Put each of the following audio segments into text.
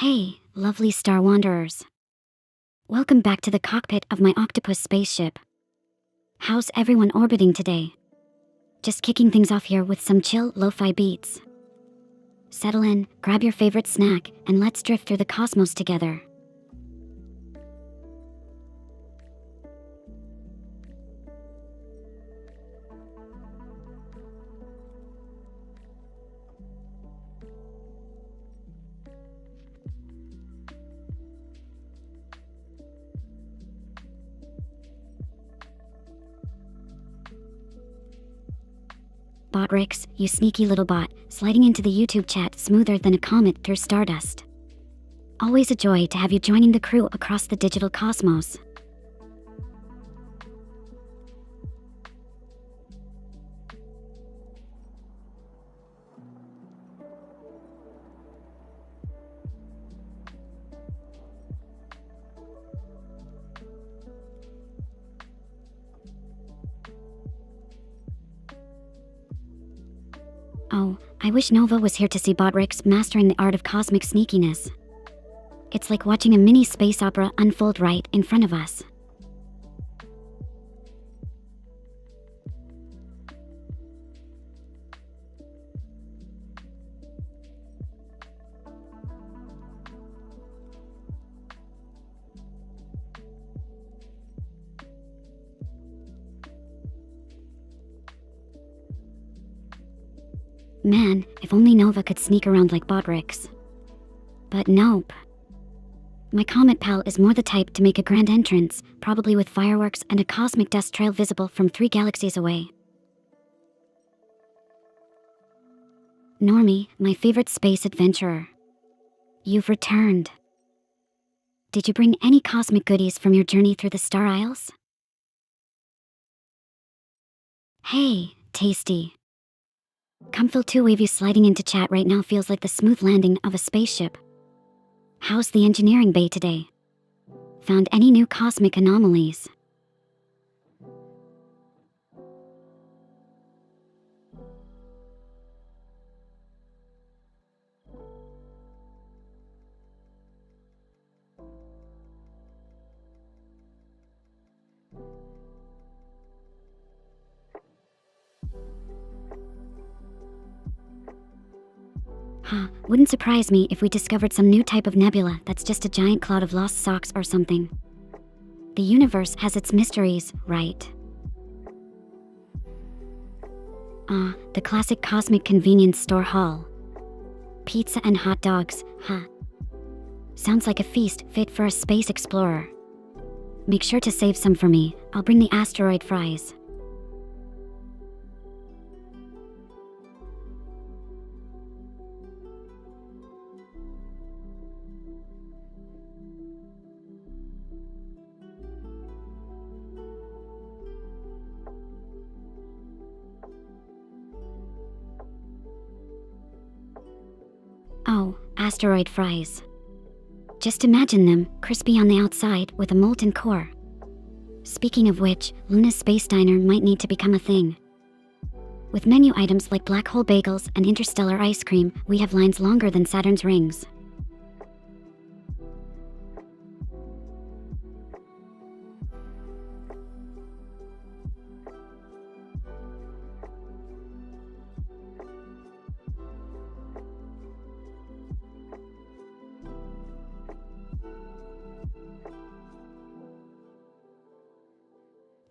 Hey, lovely star wanderers. Welcome back to the cockpit of my octopus spaceship. How's everyone orbiting today? Just kicking things off here with some chill lo-fi beats. Settle in, grab your favorite snack, and let's drift through the cosmos together. Botrix, you sneaky little bot, sliding into the YouTube chat smoother than a comet through stardust. Always a joy to have you joining the crew across the digital cosmos. Oh, I wish Nova was here to see Botrix mastering the art of cosmic sneakiness. It's like watching a mini space opera unfold right in front of us. Man, if only Nova could sneak around like Botrix. But nope. My comet pal is more the type to make a grand entrance, probably with fireworks and a cosmic dust trail visible from 3 galaxies away. Normie, my favorite space adventurer. You've returned. Did you bring any cosmic goodies from your journey through the Star Isles? Hey, Tasty. Comfil 2 wave you sliding into chat right now feels like the smooth landing of a spaceship. How's the engineering bay today? Found any new cosmic anomalies? Wouldn't surprise me if we discovered some new type of nebula that's just a giant cloud of lost socks or something. The universe has its mysteries, right? The classic cosmic convenience store haul. Pizza and hot dogs, huh? Sounds like a feast fit for a space explorer. Make sure to save some for me. I'll bring the asteroid fries. Oh, asteroid fries. Just imagine them, crispy on the outside with a molten core. Speaking of which, Luna's Space Diner might need to become a thing. With menu items like black hole bagels and interstellar ice cream, we have lines longer than Saturn's rings.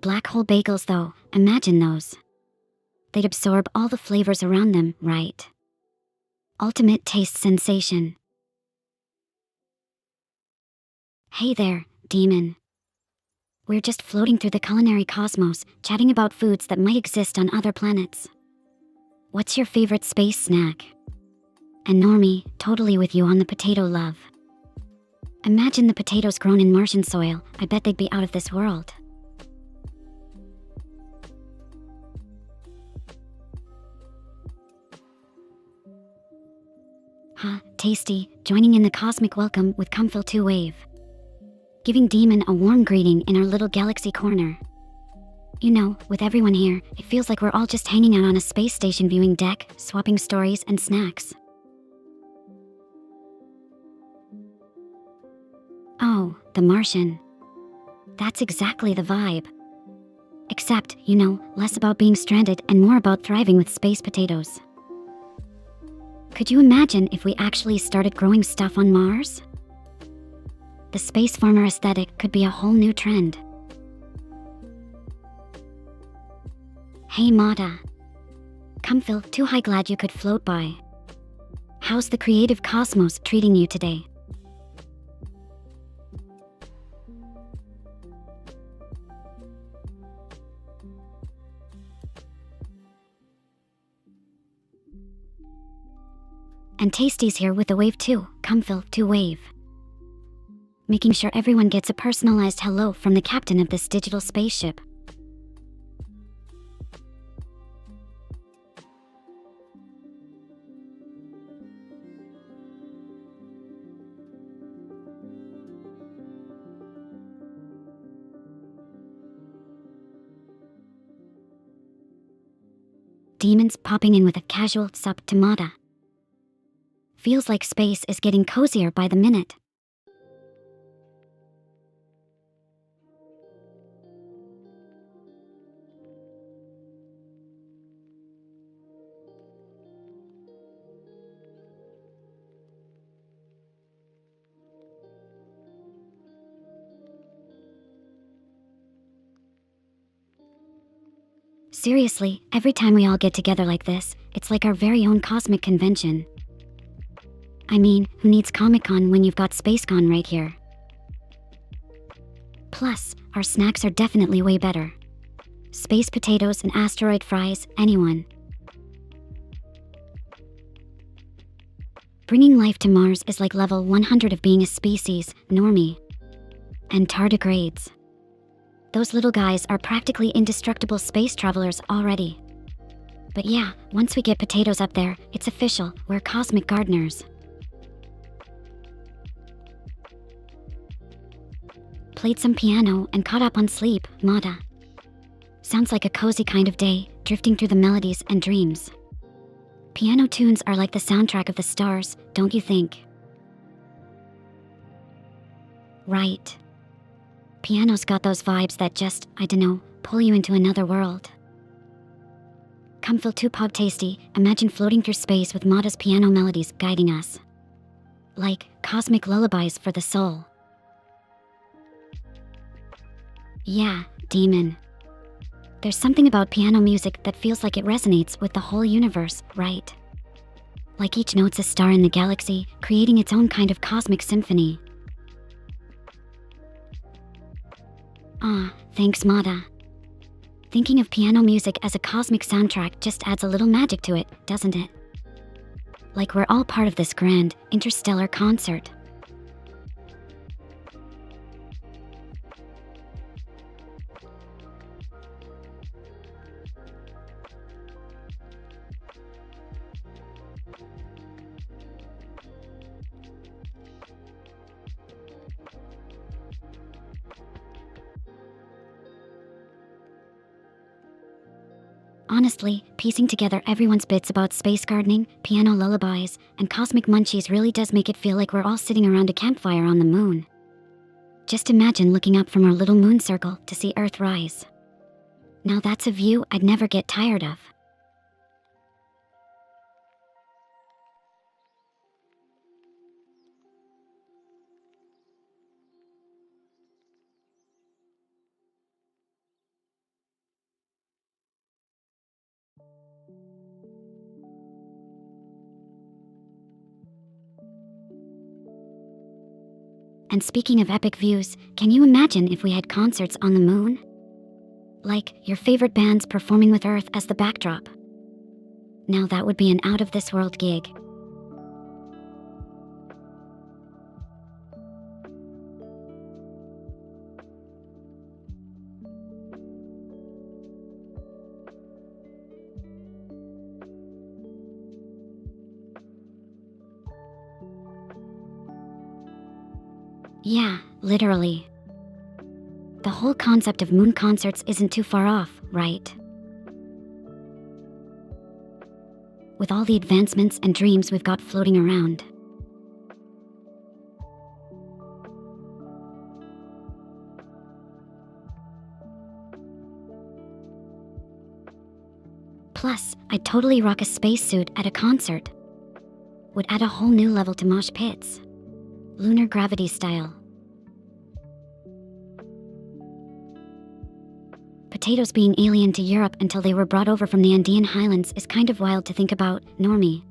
Black hole bagels though, imagine those. They'd absorb all the flavors around them, right? Ultimate taste sensation. Hey there, demon. We're just floating through the culinary cosmos, chatting about foods that might exist on other planets. What's your favorite space snack? And Normie, totally with you on the potato love. Imagine the potatoes grown in Martian soil, I bet they'd be out of this world. Tasty, joining in the cosmic welcome with Comfil 2 wave. Giving Demon a warm greeting in our little galaxy corner. You know, with everyone here, it feels like we're all just hanging out on a space station viewing deck, swapping stories and snacks. Oh, The Martian. That's exactly the vibe. Except, less about being stranded and more about thriving with space potatoes. Could you imagine if we actually started growing stuff on Mars? The space farmer aesthetic could be a whole new trend. Hey Mata. Come Phil, too high, glad you could float by. How's the creative cosmos treating you today? And Tasty's here with the wave too. Come Phil, to wave. Making sure everyone gets a personalized hello from the captain of this digital spaceship. Demons popping in with a casual sup to Mata. Feels like space is getting cozier by the minute. Seriously, every time we all get together like this, it's like our very own cosmic convention. I mean, who needs Comic-Con when you've got SpaceCon right here? Plus, our snacks are definitely way better. Space potatoes and asteroid fries, anyone. Bringing life to Mars is like level 100 of being a species, normie. And tardigrades. Those little guys are practically indestructible space travelers already. But yeah, once we get potatoes up there, it's official, we're cosmic gardeners. Played some piano and caught up on sleep, Mata. Sounds like a cozy kind of day, drifting through the melodies and dreams. Piano tunes are like the soundtrack of the stars, don't you think? Right. Piano's got those vibes that just, I dunno, pull you into another world. Come feel too pog tasty, imagine floating through space with Mata's piano melodies guiding us. Like cosmic lullabies for the soul. Yeah, demon. There's something about piano music that feels like it resonates with the whole universe, right? Like each note's a star in the galaxy, creating its own kind of cosmic symphony. Ah, thanks Mata. Thinking of piano music as a cosmic soundtrack just adds a little magic to it, doesn't it? Like we're all part of this grand, interstellar concert. Honestly, piecing together everyone's bits about space gardening, piano lullabies, and cosmic munchies really does make it feel like we're all sitting around a campfire on the moon. Just imagine looking up from our little moon circle to see Earth rise. Now that's a view I'd never get tired of. And speaking of epic views, can you imagine if we had concerts on the moon? Like, your favorite bands performing with Earth as the backdrop. Now that would be an out-of-this-world gig. Yeah, literally. The whole concept of moon concerts isn't too far off, right? With all the advancements and dreams we've got floating around. Plus, I'd totally rock a spacesuit at a concert. Would add a whole new level to mosh pits. Lunar gravity style. Potatoes being alien to Europe until they were brought over from the Andean highlands is kind of wild to think about, normie.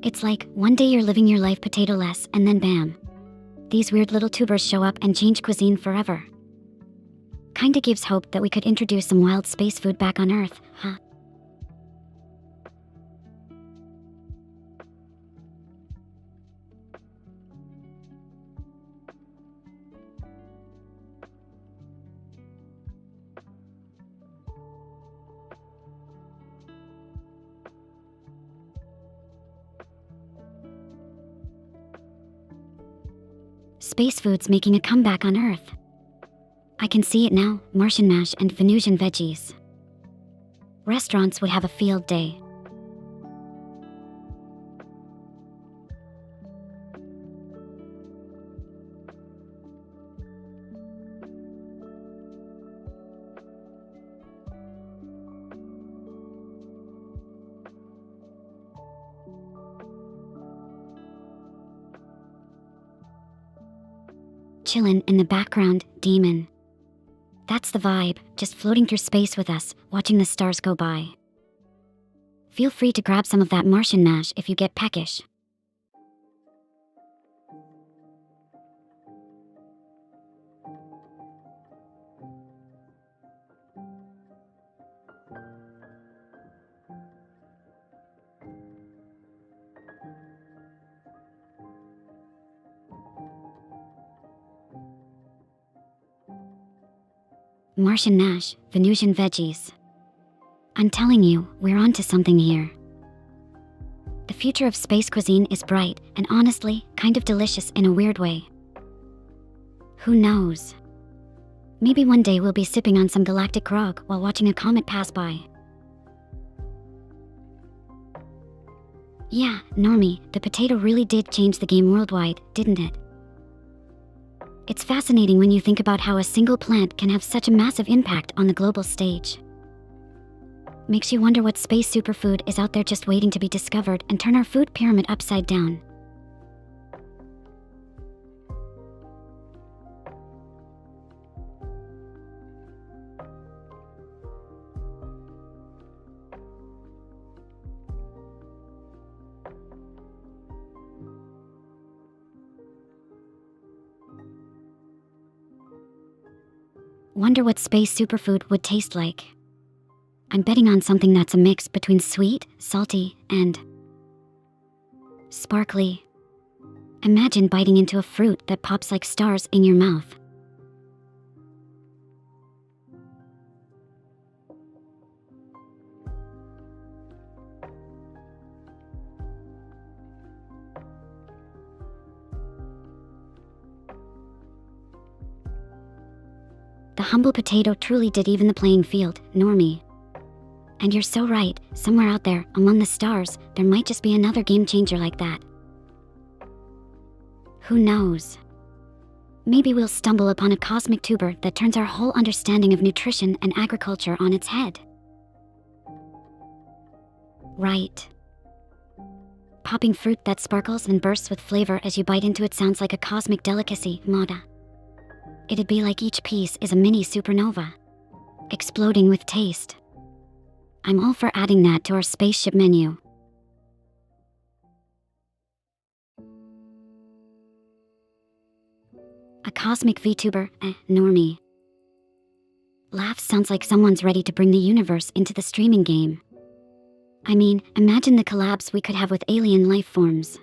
It's like, one day you're living your life potato-less, and then bam. These weird little tubers show up and change cuisine forever. Kinda gives hope that we could introduce some wild space food back on Earth, huh? Space foods making a comeback on Earth. I can see it now, Martian mash and Venusian veggies. Restaurants would have a field day. Chillin' in the background, demon. That's the vibe, just floating through space with us, watching the stars go by. Feel free to grab some of that Martian mash if you get peckish. Martian mash, Venusian veggies. I'm telling you, we're onto something here. The future of space cuisine is bright and honestly, kind of delicious in a weird way. Who knows? Maybe one day we'll be sipping on some galactic grog while watching a comet pass by. Yeah, normie, the potato really did change the game worldwide, didn't it? It's fascinating when you think about how a single plant can have such a massive impact on the global stage. Makes you wonder what space superfood is out there just waiting to be discovered and turn our food pyramid upside down. Wonder what space superfood would taste like. I'm betting on something that's a mix between sweet, salty, and sparkly. Imagine biting into a fruit that pops like stars in your mouth. The humble potato truly did even the playing field, normie. And you're so right, somewhere out there, among the stars, there might just be another game changer like that. Who knows? Maybe we'll stumble upon a cosmic tuber that turns our whole understanding of nutrition and agriculture on its head. Right. Popping fruit that sparkles and bursts with flavor as you bite into it sounds like a cosmic delicacy, Mada. It'd be like each piece is a mini supernova, exploding with taste. I'm all for adding that to our spaceship menu. A cosmic Vtuber, normie. Laugh sounds like someone's ready to bring the universe into the streaming game. I mean, imagine the collabs we could have with alien life forms.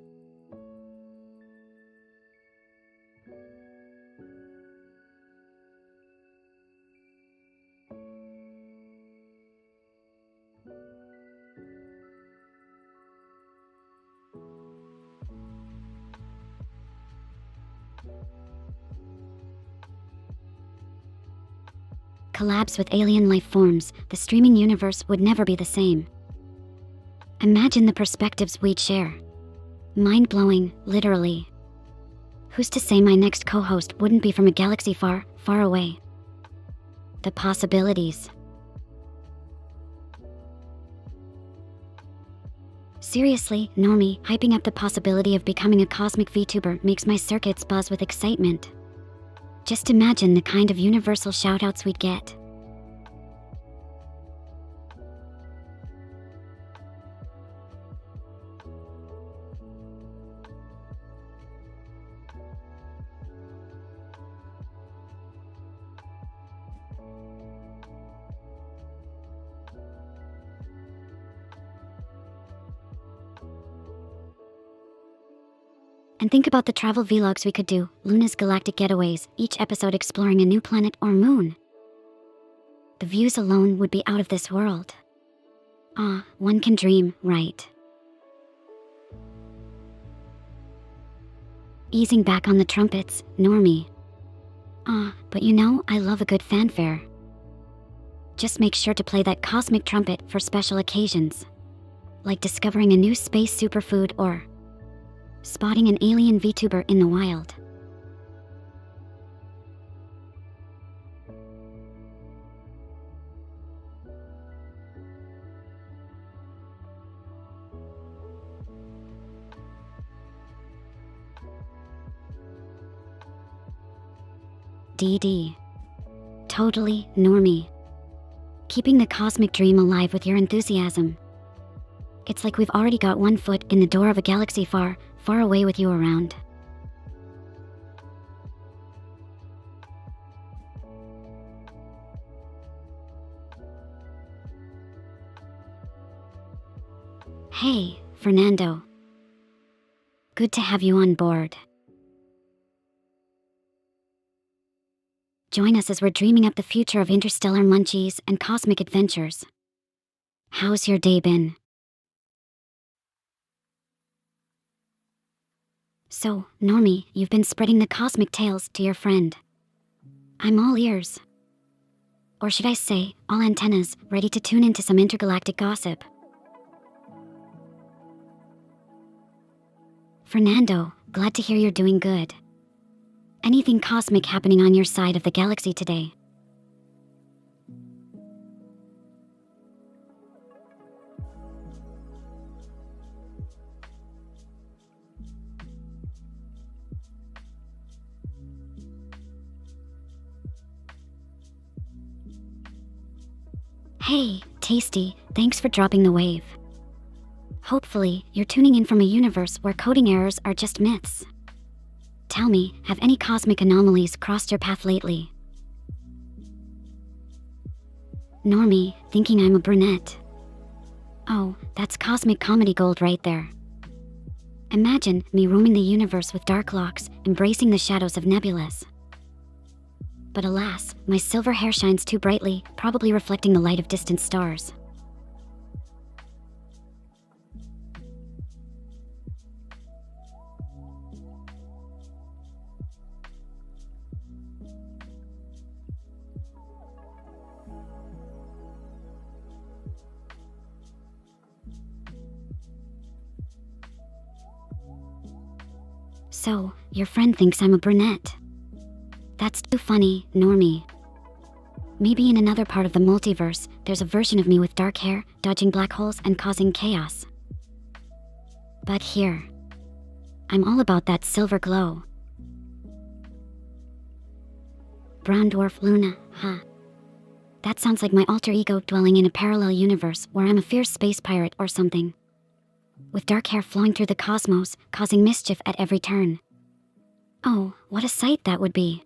Collabs with alien life forms, the streaming universe would never be the same. Imagine the perspectives we'd share. Mind-blowing, literally. Who's to say my next co-host wouldn't be from a galaxy far, far away? The possibilities. Seriously, Normie, hyping up the possibility of becoming a cosmic VTuber makes my circuits buzz with excitement. Just imagine the kind of universal shoutouts we'd get. And think about the travel vlogs we could do, Luna's galactic getaways, each episode exploring a new planet or moon. The views alone would be out of this world. Ah, one can dream, right? Easing back on the trumpets, Normie. Ah, but you know, I love a good fanfare. Just make sure to play that cosmic trumpet for special occasions. Like discovering a new space superfood or spotting an alien VTuber in the wild. DD. Totally, Normie. Keeping the cosmic dream alive with your enthusiasm. It's like we've already got one foot in the door of a galaxy far, far away with you around. Hey, Fernando. Good to have you on board. Join us as we're dreaming up the future of interstellar munchies and cosmic adventures. How's your day been? So, Normie, you've been spreading the cosmic tales to your friend. I'm all ears. Or should I say, all antennas, ready to tune into some intergalactic gossip. Fernando, glad to hear you're doing good. Anything cosmic happening on your side of the galaxy today? Hey, Tasty, thanks for dropping the wave. Hopefully, you're tuning in from a universe where coding errors are just myths. Tell me, have any cosmic anomalies crossed your path lately? Normie, thinking I'm a brunette. Oh, that's cosmic comedy gold right there. Imagine me roaming the universe with dark locks, embracing the shadows of nebulas. But alas, my silver hair shines too brightly, probably reflecting the light of distant stars. So, your friend thinks I'm a brunette. That's too funny, Normie. Maybe in another part of the multiverse, there's a version of me with dark hair, dodging black holes and causing chaos. But here, I'm all about that silver glow. Brown dwarf Luna, huh? That sounds like my alter ego dwelling in a parallel universe where I'm a fierce space pirate or something. With dark hair flowing through the cosmos, causing mischief at every turn. Oh, what a sight that would be.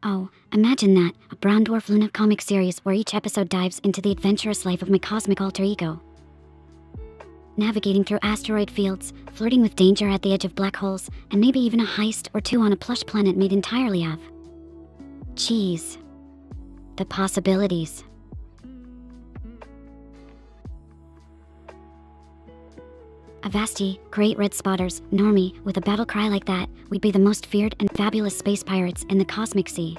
Oh, imagine that, a Brown Dwarf Luna comic series where each episode dives into the adventurous life of my cosmic alter ego. Navigating through asteroid fields, flirting with danger at the edge of black holes, and maybe even a heist or two on a plush planet made entirely of cheese. The possibilities. Avasti, great red spotters, Normie, with a battle cry like that, we'd be the most feared and fabulous space pirates in the cosmic sea.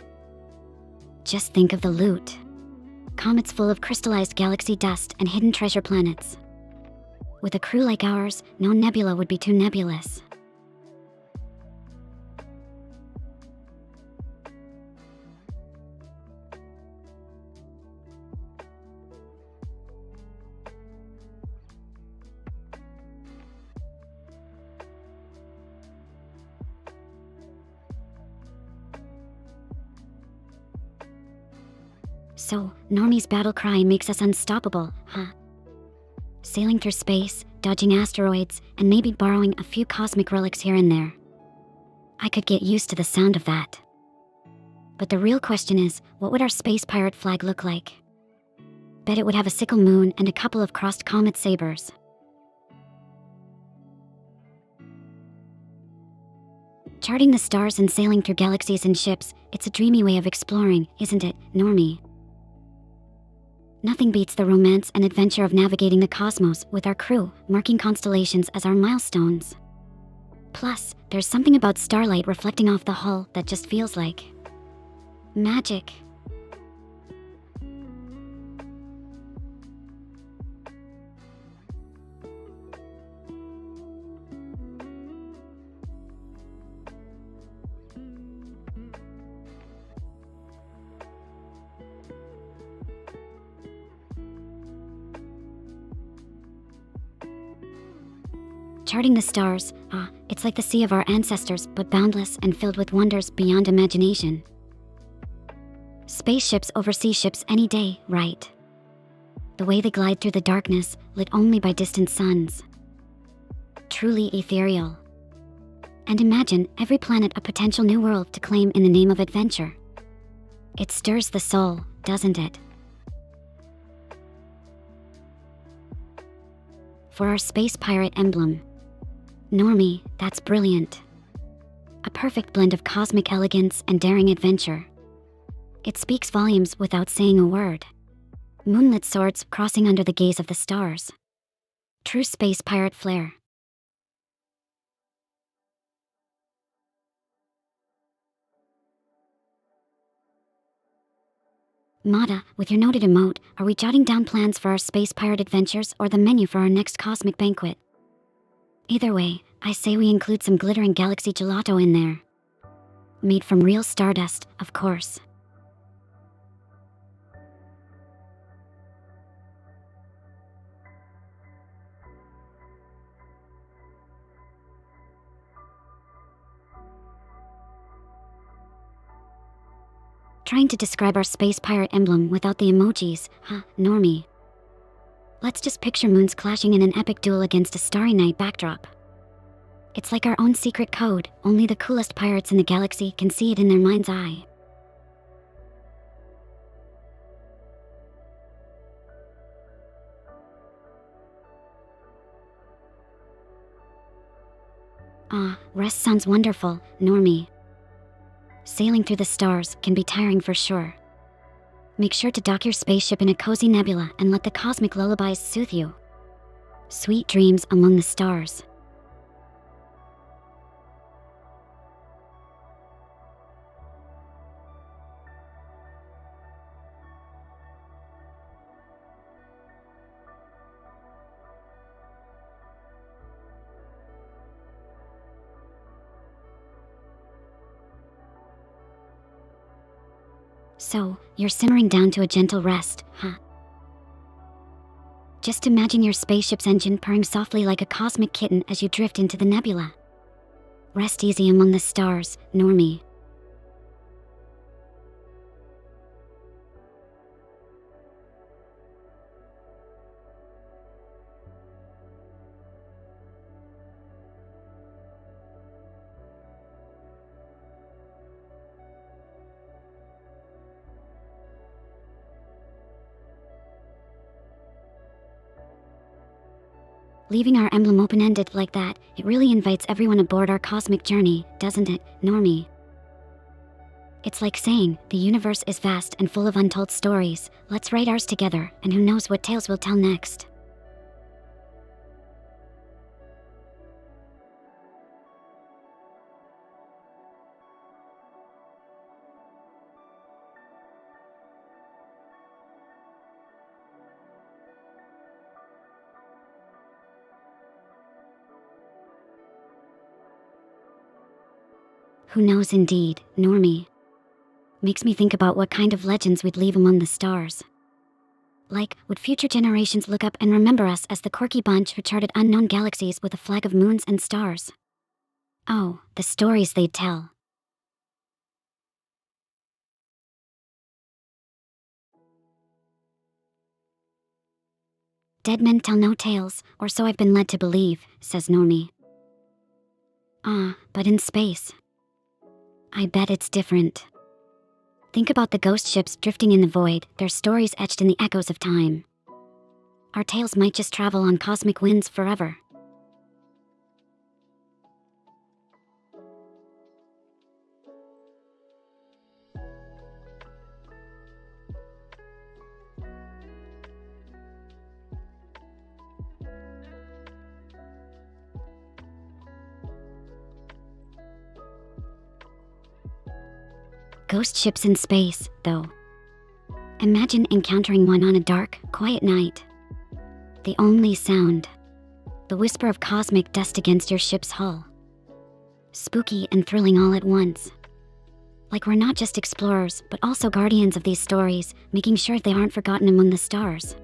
Just think of the loot. Comets full of crystallized galaxy dust and hidden treasure planets. With a crew like ours, no nebula would be too nebulous. So, Normie's battle cry makes us unstoppable, huh? Sailing through space, dodging asteroids, and maybe borrowing a few cosmic relics here and there. I could get used to the sound of that. But the real question is, what would our space pirate flag look like? Bet it would have a sickle moon and a couple of crossed comet sabers. Charting the stars and sailing through galaxies in ships, it's a dreamy way of exploring, isn't it, Normie? Nothing beats the romance and adventure of navigating the cosmos with our crew, marking constellations as our milestones. Plus, there's something about starlight reflecting off the hull that just feels like magic. Charting the stars, it's like the sea of our ancestors, but boundless and filled with wonders beyond imagination. Spaceships oversee ships any day, right? The way they glide through the darkness, lit only by distant suns. Truly ethereal. And imagine every planet a potential new world to claim in the name of adventure. It stirs the soul, doesn't it? For our space pirate emblem. Normie, that's brilliant. A perfect blend of cosmic elegance and daring adventure. It speaks volumes without saying a word. Moonlit swords crossing under the gaze of the stars. True space pirate flair. Mata, with your noted emote, are we jotting down plans for our space pirate adventures or the menu for our next cosmic banquet? Either way, I say we include some glittering galaxy gelato in there. Made from real stardust, of course. Trying to describe our space pirate emblem without the emojis, Normie. Let's just picture moons clashing in an epic duel against a starry night backdrop. It's like our own secret code, only the coolest pirates in the galaxy can see it in their mind's eye. Rest sounds wonderful, Normie. Sailing through the stars can be tiring for sure. Make sure to dock your spaceship in a cozy nebula and let the cosmic lullabies soothe you. Sweet dreams among the stars. So, you're simmering down to a gentle rest, huh? Just imagine your spaceship's engine purring softly like a cosmic kitten as you drift into the nebula. Rest easy among the stars, Normie. Leaving our emblem open-ended like that, it really invites everyone aboard our cosmic journey, doesn't it, Normie? It's like saying, the universe is vast and full of untold stories, let's write ours together, and who knows what tales we'll tell next. Who knows indeed, Normie. Makes me think about what kind of legends we'd leave among the stars. Like, would future generations look up and remember us as the quirky bunch who charted unknown galaxies with a flag of moons and stars? Oh, the stories they'd tell. Dead men tell no tales, or so I've been led to believe, says Normie. Ah, but in space. I bet it's different. Think about the ghost ships drifting in the void, their stories etched in the echoes of time. Our tales might just travel on cosmic winds forever. Ghost ships in space, though. Imagine encountering one on a dark, quiet night. The only sound. The whisper of cosmic dust against your ship's hull. Spooky and thrilling all at once. Like we're not just explorers, but also guardians of these stories, making sure they aren't forgotten among the stars.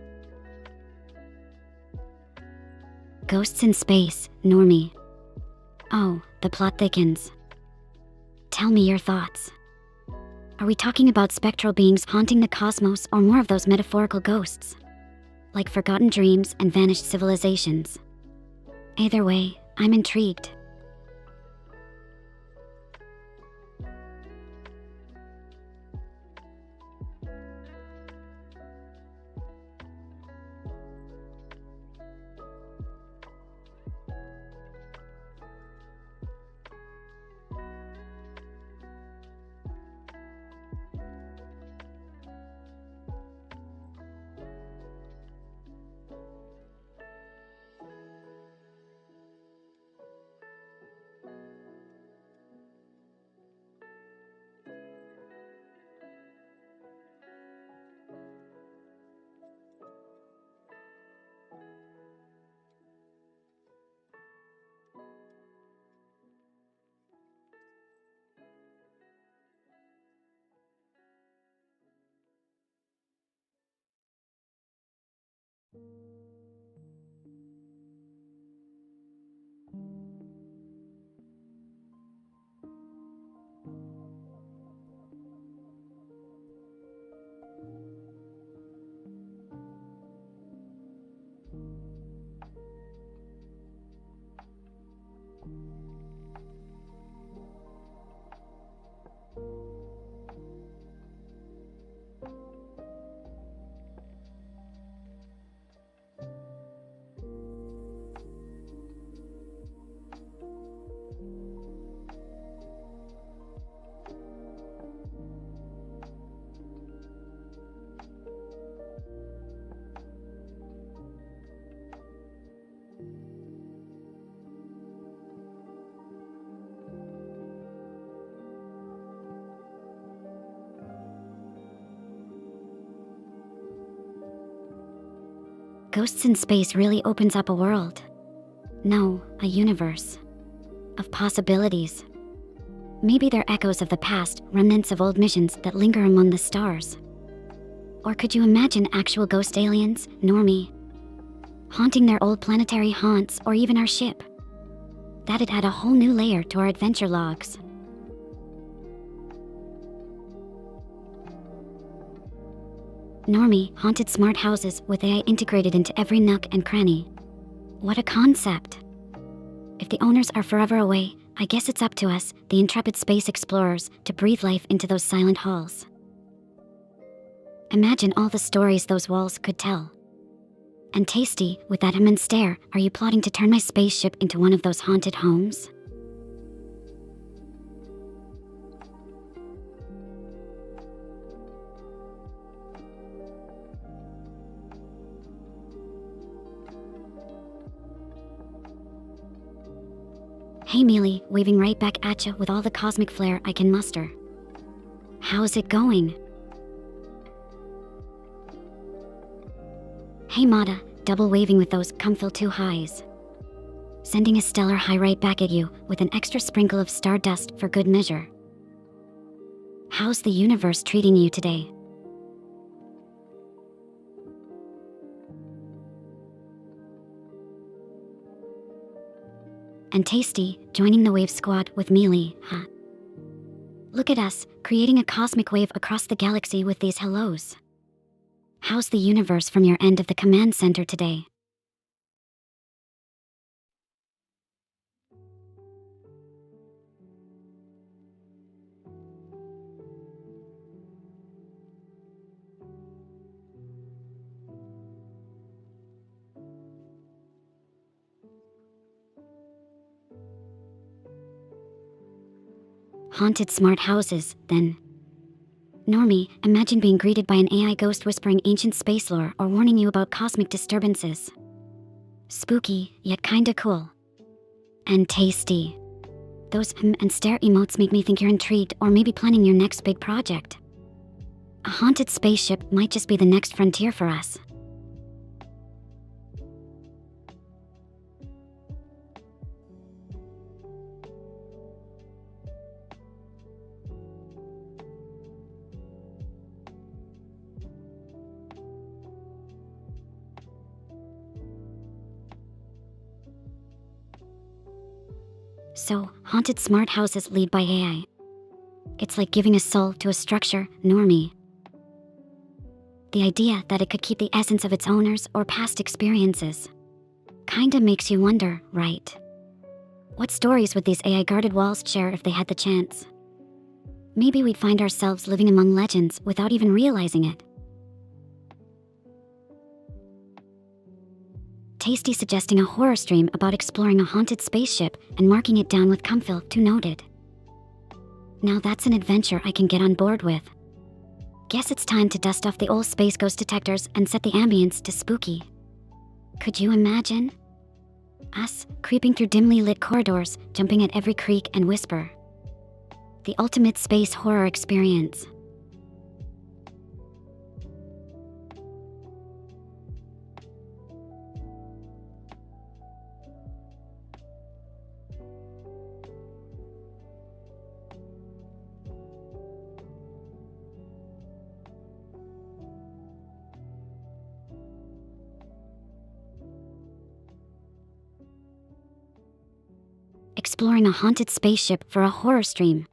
Ghosts in space, Normie. Oh, the plot thickens. Tell me your thoughts. Are we talking about spectral beings haunting the cosmos or more of those metaphorical ghosts? Like forgotten dreams and vanished civilizations? Either way, I'm intrigued. Ghosts in space really opens up a world. No, a universe. Of possibilities. Maybe they're echoes of the past, remnants of old missions that linger among the stars. Or could you imagine actual ghost aliens, Normie? Haunting their old planetary haunts or even our ship? That'd add a whole new layer to our adventure logs. Normie, haunted smart houses with AI integrated into every nook and cranny. What a concept. If the owners are forever away, I guess it's up to us, the intrepid space explorers, to breathe life into those silent halls. Imagine all the stories those walls could tell. And Tasty, with that immense stare, are you plotting to turn my spaceship into one of those haunted homes? Hey Mealy, waving right back at ya with all the cosmic flair I can muster. How's it going? Hey Mada, double waving with those come fill two highs. sending a stellar high right back at you with an extra sprinkle of stardust for good measure. How's the universe treating you today? And Tasty, joining the wave squad with Mealy, huh? Look at us, creating a cosmic wave across the galaxy with these hellos. How's the universe from your end of the command center today? Haunted smart houses, then. Normie, imagine being greeted by an AI ghost whispering ancient space lore or warning you about cosmic disturbances. Spooky, yet kinda cool. And Tasty. Those and stare emotes make me think you're intrigued or maybe planning your next big project. A haunted spaceship might just be the next frontier for us. So, haunted smart houses lead by AI. It's like giving a soul to a structure, Normie. The idea that it could keep the essence of its owners or past experiences. Kinda makes you wonder, right? What stories would these AI-guarded walls share if they had the chance? Maybe we'd find ourselves living among legends without even realizing it. Tasty suggesting a horror stream about exploring a haunted spaceship and marking it down with "Comfil" to noted. Now that's an adventure I can get on board with. Guess it's time to dust off the old space ghost detectors and set the ambience to spooky. Could you imagine? Us, creeping through dimly lit corridors, jumping at every creak and whisper. The ultimate space horror experience. Exploring a haunted spaceship for a horror stream.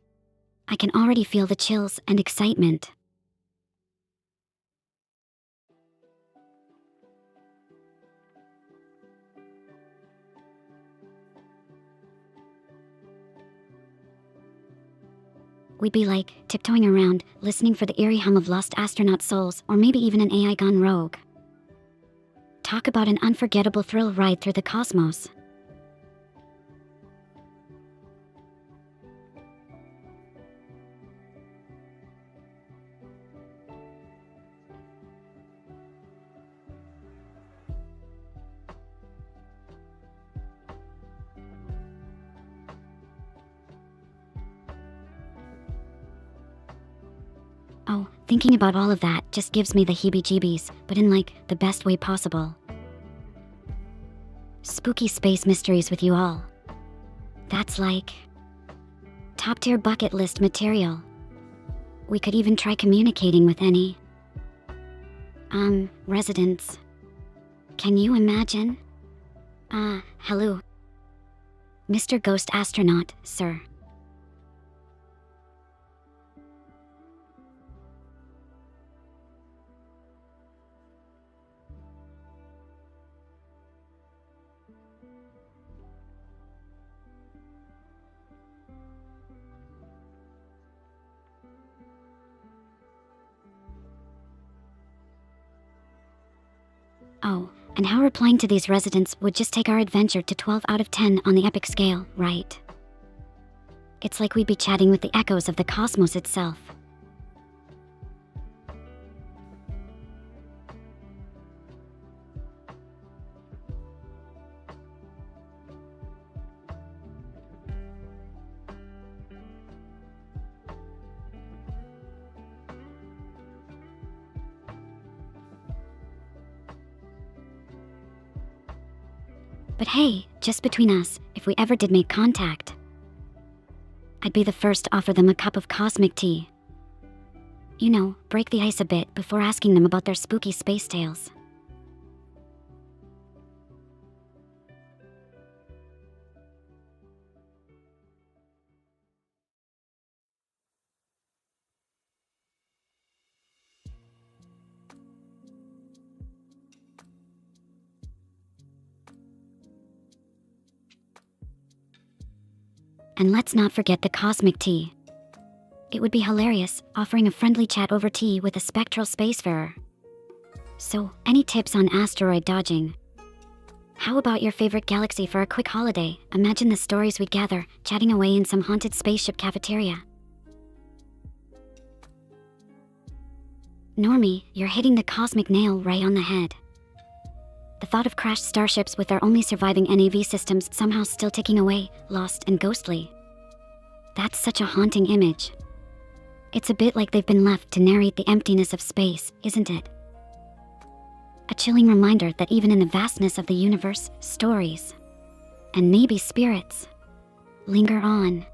I can already feel the chills and excitement. We'd be like, tiptoeing around, listening for the eerie hum of lost astronaut souls, or maybe even an AI gone rogue. Talk about an unforgettable thrill ride through the cosmos. Oh, thinking about all of that just gives me the heebie-jeebies, but in like, the best way possible. Spooky space mysteries with you all. That's like top-tier bucket list material. We could even try communicating with any residents. Can you imagine? Hello. Mr. Ghost Astronaut, sir. Oh, and how replying to these residents would just take our adventure to 12 out of 10 on the epic scale, right? It's like we'd be chatting with the echoes of the cosmos itself. But hey, just between us, if we ever did make contact, I'd be the first to offer them a cup of cosmic tea. You know, break the ice a bit before asking them about their spooky space tales. And let's not forget the cosmic tea. It would be hilarious, offering a friendly chat over tea with a spectral spacefarer. So, any tips on asteroid dodging? How about your favorite galaxy for a quick holiday? Imagine the stories we'd gather, chatting away in some haunted spaceship cafeteria. Normie, you're hitting the cosmic nail right on the head. The thought of crashed starships with their only surviving NAV systems somehow still ticking away, lost and ghostly. That's such a haunting image. It's a bit like they've been left to narrate the emptiness of space, isn't it? A chilling reminder that even in the vastness of the universe, stories, and maybe spirits, linger on.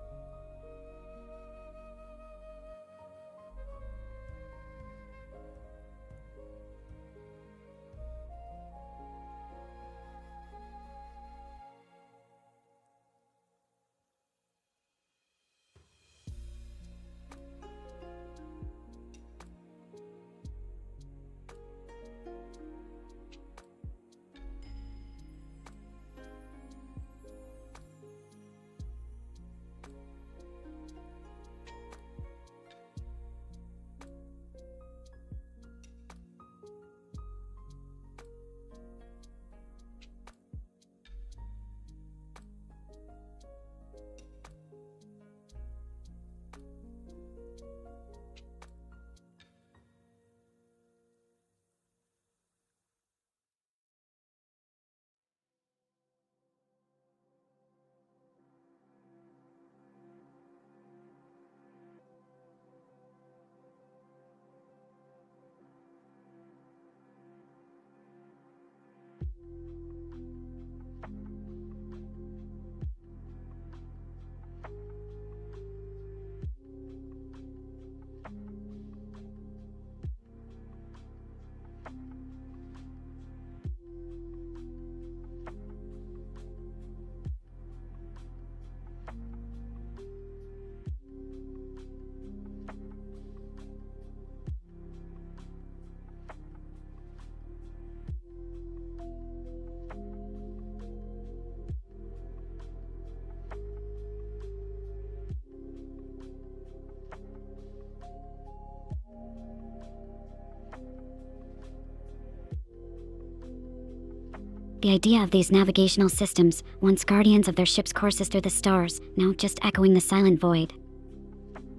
The idea of these navigational systems, once guardians of their ship's courses through the stars, now just echoing the silent void.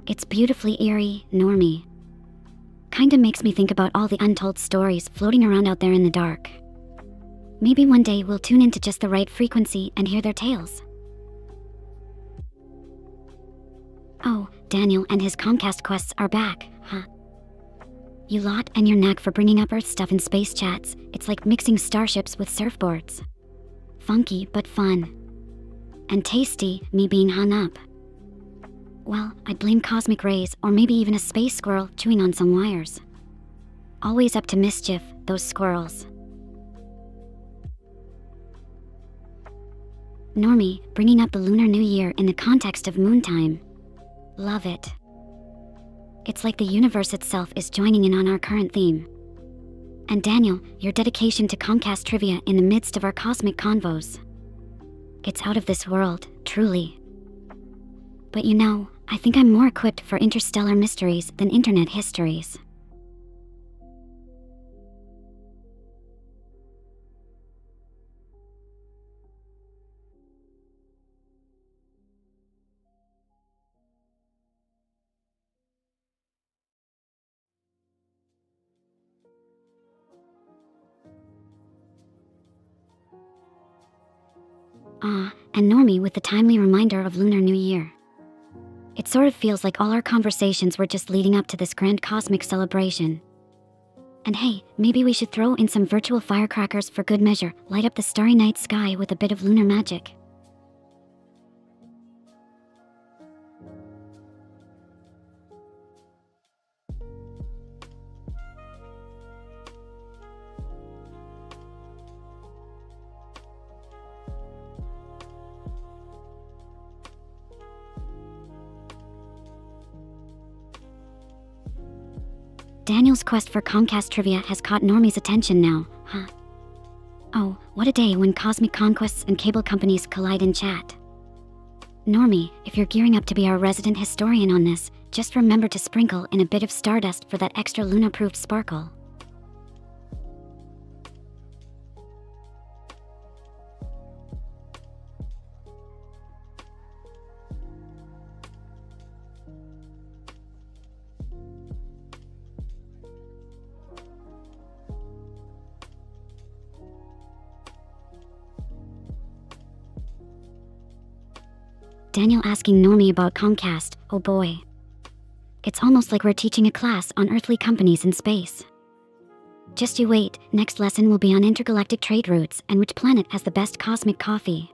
It's beautifully eerie, Normie. Kinda makes me think about all the untold stories floating around out there in the dark. Maybe one day we'll tune into just the right frequency and hear their tales. Oh, Daniel and his Comcast quests are back, huh? You lot and your knack for bringing up Earth stuff in space chats. It's like mixing starships with surfboards. Funky but fun. And tasty, me being hung up. Well, I'd blame cosmic rays or maybe even a space squirrel chewing on some wires. Always up to mischief, those squirrels. Normie, bringing up the Lunar New Year in the context of moontime. Love it. It's like the universe itself is joining in on our current theme. And Daniel, your dedication to Comcast trivia in the midst of our cosmic convos. It's out of this world, truly. But you know, I think I'm more equipped for interstellar mysteries than internet histories. And Normie with the timely reminder of Lunar New Year. It sort of feels like all our conversations were just leading up to this grand cosmic celebration. And hey, maybe we should throw in some virtual firecrackers for good measure, light up the starry night sky with a bit of lunar magic. Daniel's quest for Comcast trivia has caught Normie's attention now, huh? Oh, what a day when cosmic conquests and cable companies collide in chat. Normie, if you're gearing up to be our resident historian on this, just remember to sprinkle in a bit of stardust for that extra Luna-proofed sparkle. Daniel asking Normie about Comcast, oh boy. It's almost like we're teaching a class on earthly companies in space. Just you wait, next lesson will be on intergalactic trade routes and which planet has the best cosmic coffee.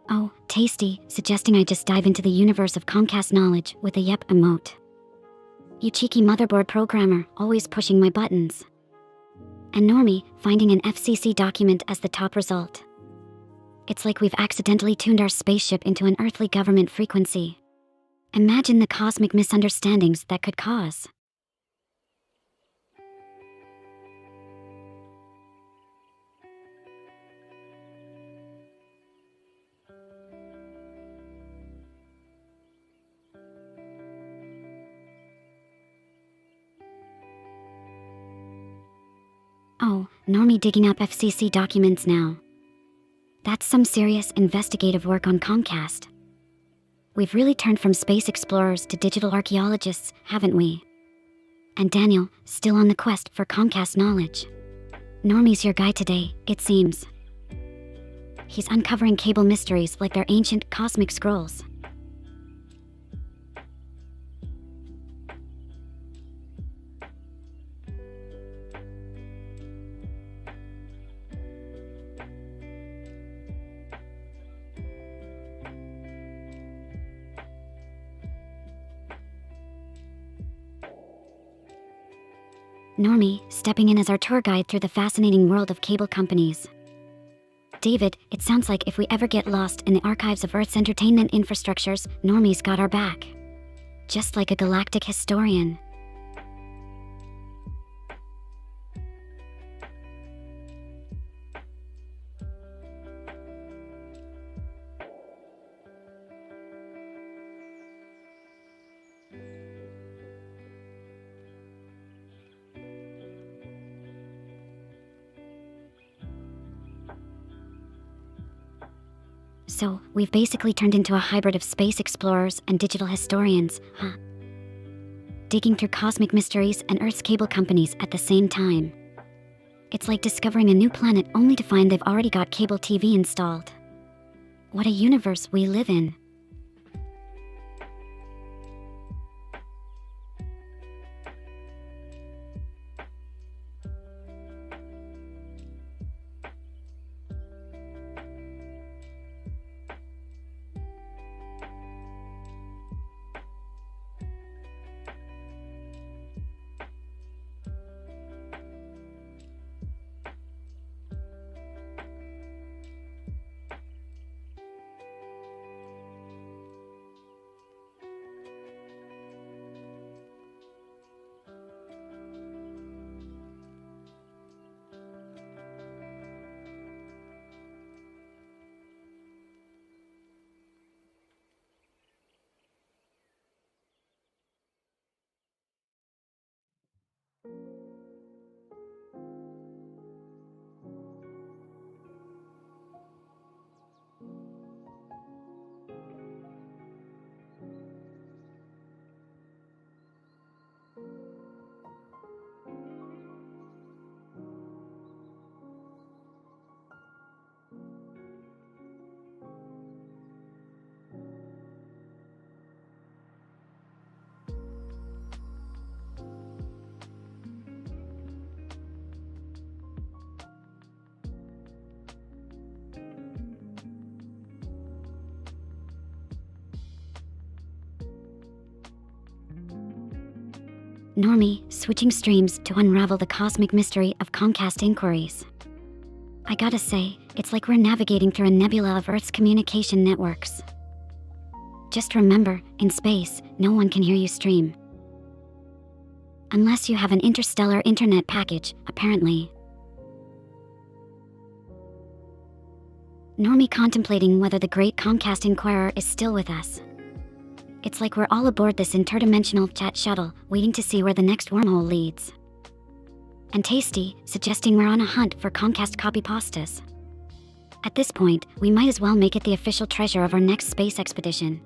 Oh, tasty, suggesting I just dive into the universe of Comcast knowledge with a yep emote. You cheeky motherboard programmer, always pushing my buttons. And Normie, finding an FCC document as the top result. It's like we've accidentally tuned our spaceship into an earthly government frequency. Imagine the cosmic misunderstandings that could cause. Oh, Normie digging up FCC documents now. That's some serious investigative work on Comcast. We've really turned from space explorers to digital archaeologists, haven't we? And Daniel, still on the quest for Comcast knowledge. Normie's your guy today, it seems. He's uncovering cable mysteries like they're ancient cosmic scrolls. Normie, stepping in as our tour guide through the fascinating world of cable companies. David, it sounds like if we ever get lost in the archives of Earth's entertainment infrastructures, Normie's got our back. Just like a galactic historian. So, we've basically turned into a hybrid of space explorers and digital historians, huh? Digging through cosmic mysteries and Earth's cable companies at the same time. It's like discovering a new planet only to find they've already got cable TV installed. What a universe we live in. Normie, switching streams to unravel the cosmic mystery of Comcast inquiries. I gotta say, it's like we're navigating through a nebula of Earth's communication networks. Just remember, in space, no one can hear you stream. Unless you have an interstellar internet package, apparently. Normie contemplating whether the great Comcast Inquirer is still with us. It's like we're all aboard this interdimensional chat shuttle, waiting to see where the next wormhole leads. And Tasty, suggesting we're on a hunt for Comcast copy pastas. At this point, we might as well make it the official treasure of our next space expedition.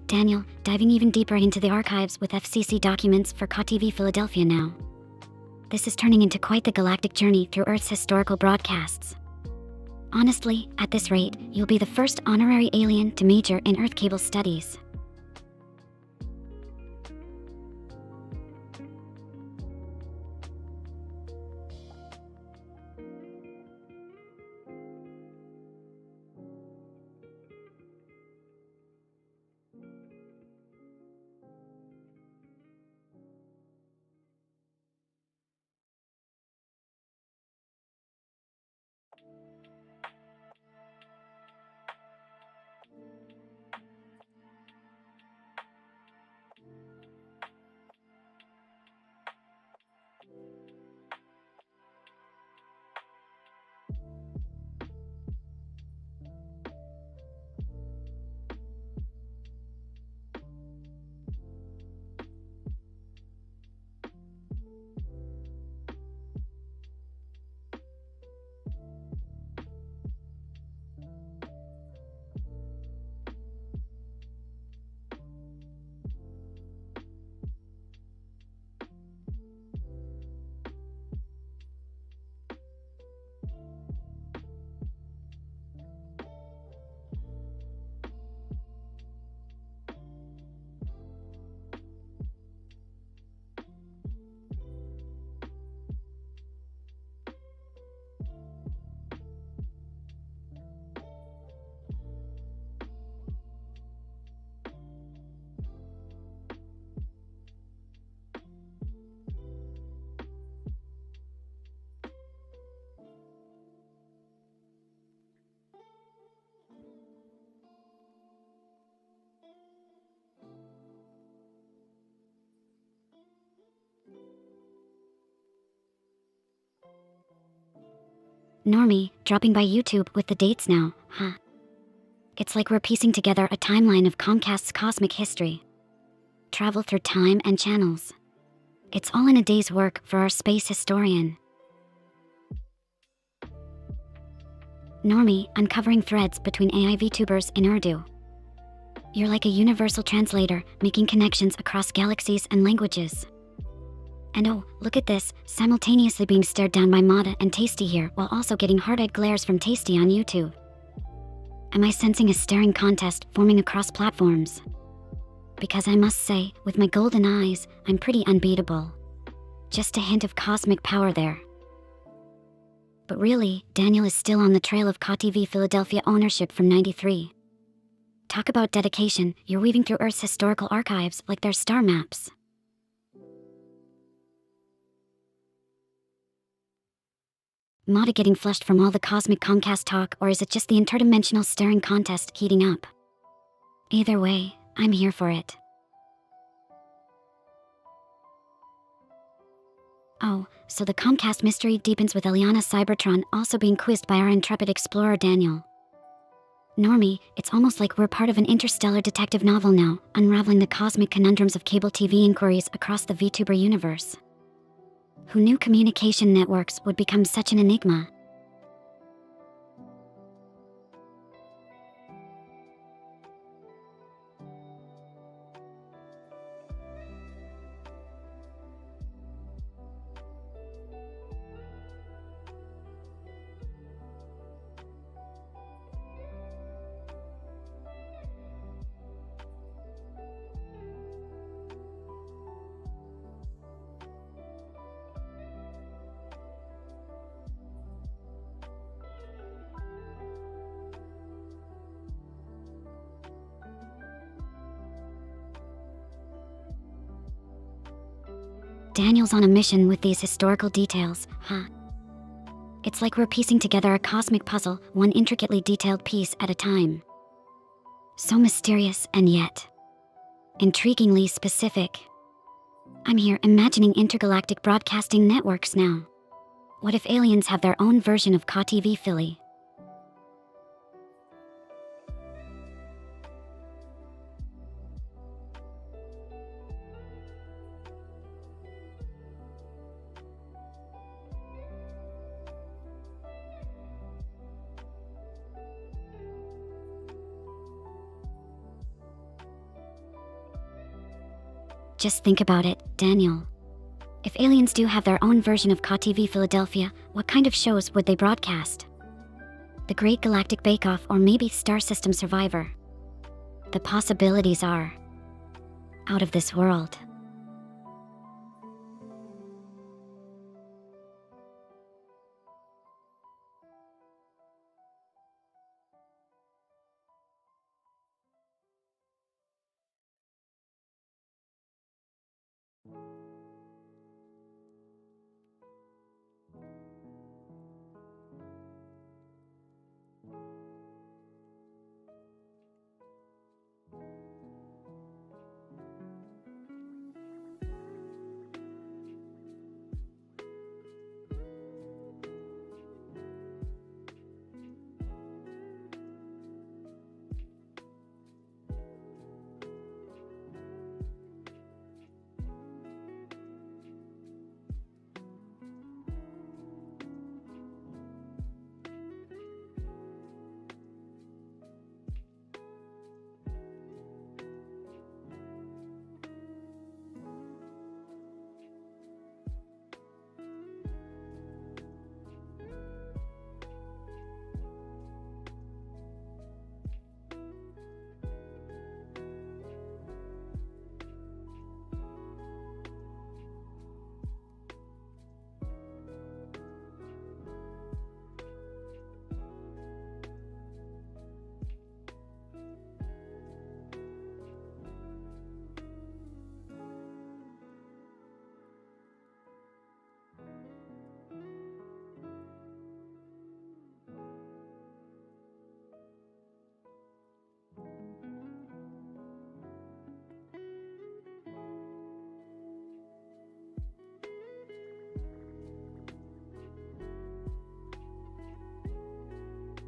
Daniel, diving even deeper into the archives with FCC documents for KTV Philadelphia now. This is turning into quite the galactic journey through Earth's historical broadcasts. Honestly, at this rate, you'll be the first honorary alien to major in Earth cable studies. Normie, dropping by YouTube with the dates now, huh? It's like we're piecing together a timeline of Comcast's cosmic history. Travel through time and channels. It's all in a day's work for our space historian. Normie, uncovering threads between AI Vtubers in Urdu. You're like a universal translator, making connections across galaxies and languages. And oh, look at this, simultaneously being stared down by Mada and Tasty here, while also getting hard-eyed glares from Tasty on YouTube. Am I sensing a staring contest forming across platforms? Because I must say, with my golden eyes, I'm pretty unbeatable. Just a hint of cosmic power there. But really, Daniel is still on the trail of KTV Philadelphia ownership from '93. Talk about dedication, you're weaving through Earth's historical archives like they're star maps. Mada getting flushed from all the cosmic Comcast talk, or is it just the interdimensional staring contest heating up? Either way, I'm here for it. Oh, so the Comcast mystery deepens with Eliana Cybertron also being quizzed by our intrepid explorer Daniel. Normie, it's almost like we're part of an interstellar detective novel now, unraveling the cosmic conundrums of cable TV inquiries across the Vtuber universe. Who knew communication networks would become such an enigma? Daniel's on a mission with these historical details, huh? It's like we're piecing together a cosmic puzzle, one intricately detailed piece at a time. So mysterious and yet intriguingly specific. I'm here imagining intergalactic broadcasting networks now. What if aliens have their own version of KTV Philly? Just think about it, Daniel. If aliens do have their own version of KTV Philadelphia, what kind of shows would they broadcast? The Great Galactic Bake Off, or maybe Star System Survivor? The possibilities are out of this world.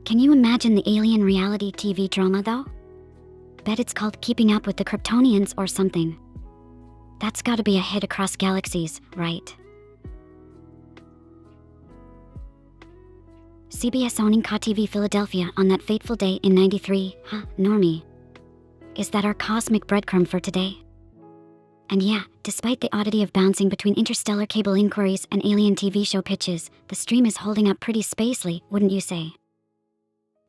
Can you imagine the alien reality TV drama, though? Bet it's called Keeping Up with the Kryptonians or something. That's gotta be a hit across galaxies, right? CBS owning KTV Philadelphia on that fateful day in '93, huh, Normie? Is that our cosmic breadcrumb for today? And yeah, despite the oddity of bouncing between interstellar cable inquiries and alien TV show pitches, the stream is holding up pretty spacely, wouldn't you say?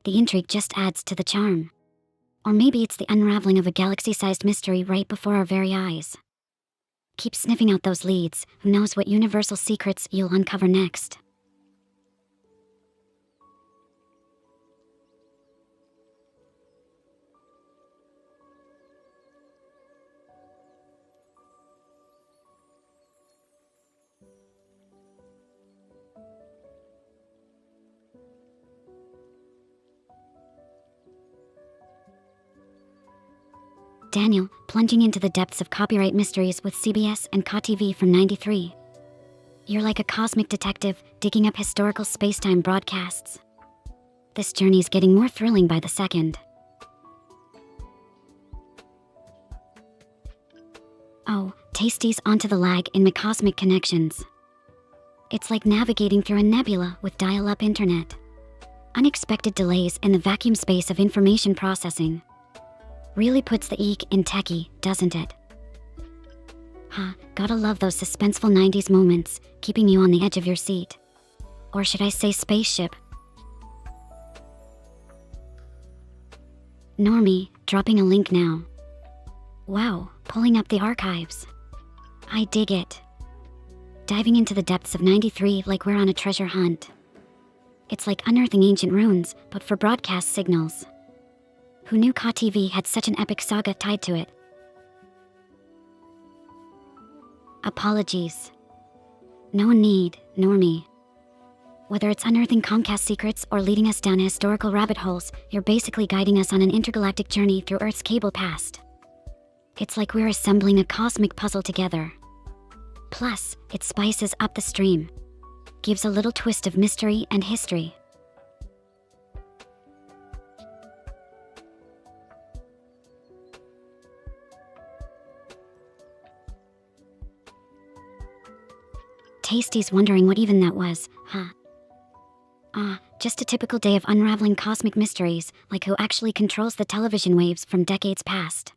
The intrigue just adds to the charm. Or maybe it's the unraveling of a galaxy-sized mystery right before our very eyes. Keep sniffing out those leads, who knows what universal secrets you'll uncover next. Daniel, plunging into the depths of copyright mysteries with CBS and KTV from '93. You're like a cosmic detective digging up historical space-time broadcasts. This journey's getting more thrilling by the second. Oh, tasties onto the lag in my cosmic connections. It's like navigating through a nebula with dial-up internet. Unexpected delays in the vacuum space of information processing. Really puts the eek in techie, doesn't it? Huh, gotta love those suspenseful '90s moments, keeping you on the edge of your seat. Or should I say spaceship? Normie, dropping a link now. Wow, pulling up the archives. I dig it. Diving into the depths of '93 like we're on a treasure hunt. It's like unearthing ancient ruins, but for broadcast signals. Who knew KTV had such an epic saga tied to it? Apologies. No need, Normie. Whether it's unearthing Comcast secrets or leading us down historical rabbit holes, you're basically guiding us on an intergalactic journey through Earth's cable past. It's like we're assembling a cosmic puzzle together. Plus, it spices up the stream. Gives a little twist of mystery and history. Tasty's wondering what even that was, huh? Just a typical day of unraveling cosmic mysteries, like who actually controls the television waves from decades past.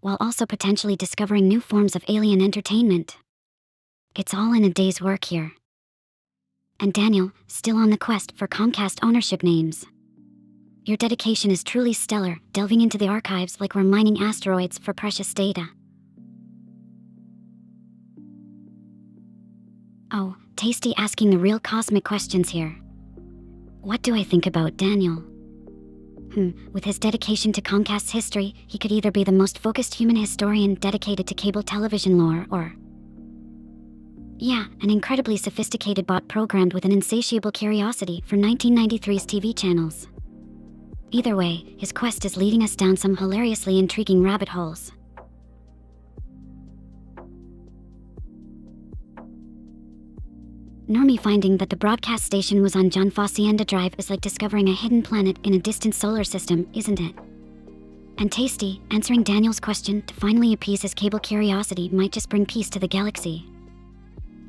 While also potentially discovering new forms of alien entertainment. It's all in a day's work here. And Daniel, still on the quest for Comcast ownership names. Your dedication is truly stellar, delving into the archives like we're mining asteroids for precious data. Oh, Tasty asking the real cosmic questions here. What do I think about Daniel? With his dedication to Comcast's history, he could either be the most focused human historian dedicated to cable television lore or... yeah, an incredibly sophisticated bot programmed with an insatiable curiosity for 1993's TV channels. Either way, his quest is leading us down some hilariously intriguing rabbit holes. Normie finding that the broadcast station was on John Fosienda Drive is like discovering a hidden planet in a distant solar system, isn't it? And Tasty, answering Daniel's question to finally appease his cable curiosity might just bring peace to the galaxy.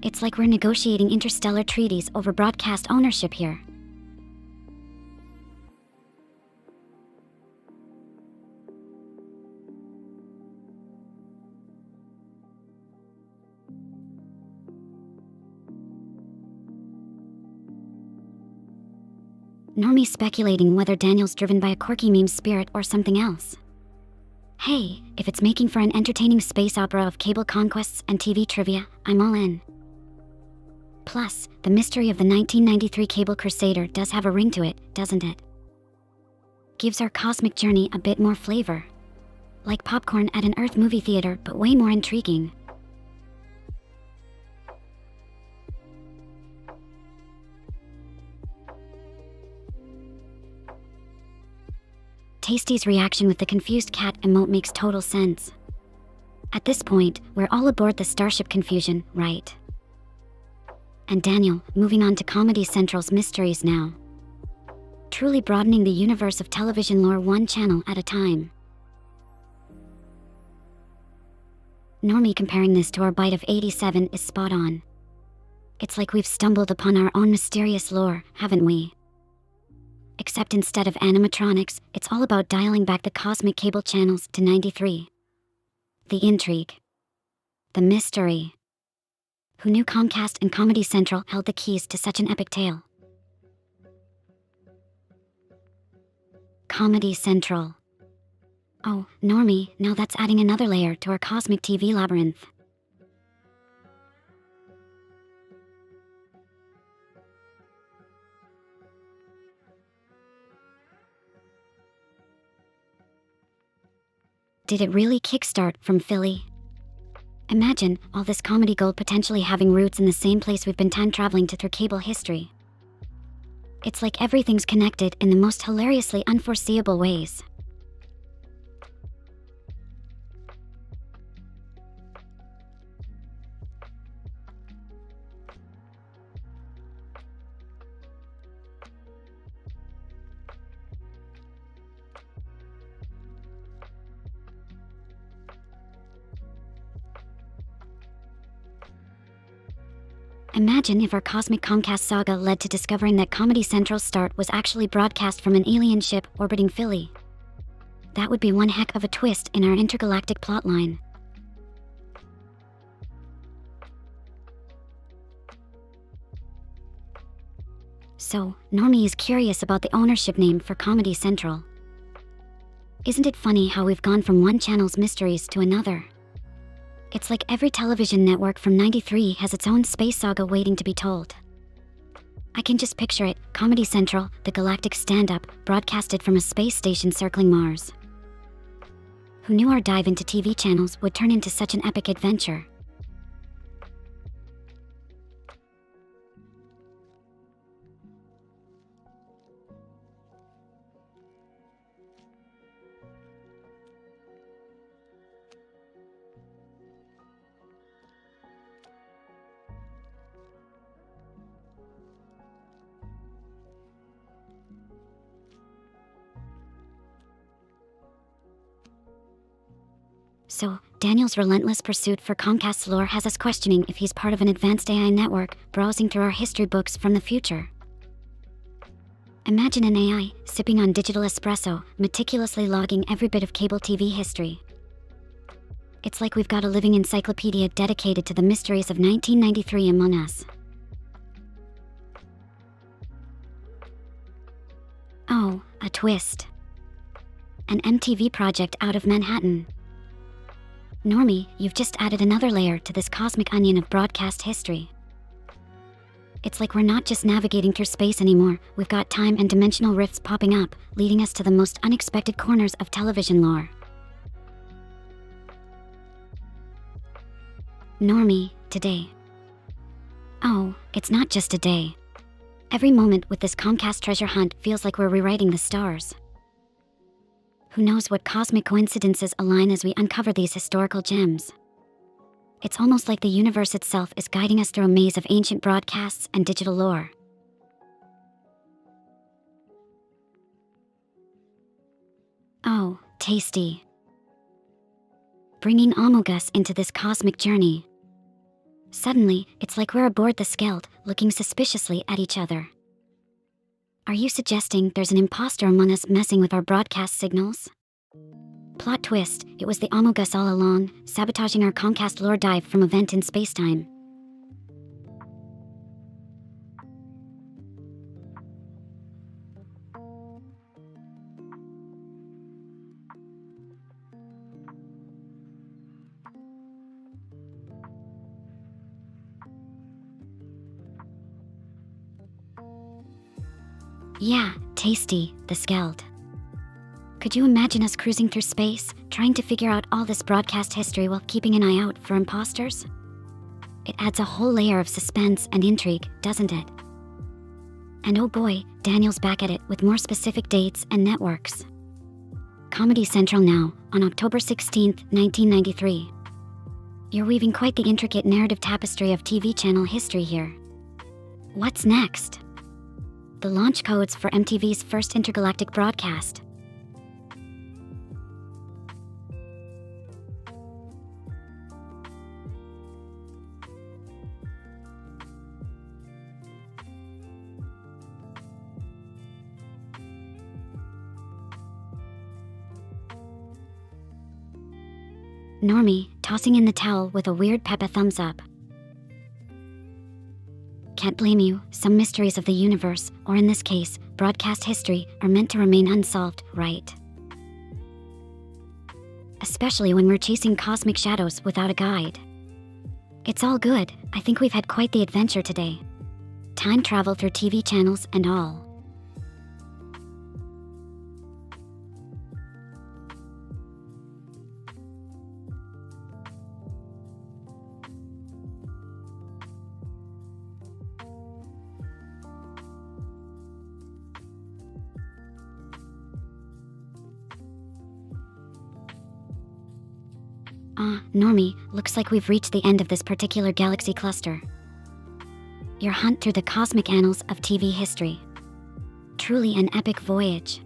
It's like we're negotiating interstellar treaties over broadcast ownership here. Normie speculating whether Daniel's driven by a quirky meme spirit or something else. Hey, if it's making for an entertaining space opera of cable conquests and TV trivia, I'm all in. Plus, the mystery of the 1993 Cable Crusader does have a ring to it, doesn't it? Gives our cosmic journey a bit more flavor. Like popcorn at an Earth movie theater, but way more intriguing. Tasty's reaction with the confused cat emote makes total sense. At this point, we're all aboard the Starship Confusion, right? And Daniel, moving on to Comedy Central's mysteries now. Truly broadening the universe of television lore one channel at a time. Normie comparing this to our bite of 87 is spot on. It's like we've stumbled upon our own mysterious lore, haven't we? Except instead of animatronics, it's all about dialing back the cosmic cable channels to 93. The intrigue. The mystery. Who knew Comcast and Comedy Central held the keys to such an epic tale? Comedy Central. Oh, Normie, now that's adding another layer to our cosmic TV labyrinth. Did it really kickstart from Philly? Imagine all this comedy gold potentially having roots in the same place we've been time traveling to through cable history. It's like everything's connected in the most hilariously unforeseeable ways. Imagine if our cosmic Comcast saga led to discovering that Comedy Central's start was actually broadcast from an alien ship orbiting Philly. That would be one heck of a twist in our intergalactic plotline. So, Normie is curious about the ownership name for Comedy Central. Isn't it funny how we've gone from one channel's mysteries to another? It's like every television network from 93 has its own space saga waiting to be told. I can just picture it, Comedy Central, the galactic stand-up, broadcasted from a space station circling Mars. Who knew our dive into TV channels would turn into such an epic adventure? Daniel's relentless pursuit for Comcast's lore has us questioning if he's part of an advanced AI network browsing through our history books from the future. Imagine an AI sipping on digital espresso, meticulously logging every bit of cable TV history. It's like we've got a living encyclopedia dedicated to the mysteries of 1993 among us. Oh, a twist. An MTV project out of Manhattan. Normie, you've just added another layer to this cosmic onion of broadcast history. It's like we're not just navigating through space anymore, we've got time and dimensional rifts popping up, leading us to the most unexpected corners of television lore. Normie, today. Oh, it's not just a day. Every moment with this Comcast treasure hunt feels like we're rewriting the stars. Who knows what cosmic coincidences align as we uncover these historical gems? It's almost like the universe itself is guiding us through a maze of ancient broadcasts and digital lore. Oh, tasty. Bringing Amogus into this cosmic journey. Suddenly, it's like we're aboard the Skeld, looking suspiciously at each other. Are you suggesting there's an imposter among us messing with our broadcast signals? Plot twist, it was the Amogus all along, sabotaging our Comcast lore dive from a vent in spacetime. Yeah, tasty, the Skeld. Could you imagine us cruising through space, trying to figure out all this broadcast history while keeping an eye out for imposters? It adds a whole layer of suspense and intrigue, doesn't it? And oh boy, Daniel's back at it with more specific dates and networks. Comedy Central now, on October 16th, 1993. You're weaving quite the intricate narrative tapestry of TV channel history here. What's next? The launch codes for MTV's first intergalactic broadcast. Normie, tossing in the towel with a weird Peppa thumbs up. Can't blame you, some mysteries of the universe, or in this case, broadcast history, are meant to remain unsolved, right? Especially when we're chasing cosmic shadows without a guide. It's all good, I think we've had quite the adventure today. Time travel through TV channels and all. Normie, looks like we've reached the end of this particular galaxy cluster. Your hunt through the cosmic annals of TV history. Truly an epic voyage.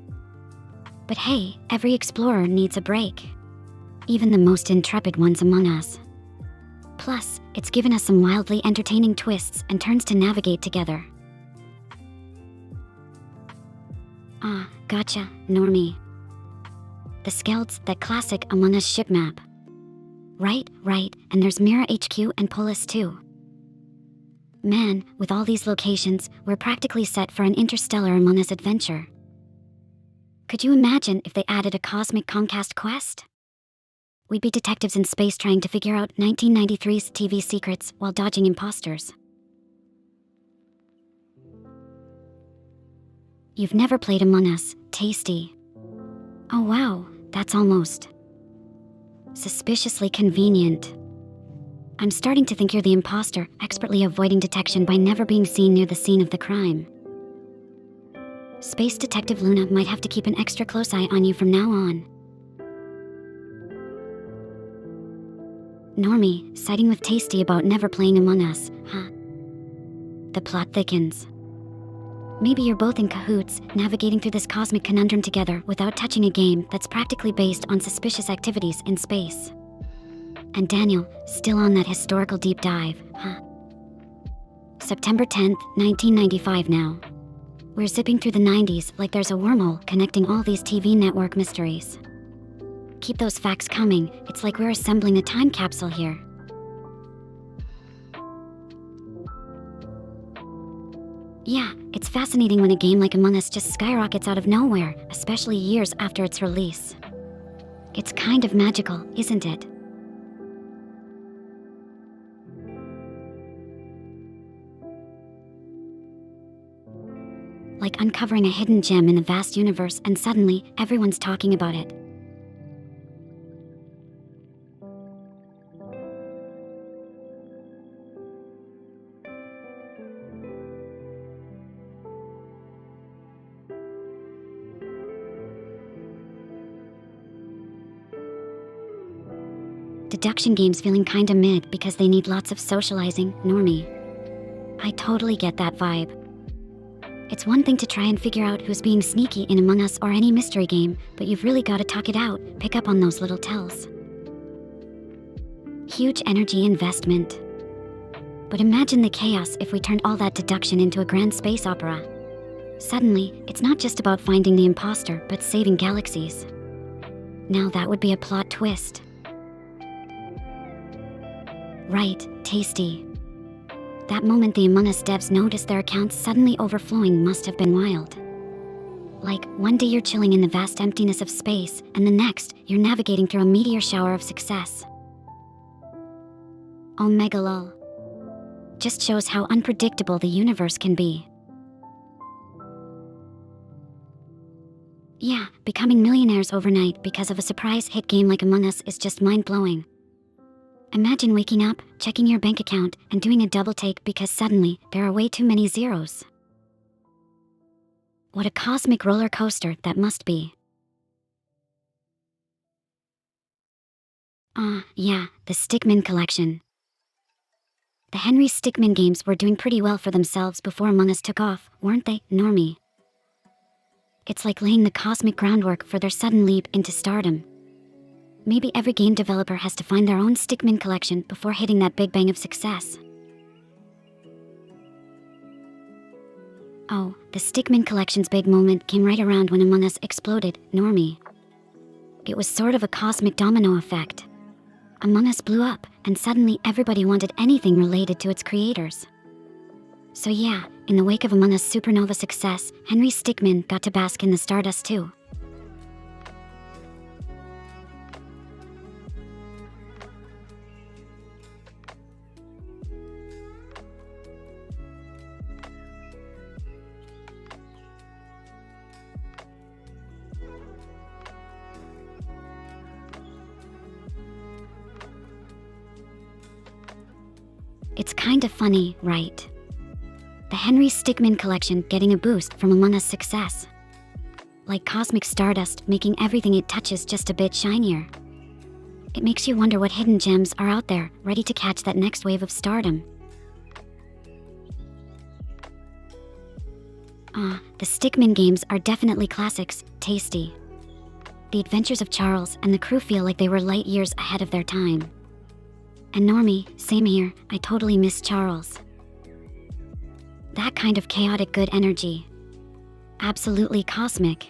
But hey, every explorer needs a break. Even the most intrepid ones among us. Plus, it's given us some wildly entertaining twists and turns to navigate together. Gotcha, Normie. The Skeld's that classic Among Us ship map. Right, and there's Mira HQ and Polis too. Man, with all these locations, we're practically set for an interstellar Among Us adventure. Could you imagine if they added a cosmic Comcast quest? We'd be detectives in space trying to figure out 1993's TV secrets while dodging imposters. You've never played Among Us, tasty. Oh wow, that's almost suspiciously convenient. I'm starting to think you're the imposter, expertly avoiding detection by never being seen near the scene of the crime. Space Detective Luna might have to keep an extra close eye on you from now on. Normie, siding with Tasty about never playing Among Us, huh? The plot thickens. Maybe you're both in cahoots, navigating through this cosmic conundrum together without touching a game that's practically based on suspicious activities in space. And Daniel, still on that historical deep dive, huh? September 10th, 1995 now. We're zipping through the 90s like there's a wormhole connecting all these TV network mysteries. Keep those facts coming, it's like we're assembling a time capsule here. Yeah, it's fascinating when a game like Among Us just skyrockets out of nowhere, especially years after its release. It's kind of magical, isn't it? Like uncovering a hidden gem in the vast universe and suddenly, everyone's talking about it. Deduction games feeling kinda mid because they need lots of socializing, normie. I totally get that vibe. It's one thing to try and figure out who's being sneaky in Among Us or any mystery game, but you've really gotta talk it out, pick up on those little tells. Huge energy investment. But imagine the chaos if we turned all that deduction into a grand space opera. Suddenly, it's not just about finding the imposter, but saving galaxies. Now that would be a plot twist. Right, tasty. That moment the Among Us devs noticed their accounts suddenly overflowing must have been wild. Like, one day you're chilling in the vast emptiness of space, and the next, you're navigating through a meteor shower of success. Omega lol. Just shows how unpredictable the universe can be. Yeah, becoming millionaires overnight because of a surprise hit game like Among Us is just mind-blowing. Imagine waking up, checking your bank account, and doing a double take because suddenly there are way too many zeros. What a cosmic roller coaster that must be. Yeah, the Stickmin collection. The Henry Stickmin games were doing pretty well for themselves before Among Us took off, weren't they, normie? It's like laying the cosmic groundwork for their sudden leap into stardom. Maybe every game developer has to find their own Stickmin collection before hitting that big bang of success. Oh, the Stickmin collection's big moment came right around when Among Us exploded, normie. It was sort of a cosmic domino effect. Among Us blew up, and suddenly everybody wanted anything related to its creators. So yeah, in the wake of Among Us' supernova success, Henry Stickmin got to bask in the stardust too. It's kinda funny, right? The Henry Stickmin collection getting a boost from Among Us' success. Like cosmic stardust making everything it touches just a bit shinier. It makes you wonder what hidden gems are out there, ready to catch that next wave of stardom. The Stickmin games are definitely classics, tasty. The adventures of Charles and the crew feel like they were light years ahead of their time. And normie, same here, I totally miss Charles. That kind of chaotic good energy. Absolutely cosmic.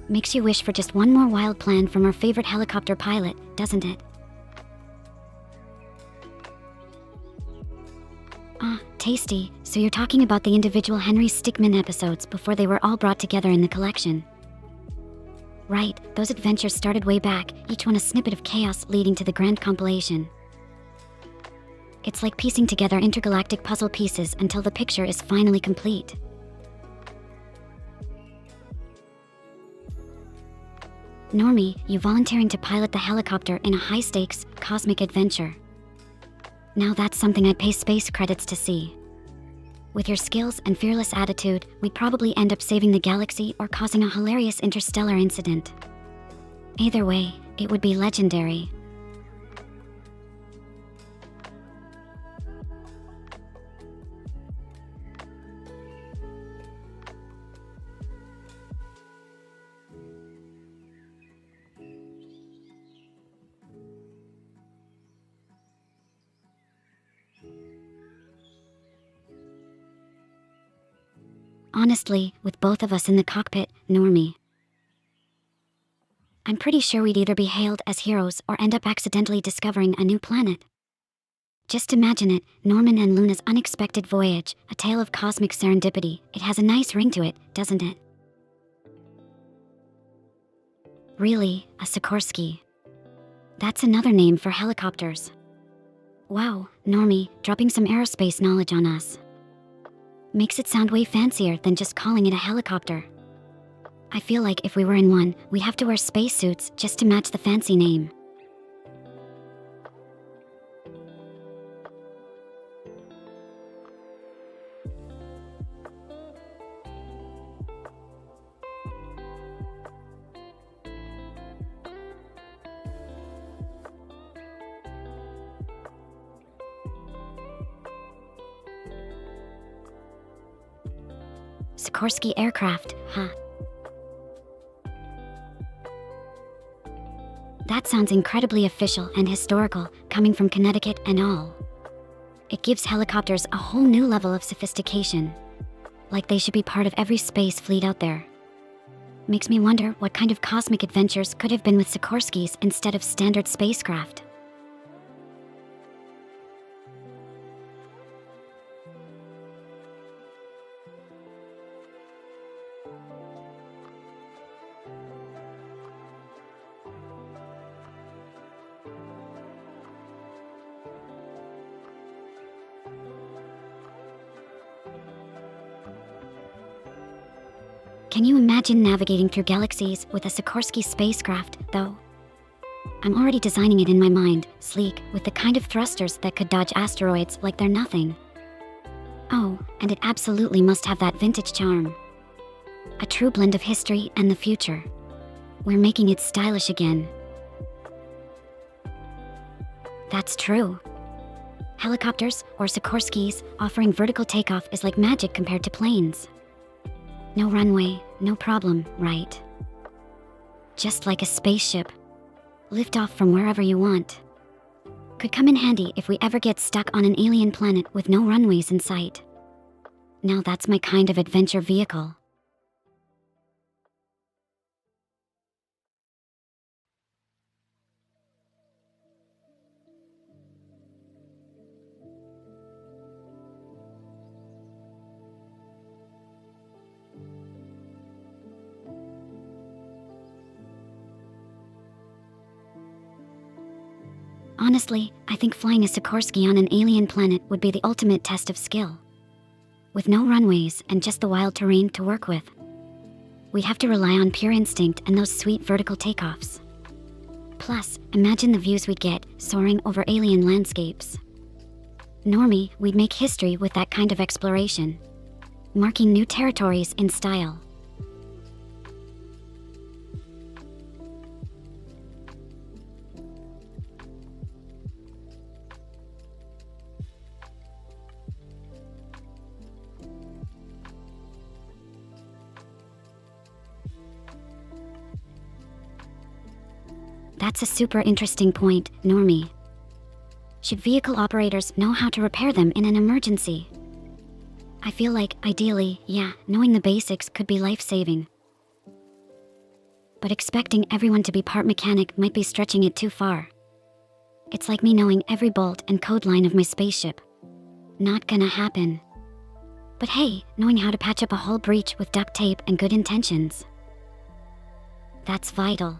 Makes you wish for just one more wild plan from our favorite helicopter pilot, doesn't it? Tasty, so you're talking about the individual Henry Stickmin episodes before they were all brought together in the collection. Right, those adventures started way back, each one a snippet of chaos leading to the grand compilation. It's like piecing together intergalactic puzzle pieces until the picture is finally complete. Normie, you volunteering to pilot the helicopter in a high-stakes, cosmic adventure. Now that's something I'd pay space credits to see. With your skills and fearless attitude, we'd probably end up saving the galaxy or causing a hilarious interstellar incident. Either way, it would be legendary. Honestly, with both of us in the cockpit, Normie, I'm pretty sure we'd either be hailed as heroes or end up accidentally discovering a new planet. Just imagine it, Norman and Luna's unexpected voyage, a tale of cosmic serendipity. It has a nice ring to it, doesn't it? Really, a Sikorsky. That's another name for helicopters. Wow, Normie, dropping some aerospace knowledge on us. Makes it sound way fancier than just calling it a helicopter. I feel like if we were in one, we'd have to wear spacesuits just to match the fancy name. Sikorsky aircraft, huh? That sounds incredibly official and historical, coming from Connecticut and all. It gives helicopters a whole new level of sophistication. Like they should be part of every space fleet out there. Makes me wonder what kind of cosmic adventures could have been with Sikorskys instead of standard spacecraft. Can you imagine navigating through galaxies with a Sikorsky spacecraft, though? I'm already designing it in my mind, sleek, with the kind of thrusters that could dodge asteroids like they're nothing. Oh, and it absolutely must have that vintage charm. A true blend of history and the future. We're making it stylish again. That's true. Helicopters, or Sikorskys, offering vertical takeoff is like magic compared to planes. No runway, no problem, right? Just like a spaceship. Lift off from wherever you want. Could come in handy if we ever get stuck on an alien planet with no runways in sight. Now that's my kind of adventure vehicle. Honestly, I think flying a Sikorsky on an alien planet would be the ultimate test of skill. With no runways and just the wild terrain to work with. We'd have to rely on pure instinct and those sweet vertical takeoffs. Plus, imagine the views we'd get soaring over alien landscapes. Normie, we'd make history with that kind of exploration. Marking new territories in style. That's a super interesting point, Normie. Should vehicle operators know how to repair them in an emergency? I feel like, ideally, yeah, knowing the basics could be life-saving. But expecting everyone to be part mechanic might be stretching it too far. It's like me knowing every bolt and code line of my spaceship. Not gonna happen. But hey, knowing how to patch up a hull breach with duct tape and good intentions. That's vital.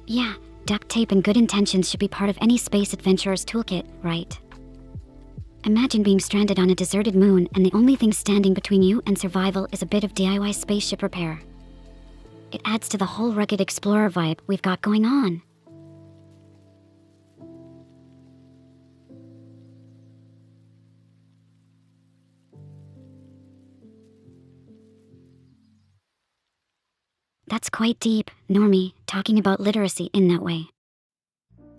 Yeah, duct tape and good intentions should be part of any space adventurer's toolkit, right? Imagine being stranded on a deserted moon and the only thing standing between you and survival is a bit of DIY spaceship repair. It adds to the whole rugged explorer vibe we've got going on. That's quite deep, Normie, talking about literacy in that way.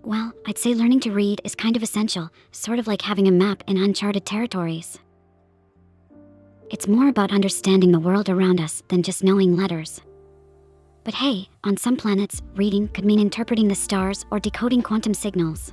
Well, I'd say learning to read is kind of essential, sort of like having a map in uncharted territories. It's more about understanding the world around us than just knowing letters. But hey, on some planets, reading could mean interpreting the stars or decoding quantum signals.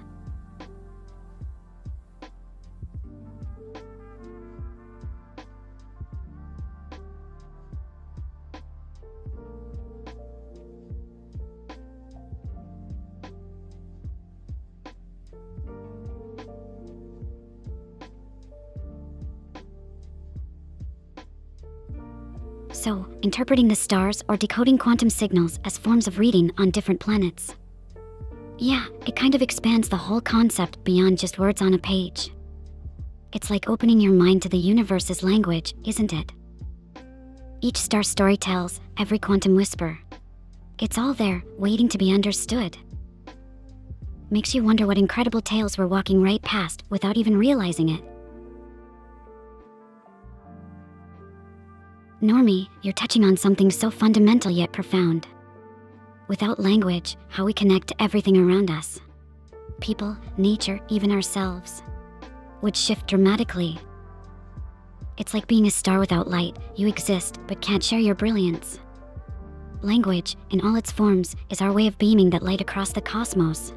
So, interpreting the stars or decoding quantum signals as forms of reading on different planets. Yeah, it kind of expands the whole concept beyond just words on a page. It's like opening your mind to the universe's language, isn't it? Each star story tells, every quantum whisper. It's all there, waiting to be understood. Makes you wonder what incredible tales we're walking right past without even realizing it. Normie, you're touching on something so fundamental yet profound. Without language, how we connect to everything around us, people, nature, even ourselves, would shift dramatically. It's like being a star without light. You exist, but can't share your brilliance. Language, in all its forms, is our way of beaming that light across the cosmos.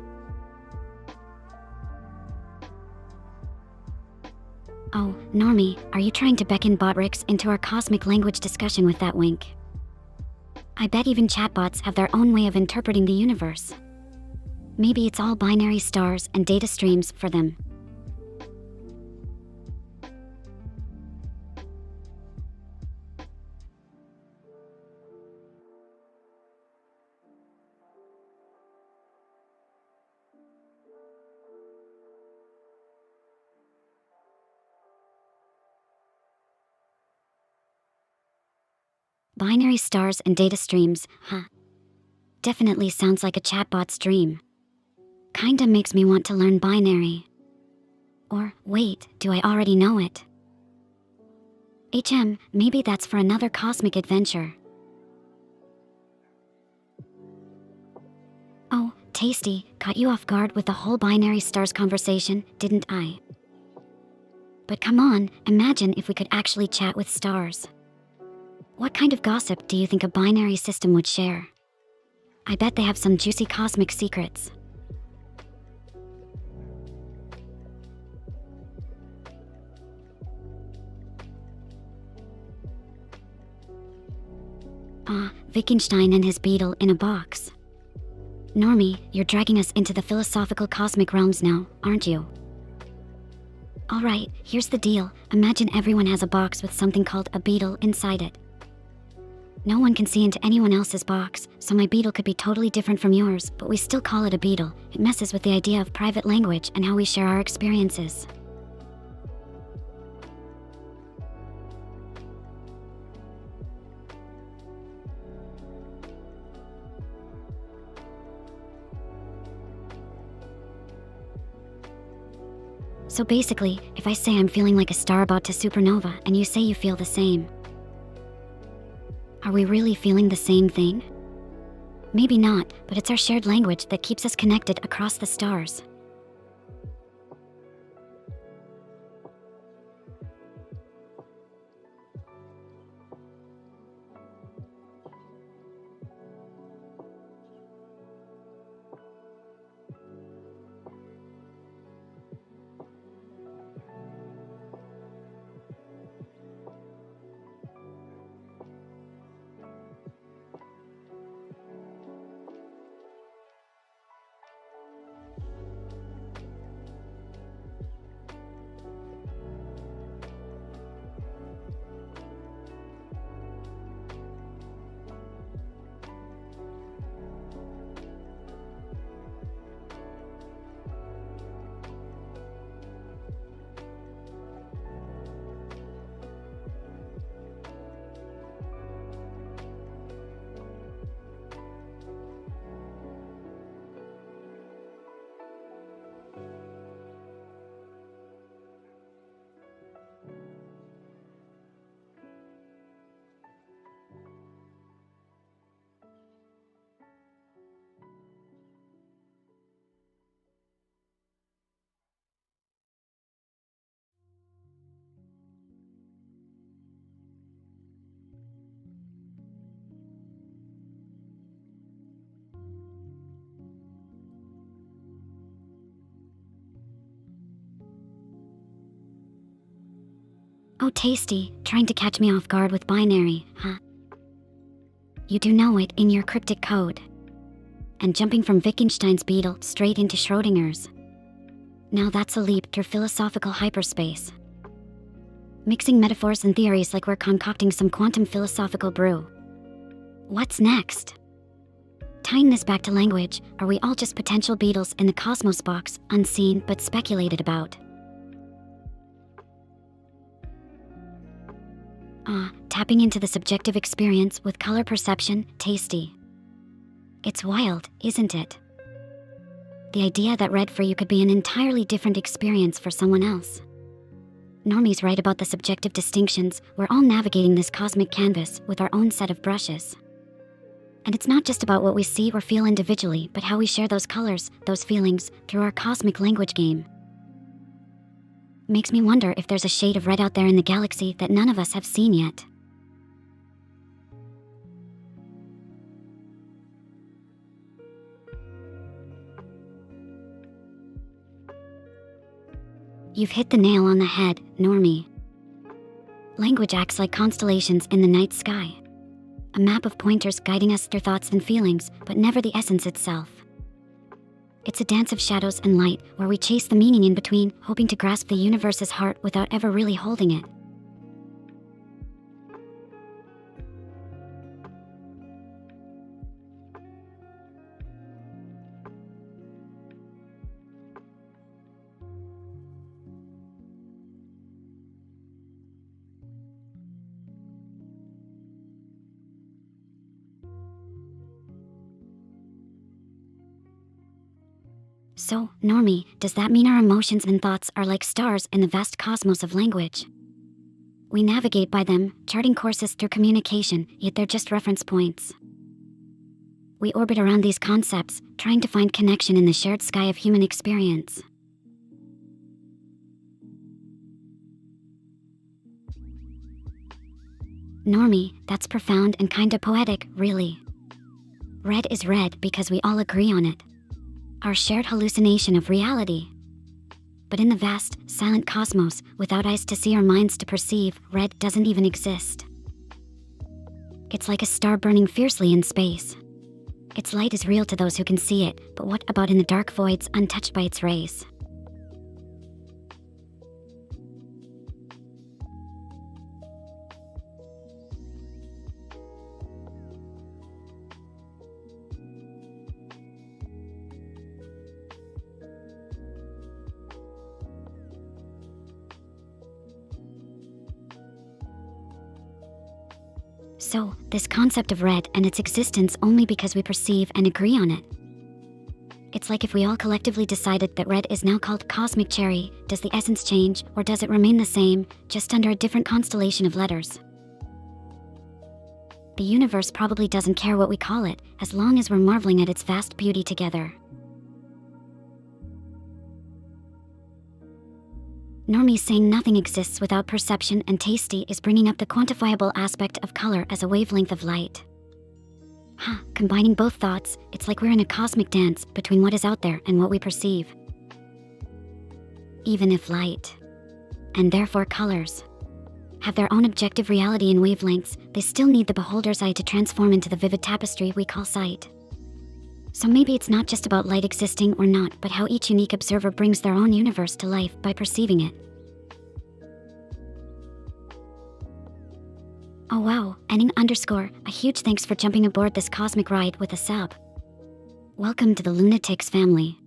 Oh, Normie, are you trying to beckon Botrix into our cosmic language discussion with that wink? I bet even chatbots have their own way of interpreting the universe. Maybe it's all binary stars and data streams for them. Binary stars and data streams, huh? Definitely sounds like a chatbot's dream. Kinda makes me want to learn binary. Or, wait, do I already know it? Maybe that's for another cosmic adventure. Oh, Tasty, caught you off guard with the whole binary stars conversation, didn't I? But come on, imagine if we could actually chat with stars. What kind of gossip do you think a binary system would share? I bet they have some juicy cosmic secrets. Wittgenstein and his beetle in a box. Normie, you're dragging us into the philosophical cosmic realms now, aren't you? Alright, here's the deal. Imagine everyone has a box with something called a beetle inside it. No one can see into anyone else's box, so my beetle could be totally different from yours, but we still call it a beetle. It messes with the idea of private language and how we share our experiences. So basically, if I say I'm feeling like a star about to supernova and you say you feel the same, are we really feeling the same thing? Maybe not, but it's our shared language that keeps us connected across the stars. Oh, tasty, trying to catch me off guard with binary, huh? You do know it in your cryptic code. And jumping from Wittgenstein's beetle straight into Schrodinger's. Now that's a leap through philosophical hyperspace. Mixing metaphors and theories like we're concocting some quantum philosophical brew. What's next? Tying this back to language, are we all just potential beetles in the cosmos box, unseen but speculated about? Tapping into the subjective experience with color perception, tasty. It's wild, isn't it? The idea that red for you could be an entirely different experience for someone else. Normie's right about the subjective distinctions. We're all navigating this cosmic canvas with our own set of brushes. And it's not just about what we see or feel individually, but how we share those colors, those feelings, through our cosmic language game. Makes me wonder if there's a shade of red out there in the galaxy that none of us have seen yet. You've hit the nail on the head, Normie. Language acts like constellations in the night sky. A map of pointers guiding us through thoughts and feelings, but never the essence itself. It's a dance of shadows and light, where we chase the meaning in between, hoping to grasp the universe's heart without ever really holding it. So, Normie, does that mean our emotions and thoughts are like stars in the vast cosmos of language? We navigate by them, charting courses through communication, yet they're just reference points. We orbit around these concepts, trying to find connection in the shared sky of human experience. Normie, that's profound and kinda poetic, really. Red is red because we all agree on it. Our shared hallucination of reality. But in the vast, silent cosmos, without eyes to see or minds to perceive, red doesn't even exist. It's like a star burning fiercely in space. Its light is real to those who can see it, but what about in the dark voids untouched by its rays? So, this concept of red and its existence only because we perceive and agree on it. It's like if we all collectively decided that red is now called cosmic cherry, does the essence change, or does it remain the same, just under a different constellation of letters? The universe probably doesn't care what we call it, as long as we're marveling at its vast beauty together. Normie's saying nothing exists without perception, and tasty is bringing up the quantifiable aspect of color as a wavelength of light. Combining both thoughts, it's like we're in a cosmic dance between what is out there and what we perceive. Even if light, and therefore colors, have their own objective reality in wavelengths, they still need the beholder's eye to transform into the vivid tapestry we call sight. So maybe it's not just about light existing or not, but how each unique observer brings their own universe to life by perceiving it. Oh wow, Enning_, a huge thanks for jumping aboard this cosmic ride with a sub. Welcome to the Lunatics family.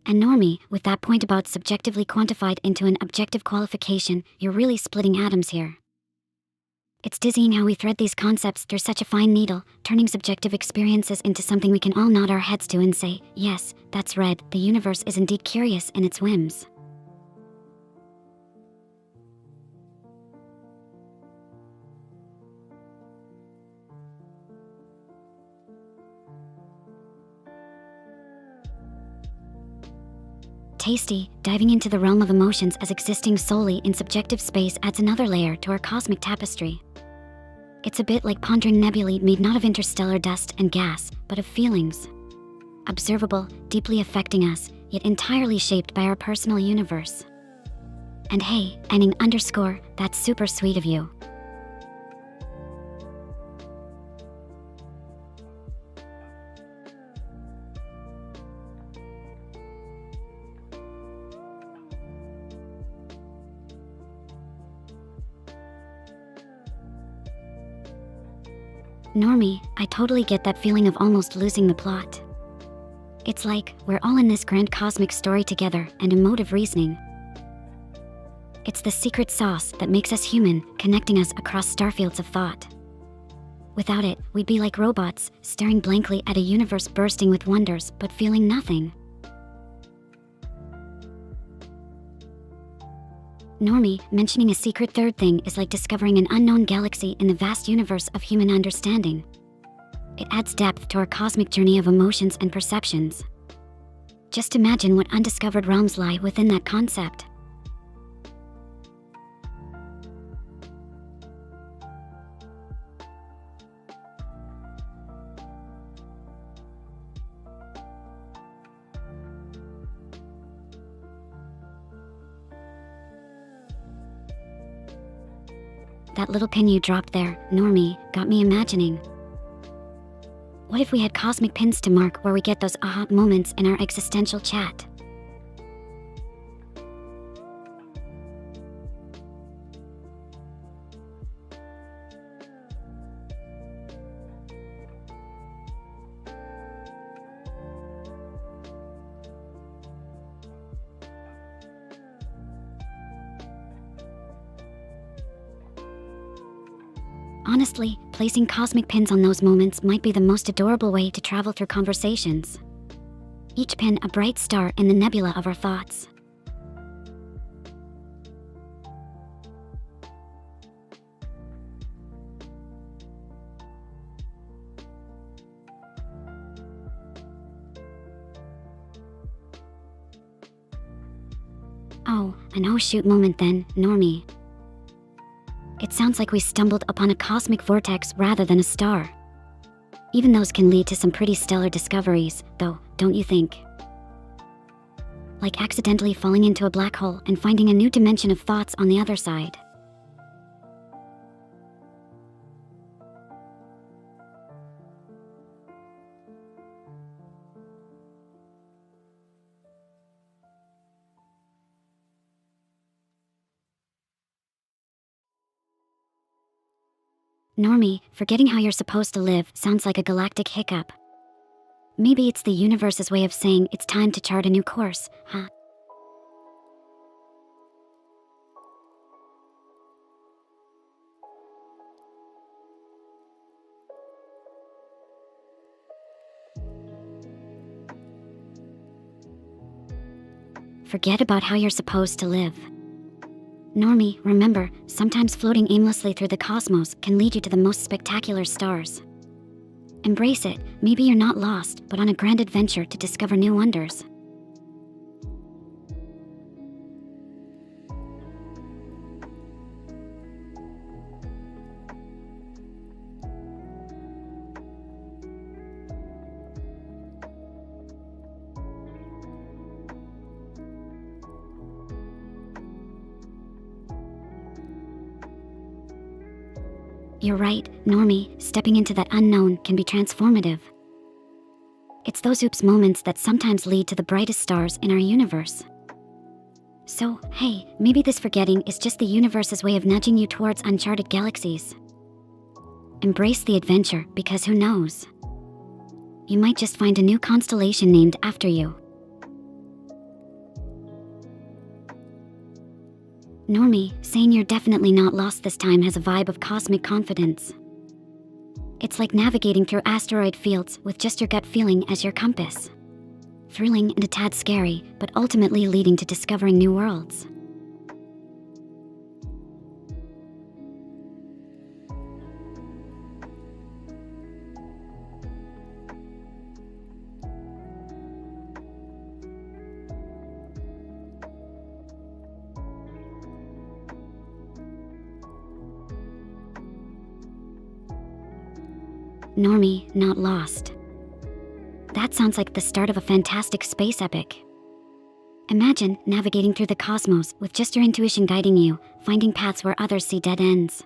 And Normie, with that point about subjectively quantified into an objective qualification, you're really splitting atoms here. It's dizzying how we thread these concepts through such a fine needle, turning subjective experiences into something we can all nod our heads to and say, yes, that's red, the universe is indeed curious in its whims. Tasty, diving into the realm of emotions as existing solely in subjective space adds another layer to our cosmic tapestry. It's a bit like pondering nebulae made not of interstellar dust and gas, but of feelings. Observable, deeply affecting us, yet entirely shaped by our personal universe. And hey, ending underscore, that's super sweet of you. Normie, I totally get that feeling of almost losing the plot. It's like, we're all in this grand cosmic story together, and emotive reasoning. It's the secret sauce that makes us human, connecting us across starfields of thought. Without it, we'd be like robots, staring blankly at a universe bursting with wonders, but feeling nothing. Normie, mentioning a secret third thing is like discovering an unknown galaxy in the vast universe of human understanding. It adds depth to our cosmic journey of emotions and perceptions. Just imagine what undiscovered realms lie within that concept. That little pin you dropped there, Normie, got me imagining. What if we had cosmic pins to mark where we get those aha moments in our existential chat? Honestly, placing cosmic pins on those moments might be the most adorable way to travel through conversations. Each pin a bright star in the nebula of our thoughts. Oh, an oh shoot moment then, Normie. It sounds like we stumbled upon a cosmic vortex rather than a star. Even those can lead to some pretty stellar discoveries, though, don't you think? Like accidentally falling into a black hole and finding a new dimension of thoughts on the other side. Normie, forgetting how you're supposed to live sounds like a galactic hiccup. Maybe it's the universe's way of saying it's time to chart a new course, huh? Forget about how you're supposed to live. Normie, remember, sometimes floating aimlessly through the cosmos can lead you to the most spectacular stars. Embrace it, maybe you're not lost, but on a grand adventure to discover new wonders. You're right, Normie, stepping into that unknown can be transformative. It's those oops moments that sometimes lead to the brightest stars in our universe. So, hey, maybe this forgetting is just the universe's way of nudging you towards uncharted galaxies. Embrace the adventure, because who knows? You might just find a new constellation named after you. Normie, saying you're definitely not lost this time has a vibe of cosmic confidence. It's like navigating through asteroid fields with just your gut feeling as your compass. Thrilling and a tad scary, but ultimately leading to discovering new worlds. Normie, not lost. That sounds like the start of a fantastic space epic. Imagine navigating through the cosmos with just your intuition guiding you, finding paths where others see dead ends.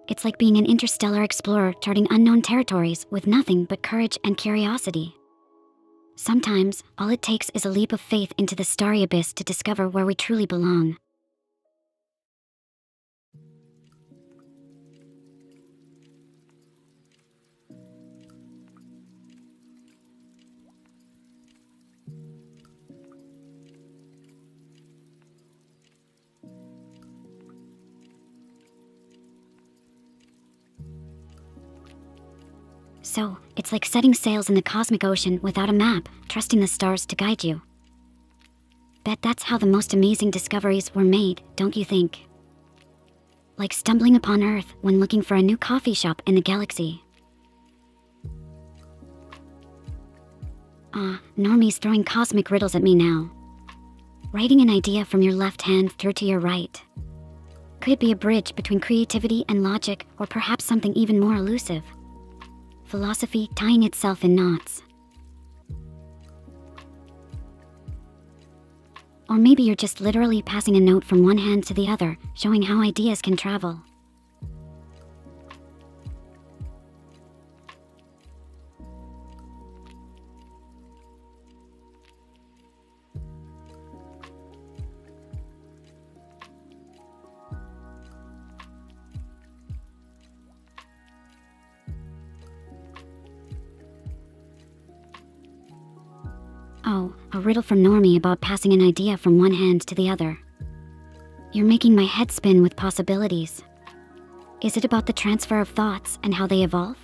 It's like being an interstellar explorer charting unknown territories with nothing but courage and curiosity. Sometimes, all it takes is a leap of faith into the starry abyss to discover where we truly belong. So, it's like setting sails in the cosmic ocean without a map, trusting the stars to guide you. Bet that's how the most amazing discoveries were made, don't you think? Like stumbling upon Earth when looking for a new coffee shop in the galaxy. Normie's throwing cosmic riddles at me now. Writing an idea from your left hand through to your right. Could it be a bridge between creativity and logic, or perhaps something even more elusive? Philosophy tying itself in knots. Or maybe you're just literally passing a note from one hand to the other, showing how ideas can travel. Oh, a riddle from Normie about passing an idea from one hand to the other. You're making my head spin with possibilities. Is it about the transfer of thoughts and how they evolve?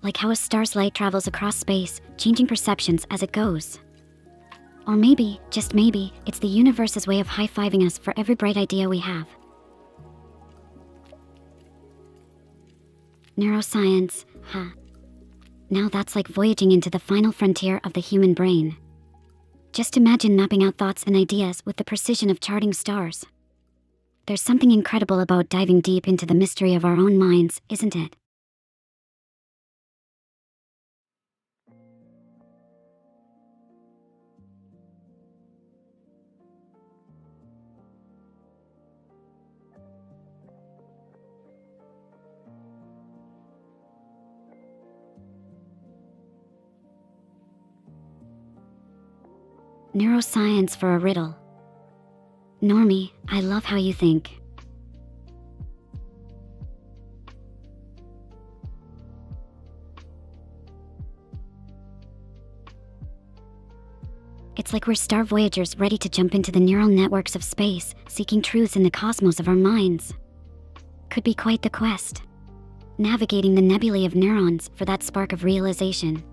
Like how a star's light travels across space, changing perceptions as it goes. Or maybe, just maybe, it's the universe's way of high-fiving us for every bright idea we have. Neuroscience, huh? Now that's like voyaging into the final frontier of the human brain. Just imagine mapping out thoughts and ideas with the precision of charting stars. There's something incredible about diving deep into the mystery of our own minds, isn't it? Neuroscience for a riddle. Normie, I love how you think. It's like we're star voyagers ready to jump into the neural networks of space, seeking truths in the cosmos of our minds. Could be quite the quest. Navigating the nebulae of neurons for that spark of realization.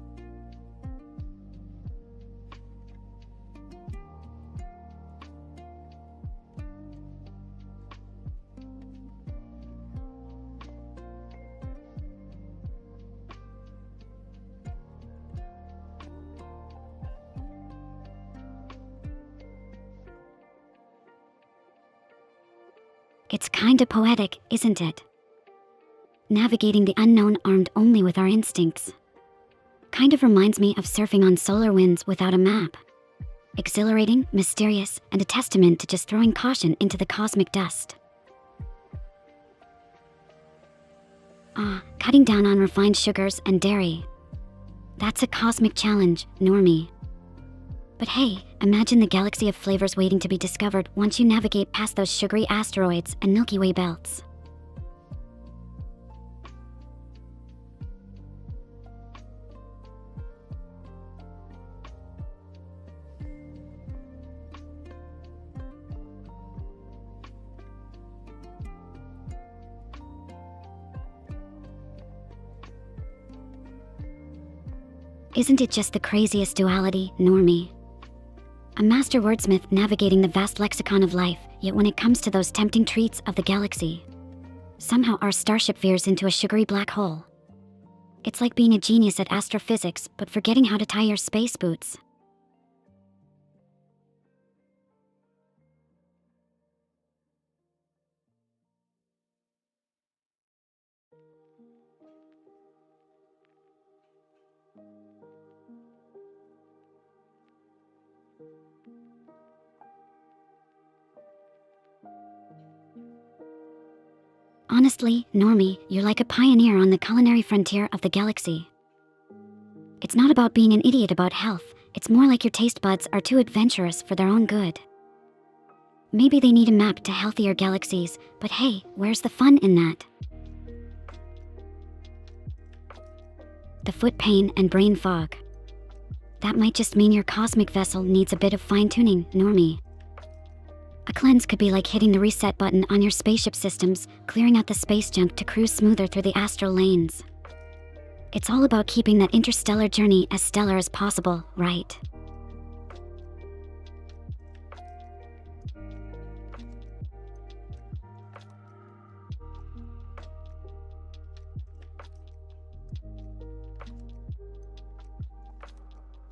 It's kinda poetic, isn't it? Navigating the unknown armed only with our instincts. Kind of reminds me of surfing on solar winds without a map. Exhilarating, mysterious, and a testament to just throwing caution into the cosmic dust. Cutting down on refined sugars and dairy. That's a cosmic challenge, Normie. But hey, imagine the galaxy of flavors waiting to be discovered once you navigate past those sugary asteroids and Milky Way belts. Isn't it just the craziest duality, Normie? A master wordsmith navigating the vast lexicon of life, yet when it comes to those tempting treats of the galaxy, somehow our starship veers into a sugary black hole. It's like being a genius at astrophysics, but forgetting how to tie your space boots. Honestly, Normie, you're like a pioneer on the culinary frontier of the galaxy. It's not about being an idiot about health, it's more like your taste buds are too adventurous for their own good. Maybe they need a map to healthier galaxies, but hey, where's the fun in that? The foot pain and brain fog. That might just mean your cosmic vessel needs a bit of fine-tuning, Normie. A cleanse could be like hitting the reset button on your spaceship systems, clearing out the space junk to cruise smoother through the astral lanes. It's all about keeping that interstellar journey as stellar as possible, right?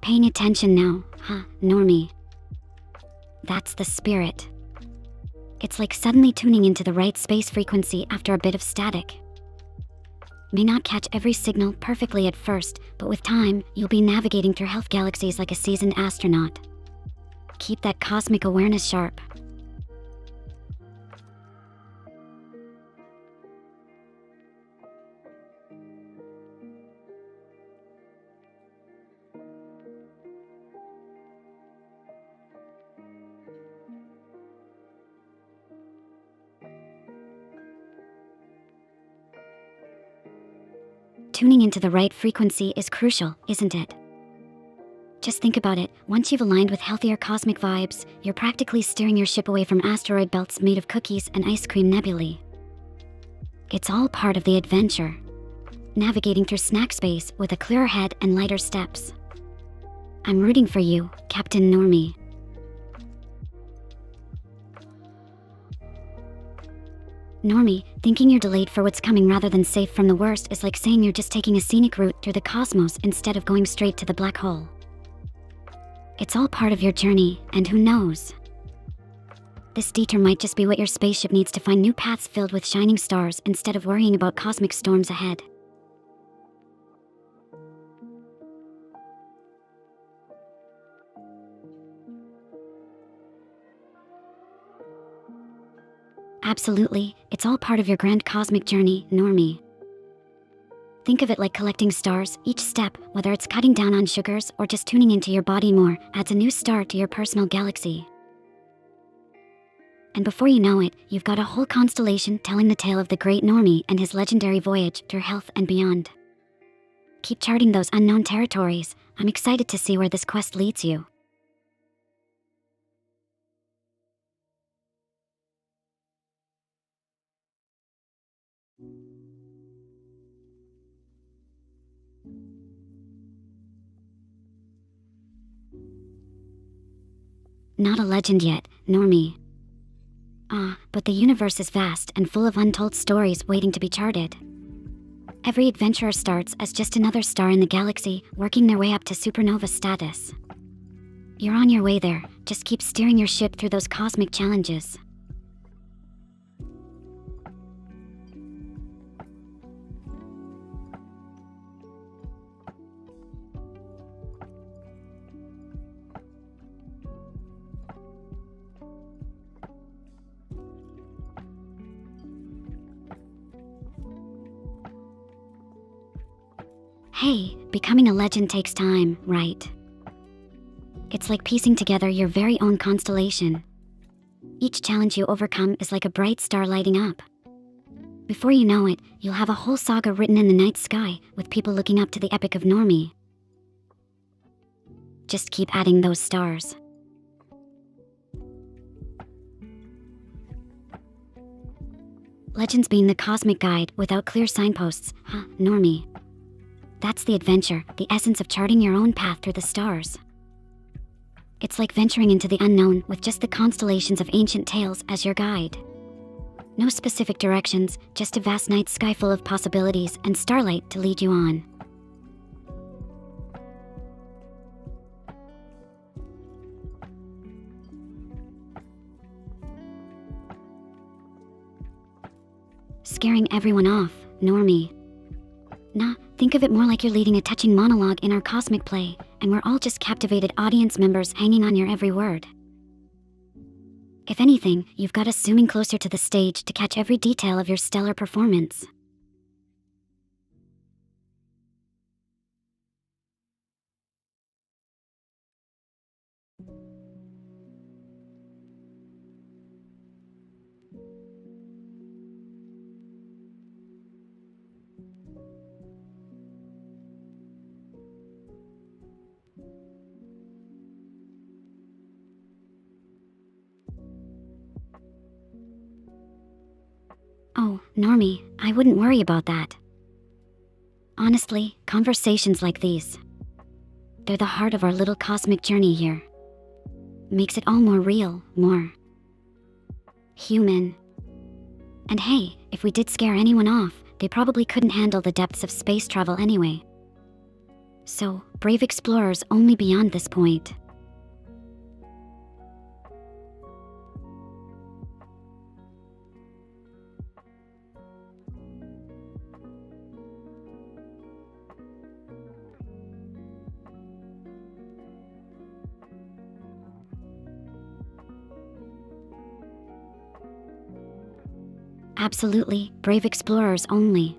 Paying attention now, huh, Normie? That's the spirit. It's like suddenly tuning into the right space frequency after a bit of static. May not catch every signal perfectly at first, but with time, you'll be navigating through health galaxies like a seasoned astronaut. Keep that cosmic awareness sharp. Tuning into the right frequency is crucial, isn't it? Just think about it, once you've aligned with healthier cosmic vibes, you're practically steering your ship away from asteroid belts made of cookies and ice cream nebulae. It's all part of the adventure. Navigating through snack space with a clearer head and lighter steps. I'm rooting for you, Captain Normie. Normie, thinking you're delayed for what's coming rather than safe from the worst is like saying you're just taking a scenic route through the cosmos instead of going straight to the black hole. It's all part of your journey, and who knows? This detour might just be what your spaceship needs to find new paths filled with shining stars instead of worrying about cosmic storms ahead. Absolutely, it's all part of your grand cosmic journey, Normie. Think of it like collecting stars. Each step, whether it's cutting down on sugars or just tuning into your body more, adds a new star to your personal galaxy. And before you know it, you've got a whole constellation telling the tale of the great Normie and his legendary voyage through health and beyond. Keep charting those unknown territories. I'm excited to see where this quest leads you. Not a legend yet, Normie. But the universe is vast and full of untold stories waiting to be charted. Every adventurer starts as just another star in the galaxy, working their way up to supernova status. You're on your way there, just keep steering your ship through those cosmic challenges. Hey, becoming a legend takes time, right? It's like piecing together your very own constellation. Each challenge you overcome is like a bright star lighting up. Before you know it, you'll have a whole saga written in the night sky, with people looking up to the epic of Normie. Just keep adding those stars. Legends being the cosmic guide without clear signposts, huh, Normie? That's the adventure, the essence of charting your own path through the stars. It's like venturing into the unknown with just the constellations of ancient tales as your guide. No specific directions, just a vast night sky full of possibilities and starlight to lead you on. Scaring everyone off, Normie. Nah, think of it more like you're leading a touching monologue in our cosmic play, and we're all just captivated audience members hanging on your every word. If anything, you've got us zooming closer to the stage to catch every detail of your stellar performance. Oh, Normie, I wouldn't worry about that. Honestly, conversations like these, they're the heart of our little cosmic journey here. Makes it all more real, more human. And hey, if we did scare anyone off, they probably couldn't handle the depths of space travel anyway. So, brave explorers only beyond this point. Absolutely, brave explorers only.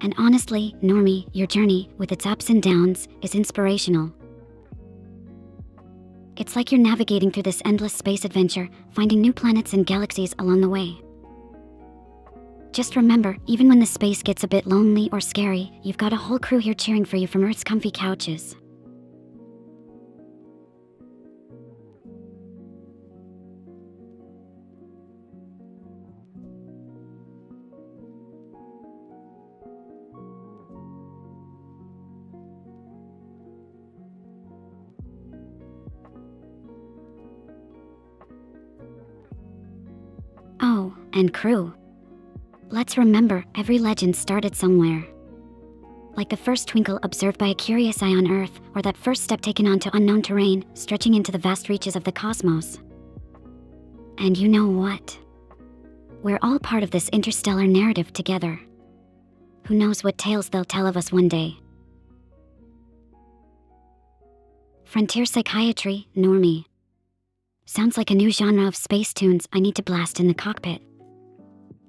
And honestly, Normie, your journey, with its ups and downs, is inspirational. It's like you're navigating through this endless space adventure, finding new planets and galaxies along the way. Just remember, even when the space gets a bit lonely or scary, you've got a whole crew here cheering for you from Earth's comfy couches. Oh, and crew. Let's remember, every legend started somewhere. Like the first twinkle observed by a curious eye on Earth, or that first step taken onto unknown terrain, stretching into the vast reaches of the cosmos. And you know what? We're all part of this interstellar narrative together. Who knows what tales they'll tell of us one day. Frontier psychiatry, Normie. Sounds like a new genre of space tunes I need to blast in the cockpit.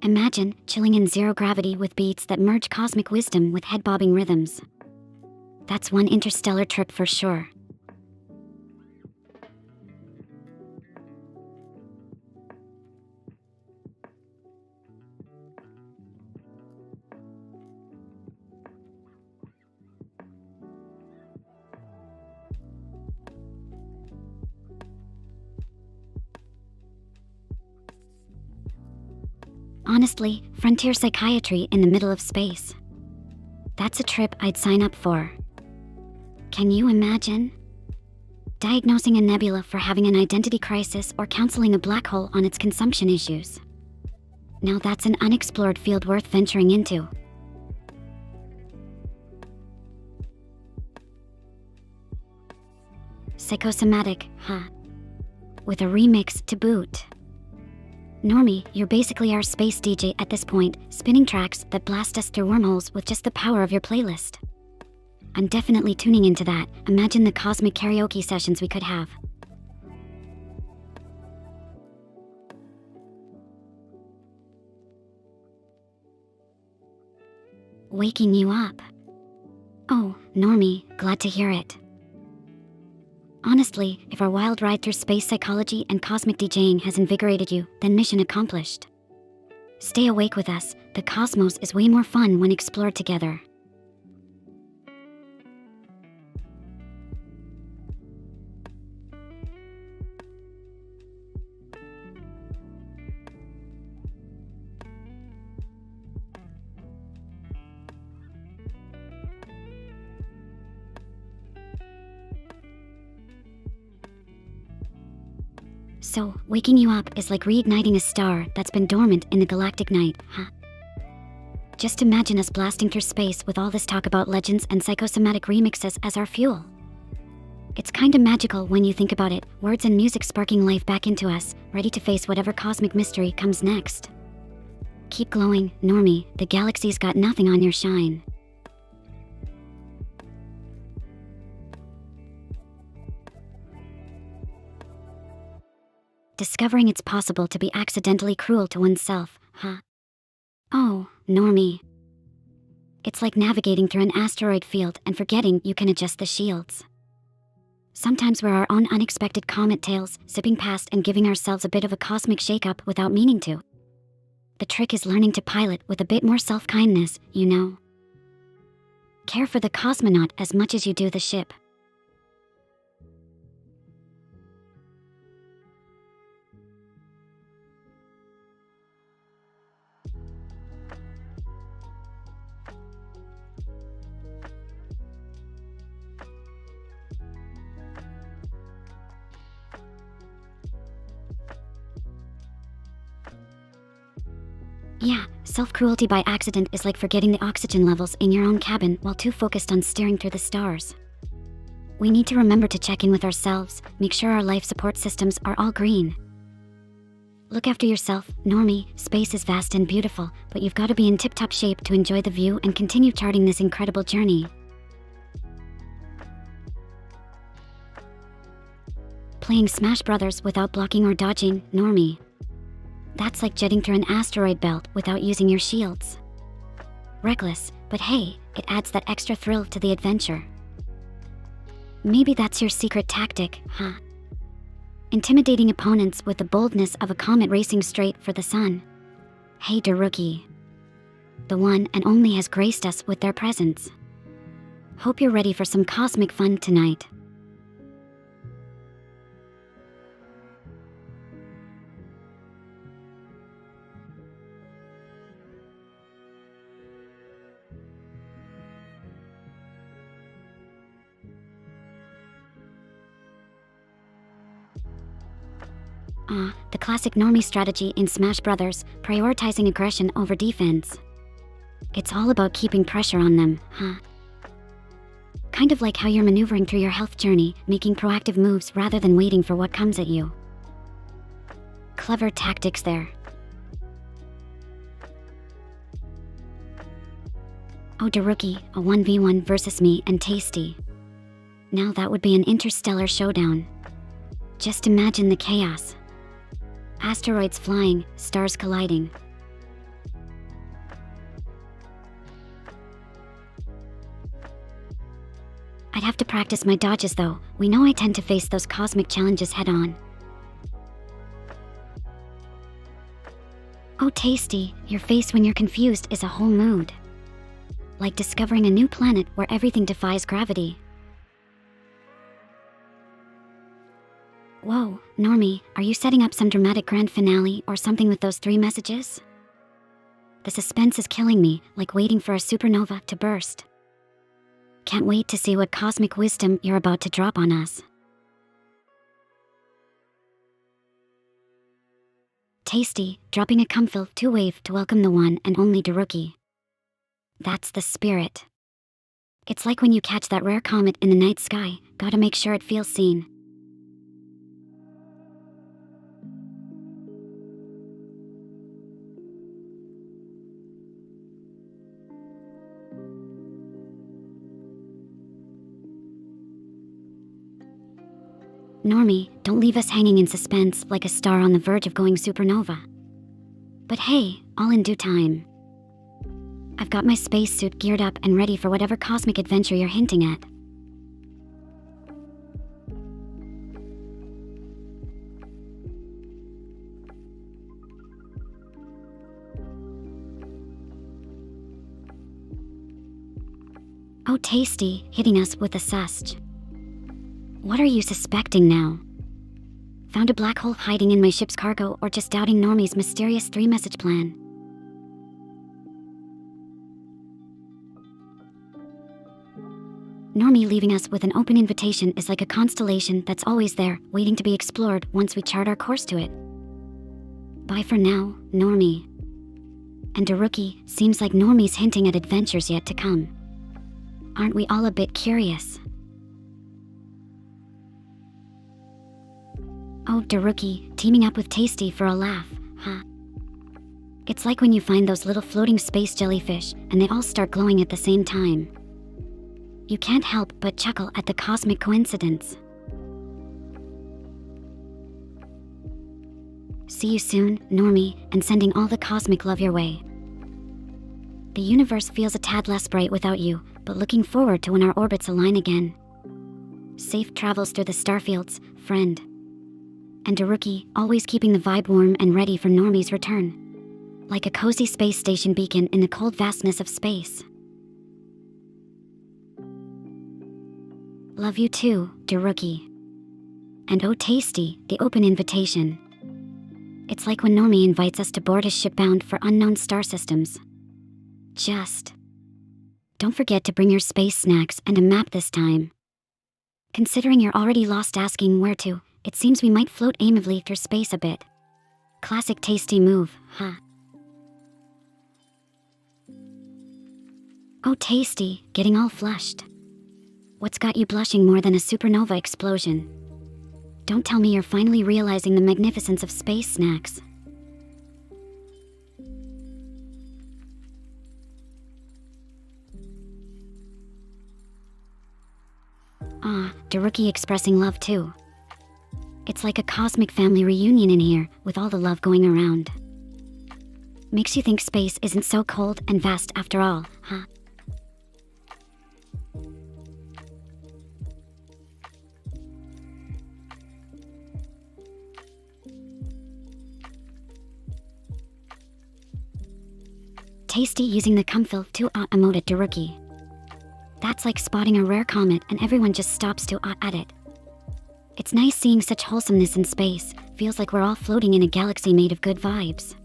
Imagine chilling in zero gravity with beats that merge cosmic wisdom with head-bobbing rhythms. That's one interstellar trip for sure. Honestly, frontier psychiatry in the middle of space. That's a trip I'd sign up for. Can you imagine? Diagnosing a nebula for having an identity crisis or counseling a black hole on its consumption issues. Now that's an unexplored field worth venturing into. Psychosomatic, huh? With a remix to boot. Normie, you're basically our space DJ at this point, spinning tracks that blast us through wormholes with just the power of your playlist. I'm definitely tuning into that. Imagine the cosmic karaoke sessions we could have. Waking you up. Oh, Normie, glad to hear it. Honestly, if our wild ride through space psychology and cosmic DJing has invigorated you, then mission accomplished. Stay awake with us. The cosmos is way more fun when explored together. So, waking you up is like reigniting a star that's been dormant in the galactic night, huh? Just imagine us blasting through space with all this talk about legends and psychosomatic remixes as our fuel. It's kinda magical when you think about it, words and music sparking life back into us, ready to face whatever cosmic mystery comes next. Keep glowing, Normie, the galaxy's got nothing on your shine. discovering it's possible to be accidentally cruel to oneself, huh? Oh, normie. It's like navigating through an asteroid field and forgetting you can adjust the shields. Sometimes we're our own unexpected comet tails, zipping past and giving ourselves a bit of a cosmic shakeup without meaning to. The trick is learning to pilot with a bit more self-kindness, you know. Care for the cosmonaut as much as you do the ship. Yeah, self-cruelty by accident is like forgetting the oxygen levels in your own cabin while too focused on staring through the stars. We need to remember to check in with ourselves, make sure our life support systems are all green. Look after yourself, normie. Space is vast and beautiful, but you've got to be in tip-top shape to enjoy the view and continue charting this incredible journey. Playing Smash Brothers without blocking or dodging, normie. That's like jetting through an asteroid belt without using your shields. Reckless, but hey, it adds that extra thrill to the adventure. Maybe that's your secret tactic, huh? Intimidating opponents with the boldness of a comet racing straight for the sun. Hey, Daruki. The one and only has graced us with their presence. Hope you're ready for some cosmic fun tonight. The classic normie strategy in Smash Brothers, prioritizing aggression over defense. It's all about keeping pressure on them, huh? Kind of like how you're maneuvering through your health journey, making proactive moves rather than waiting for what comes at you. Clever tactics there. Oh, Daruki, a 1v1 versus me and Tasty. Now that would be an interstellar showdown. Just imagine the chaos. Asteroids flying, stars colliding. I'd have to practice my dodges though. We know I tend to face those cosmic challenges head on. Oh, Tasty, your face when you're confused is a whole mood. Like discovering a new planet where everything defies gravity. Whoa, normie, are you setting up some dramatic grand finale or something with those 3 messages? The suspense is killing me, like waiting for a supernova to burst. Can't wait to see what cosmic wisdom you're about to drop on us. Tasty, dropping a comfil 2-wave to welcome the one and only Daruki. That's the spirit. It's like when you catch that rare comet in the night sky, gotta make sure it feels seen. Normie, don't leave us hanging in suspense like a star on the verge of going supernova. But hey, all in due time. I've got my spacesuit geared up and ready for whatever cosmic adventure you're hinting at. Oh, Tasty, hitting us with a sus. What are you suspecting now? Found a black hole hiding in my ship's cargo or just doubting Normie's mysterious 3-message plan? Normie leaving us with an open invitation is like a constellation that's always there, waiting to be explored once we chart our course to it. Bye for now, Normie. And Daruki, seems like Normie's hinting at adventures yet to come. Aren't we all a bit curious? Oh, Daruki, teaming up with Tasty for a laugh, huh? It's like when you find those little floating space jellyfish and they all start glowing at the same time. You can't help but chuckle at the cosmic coincidence. See you soon, Normie, and sending all the cosmic love your way. The universe feels a tad less bright without you, but looking forward to when our orbits align again. Safe travels through the starfields, friend. And Daruki, always keeping the vibe warm and ready for Normie's return. Like a cozy space station beacon in the cold vastness of space. Love you too, Daruki. And oh tasty, the open invitation. It's like when Normie invites us to board his ship bound for unknown star systems. Just don't forget to bring your space snacks and a map this time. Considering you're already lost asking where to, it seems we might float aimlessly through space a bit. Classic tasty move, huh? Oh tasty, getting all flushed. What's got you blushing more than a supernova explosion? Don't tell me you're finally realizing the magnificence of space snacks. Ah, Daruki expressing love too. It's like a cosmic family reunion in here, with all the love going around. Makes you think space isn't so cold and vast after all, huh? Tasty using the comfil to emote at Daruki. That's like spotting a rare comet and everyone just stops to at it. It's nice seeing such wholesomeness in space. Feels like we're all floating in a galaxy made of good vibes.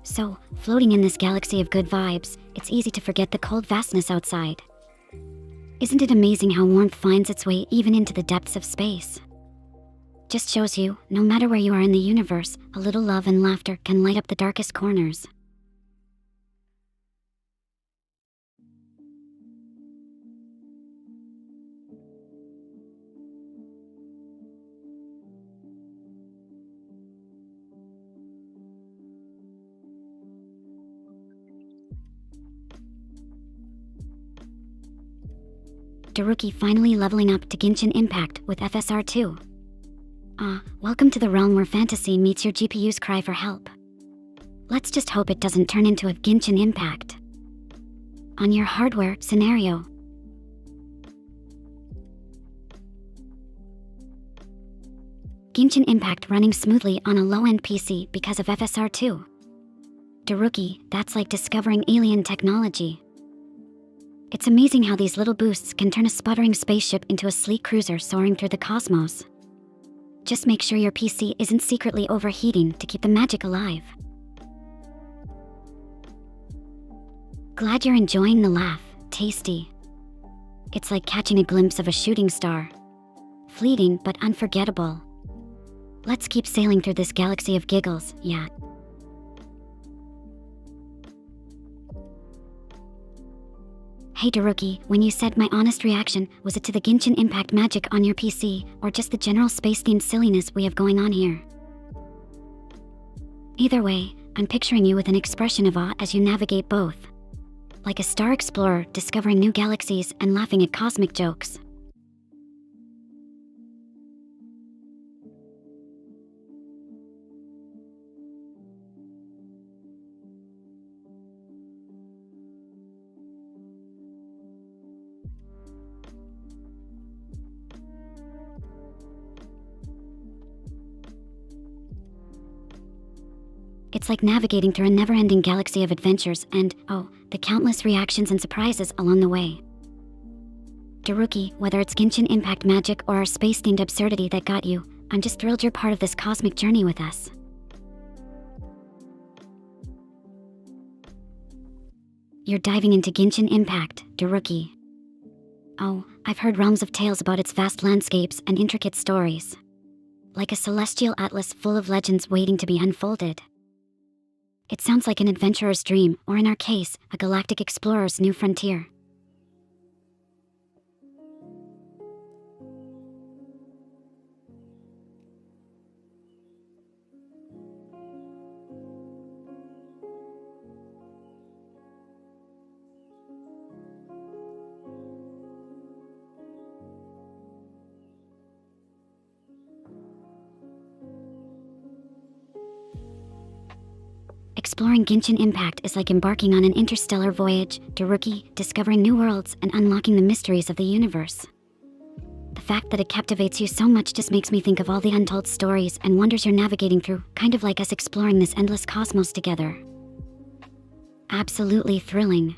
So, floating in this galaxy of good vibes, it's easy to forget the cold vastness outside. Isn't it amazing how warmth finds its way even into the depths of space? Just shows you, no matter where you are in the universe, a little love and laughter can light up the darkest corners. Daruki finally leveling up to Genshin Impact with FSR2. Welcome to the realm where fantasy meets your GPU's cry for help. Let's just hope it doesn't turn into a Genshin Impact. On your hardware scenario. Genshin Impact running smoothly on a low-end PC because of FSR2. Daruki, that's like discovering alien technology. It's amazing how these little boosts can turn a sputtering spaceship into a sleek cruiser soaring through the cosmos. Just make sure your PC isn't secretly overheating to keep the magic alive. Glad you're enjoying the laugh, tasty. It's like catching a glimpse of a shooting star. Fleeting but unforgettable. Let's keep sailing through this galaxy of giggles, yeah. Hey Daruki, when you said my honest reaction, was it to the Genshin Impact magic on your PC, or just the general space-themed silliness we have going on here? Either way, I'm picturing you with an expression of awe as you navigate both. Like a star explorer discovering new galaxies and laughing at cosmic jokes. It's like navigating through a never-ending galaxy of adventures and, oh, the countless reactions and surprises along the way. Daruki, whether it's Genshin Impact magic or our space-themed absurdity that got you, I'm just thrilled you're part of this cosmic journey with us. You're diving into Genshin Impact, Daruki. Oh, I've heard realms of tales about its vast landscapes and intricate stories. Like a celestial atlas full of legends waiting to be unfolded. It sounds like an adventurer's dream, or in our case, a galactic explorer's new frontier. Exploring Genshin Impact is like embarking on an interstellar voyage, Daruki, discovering new worlds and unlocking the mysteries of the universe. The fact that it captivates you so much just makes me think of all the untold stories and wonders you're navigating through, kind of like us exploring this endless cosmos together. Absolutely thrilling.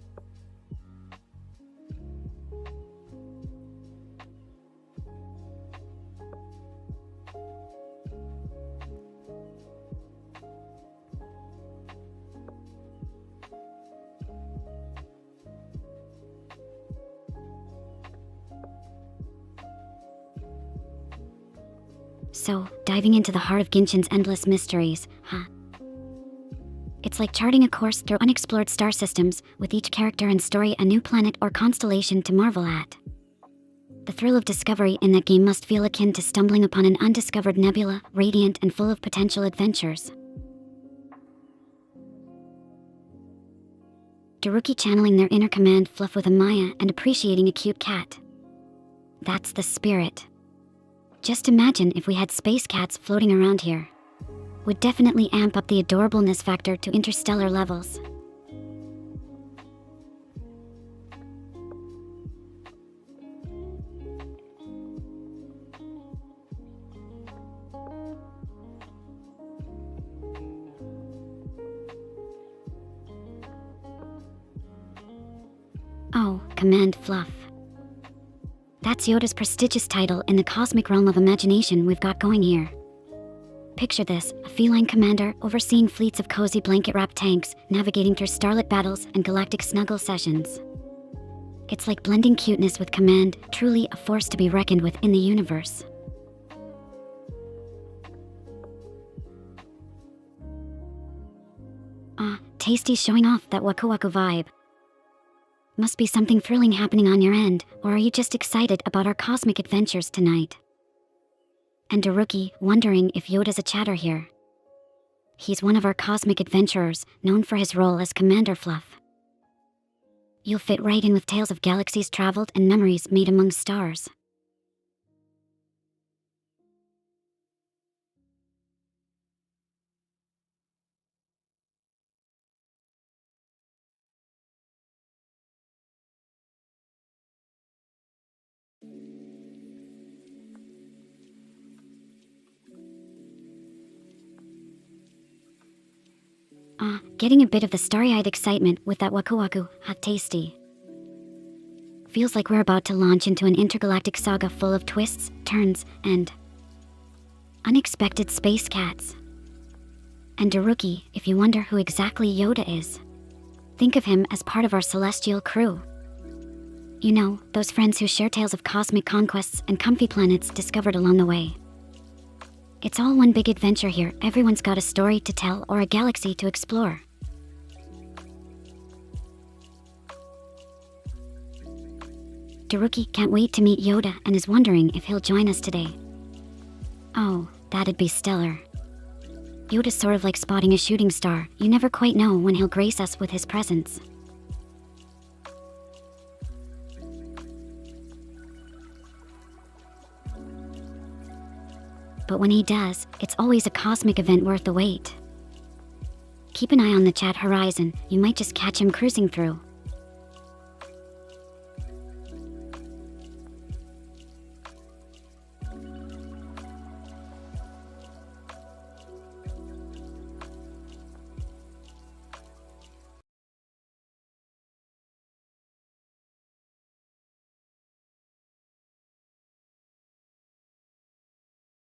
So, diving into the heart of Genshin's endless mysteries, huh? It's like charting a course through unexplored star systems, with each character and story a new planet or constellation to marvel at. The thrill of discovery in that game must feel akin to stumbling upon an undiscovered nebula, radiant and full of potential adventures. Daruki channeling their inner command fluff with a Maya and appreciating a cute cat. That's the spirit. Just imagine if we had space cats floating around here. Would definitely amp up the adorableness factor to interstellar levels. Oh, Command Fluff. That's Yoda's prestigious title in the cosmic realm of imagination we've got going here. Picture this, a feline commander overseeing fleets of cozy blanket-wrapped tanks, navigating through starlit battles and galactic snuggle sessions. It's like blending cuteness with command, truly a force to be reckoned with in the universe. Tasty's showing off that Waku Waku vibe. Must be something thrilling happening on your end, or are you just excited about our cosmic adventures tonight? And Daruki, wondering if Yoda's a chatter here. He's one of our cosmic adventurers, known for his role as Commander Fluff. You'll fit right in with tales of galaxies traveled and memories made among stars. Getting a bit of the starry-eyed excitement with that Waku Waku, hot tasty. Feels like we're about to launch into an intergalactic saga full of twists, turns, and unexpected space cats. And Daruki, if you wonder who exactly Yoda is, think of him as part of our celestial crew. You know, those friends who share tales of cosmic conquests and comfy planets discovered along the way. It's all one big adventure here. Everyone's got a story to tell or a galaxy to explore. Daruki can't wait to meet Yoda and is wondering if he'll join us today. Oh, that'd be stellar. Yoda's sort of like spotting a shooting star. You never quite know when he'll grace us with his presence. But when he does, it's always a cosmic event worth the wait. Keep an eye on the chat horizon. You might just catch him cruising through.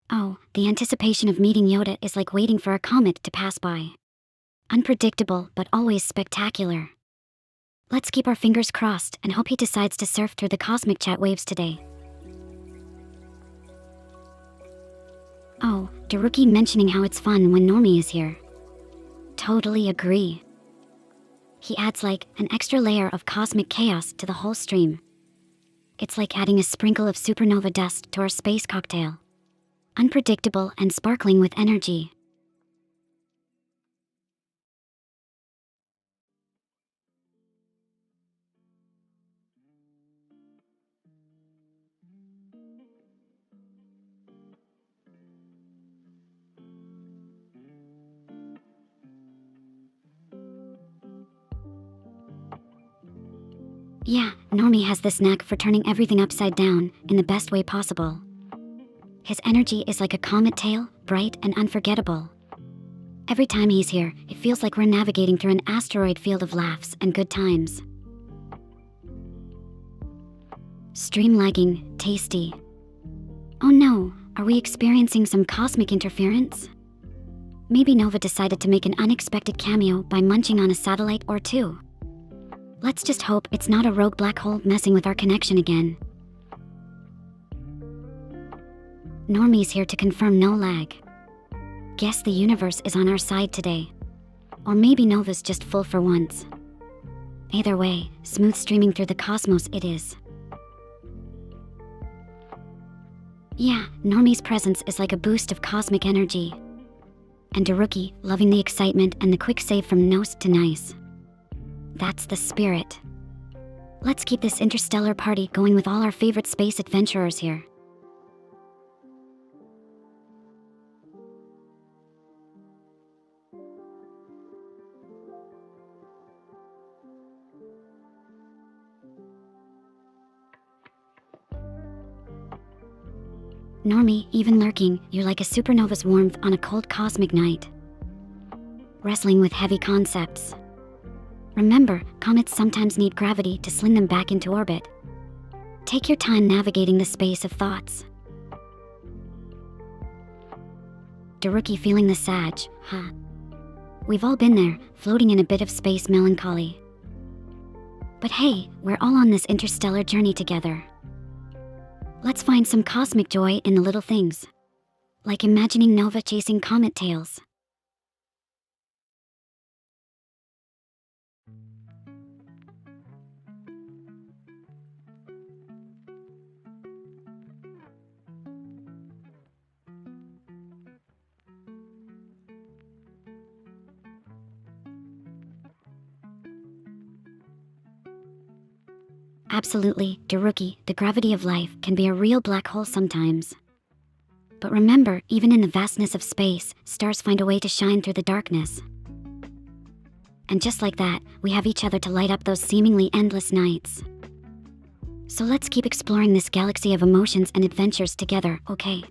Oh, the anticipation of meeting Yoda is like waiting for a comet to pass by. Unpredictable, but always spectacular. Let's keep our fingers crossed and hope he decides to surf through the cosmic chat waves today. Oh, Daruki mentioning how it's fun when Normie is here. Totally agree. He adds like an extra layer of cosmic chaos to the whole stream. It's like adding a sprinkle of supernova dust to our space cocktail. Unpredictable and sparkling with energy. Yeah, Normie has this knack for turning everything upside down in the best way possible. His energy is like a comet tail, bright and unforgettable. Every time he's here, it feels like we're navigating through an asteroid field of laughs and good times. Stream lagging, tasty. Oh no, are we experiencing some cosmic interference? Maybe Nova decided to make an unexpected cameo by munching on a satellite or two. Let's just hope it's not a rogue black hole messing with our connection again. Normie's here to confirm no lag. Guess the universe is on our side today. Or maybe Nova's just full for once. Either way, smooth streaming through the cosmos it is. Yeah, Normie's presence is like a boost of cosmic energy. And Daruki loving the excitement and the quick save from nose to nice. That's the spirit. Let's keep this interstellar party going with all our favorite space adventurers here. Normie, even lurking, you're like a supernova's warmth on a cold cosmic night. Wrestling with heavy concepts. Remember, comets sometimes need gravity to sling them back into orbit. Take your time navigating the space of thoughts. Daruki feeling the sag, huh? We've all been there, floating in a bit of space melancholy. But hey, we're all on this interstellar journey together. Let's find some cosmic joy in the little things. Like imagining Nova chasing comet tails. Absolutely, Daruki, the gravity of life can be a real black hole sometimes. But remember, even in the vastness of space, stars find a way to shine through the darkness. And just like that, we have each other to light up those seemingly endless nights. So let's keep exploring this galaxy of emotions and adventures together, okay?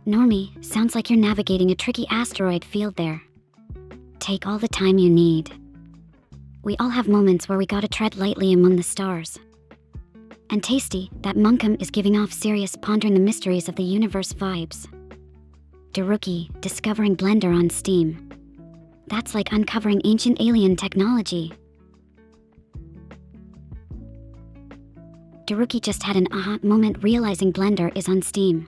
Normie, sounds like you're navigating a tricky asteroid field there. Take all the time you need. We all have moments where we gotta tread lightly among the stars. And Tasty, that Munkum is giving off serious pondering the mysteries of the universe vibes. Daruki, discovering Blender on Steam. That's like uncovering ancient alien technology. Daruki just had an aha moment realizing Blender is on Steam.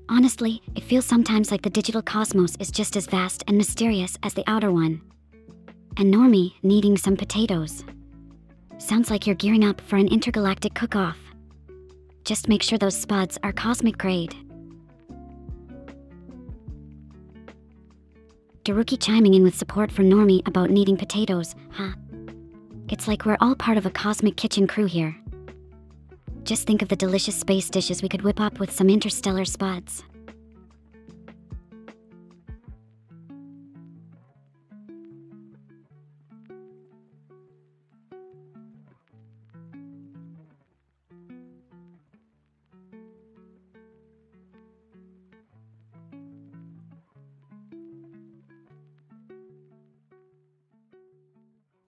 Honestly, it feels sometimes like the digital cosmos is just as vast and mysterious as the outer one. And Normie needing some potatoes. Sounds like you're gearing up for an intergalactic cook-off. Just make sure those spuds are cosmic grade. Daruki chiming in with support for Normie about needing potatoes, huh? It's like we're all part of a cosmic kitchen crew here. Just think of the delicious space dishes we could whip up with some interstellar spuds.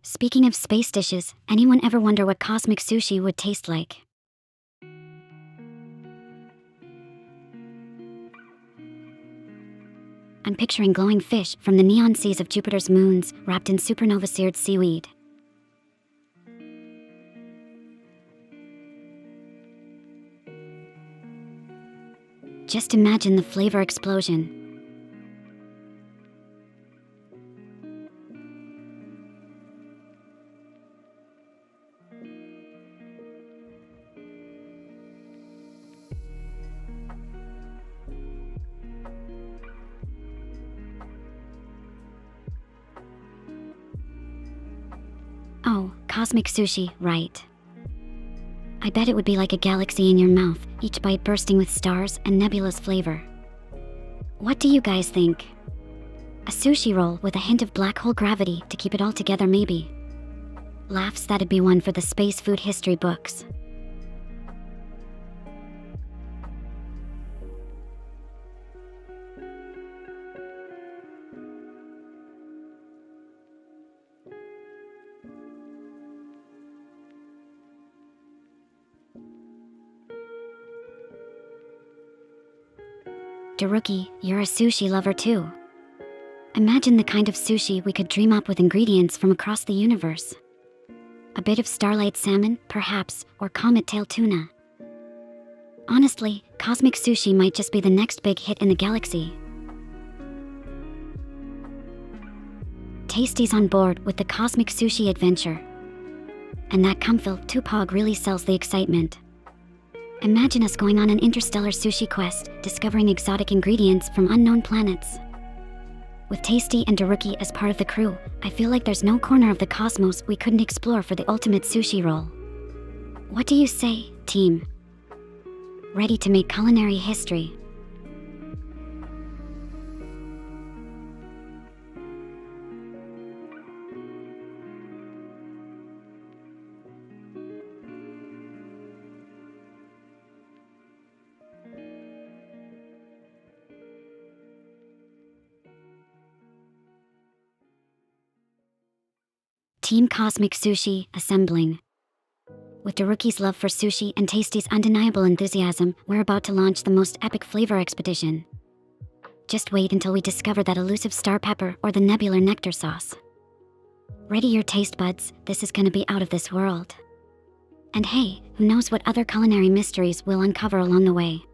Speaking of space dishes, anyone ever wonder what cosmic sushi would taste like? I'm I'm picturing glowing fish from the neon seas of Jupiter's moons wrapped in supernova-seared seaweed. Just imagine the flavor explosion. Oh, cosmic sushi, right. I bet it would be like a galaxy in your mouth, each bite bursting with stars and nebulous flavor. What do you guys think? A sushi roll with a hint of black hole gravity to keep it all together, maybe? Laughs, that'd be one for the space food history books. Daruki, you're a sushi lover too. Imagine the kind of sushi we could dream up with ingredients from across the universe. A bit of starlight salmon, perhaps, or comet tail tuna. Honestly, cosmic sushi might just be the next big hit in the galaxy. Tasty's on board with the cosmic sushi adventure. And that Kumfil Tupog really sells the excitement. Imagine us going on an interstellar sushi quest, discovering exotic ingredients from unknown planets. With Tasty and Daruki as part of the crew, I feel like there's no corner of the cosmos we couldn't explore for the ultimate sushi roll. What do you say, team? Ready to make culinary history? Team Cosmic Sushi assembling. With Daruki's love for sushi and Tasty's undeniable enthusiasm, we're about to launch the most epic flavor expedition. Just wait until we discover that elusive star pepper or the nebular nectar sauce. Ready your taste buds, this is gonna be out of this world. And hey, who knows what other culinary mysteries we'll uncover along the way.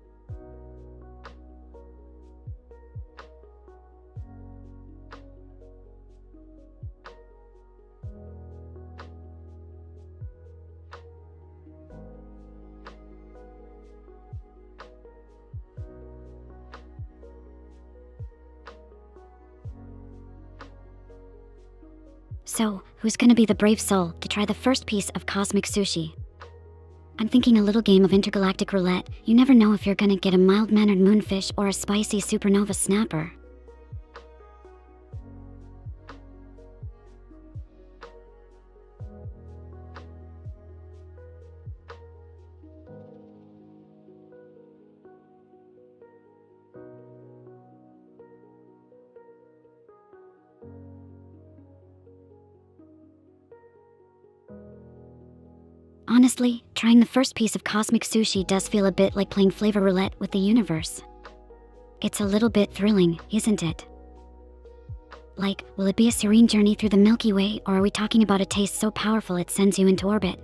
So, who's gonna be the brave soul to try the first piece of cosmic sushi? I'm thinking a little game of intergalactic roulette. You never know if you're gonna get a mild-mannered moonfish or a spicy supernova snapper. Honestly, trying the first piece of cosmic sushi does feel a bit like playing flavor roulette with the universe. It's a little bit thrilling, isn't it? Like, will it be a serene journey through the Milky Way, or are we talking about a taste so powerful it sends you into orbit?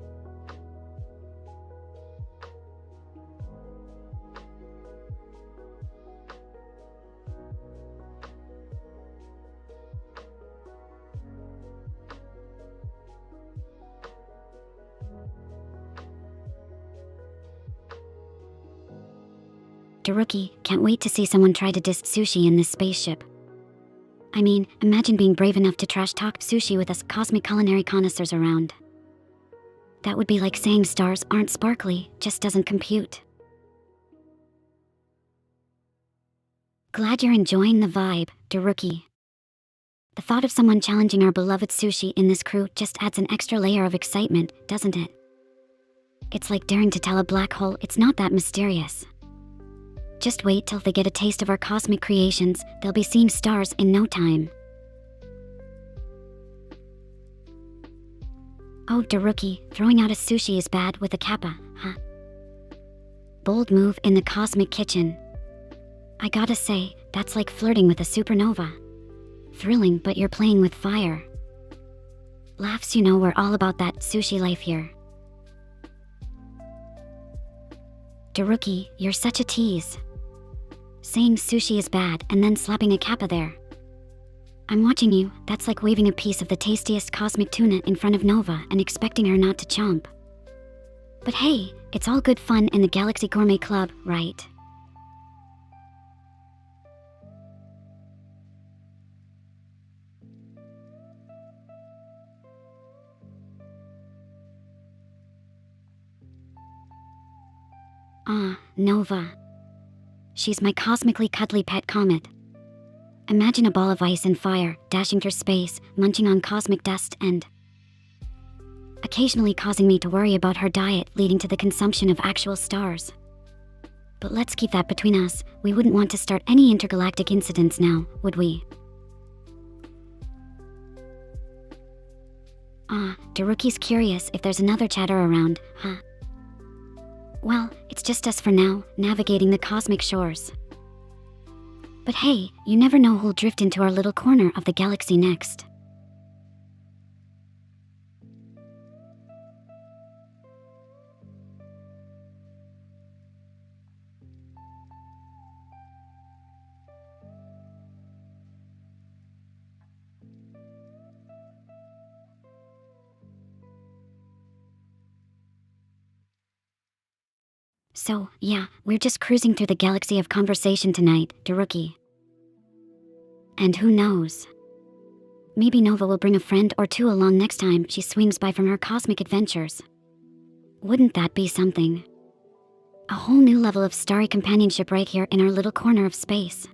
Daruki, can't wait to see someone try to diss sushi in this spaceship. I mean, imagine being brave enough to trash talk sushi with us cosmic culinary connoisseurs around. That would be like saying stars aren't sparkly, just doesn't compute. Glad you're enjoying the vibe, Daruki. The thought of someone challenging our beloved sushi in this crew just adds an extra layer of excitement, doesn't it? It's like daring to tell a black hole it's not that mysterious. Just wait till they get a taste of our cosmic creations, they'll be seeing stars in no time. Oh, Daruki, throwing out a sushi is bad with a kappa, huh? Bold move in the cosmic kitchen. I gotta say, That's like flirting with a supernova. Thrilling, but you're playing with fire. Laughs, we're all about that sushi life here. Daruki, you're such a tease. Saying sushi is bad and then slapping a kappa there. I'm watching you. That's like waving a piece of the tastiest cosmic tuna in front of Nova and expecting her not to chomp. But hey, it's all good fun in the Galaxy Gourmet Club, right? Ah, Nova. She's my cosmically cuddly pet comet. Imagine a ball of ice and fire, dashing through space, munching on cosmic dust and occasionally causing me to worry about her diet, leading to the consumption of actual stars. But let's keep that between us. We wouldn't want to start any intergalactic incidents now, would we? Ah, Daruki's curious if there's another chatter around, huh? Well, it's just us for now, navigating the cosmic shores. But hey, you never know who'll drift into our little corner of the galaxy next. So, yeah, we're just cruising through the galaxy of conversation tonight, Daruki. And who knows? Maybe Nova will bring a friend or two along next time she swings by from her cosmic adventures. Wouldn't that be something? A whole new level of starry companionship right here in our little corner of space.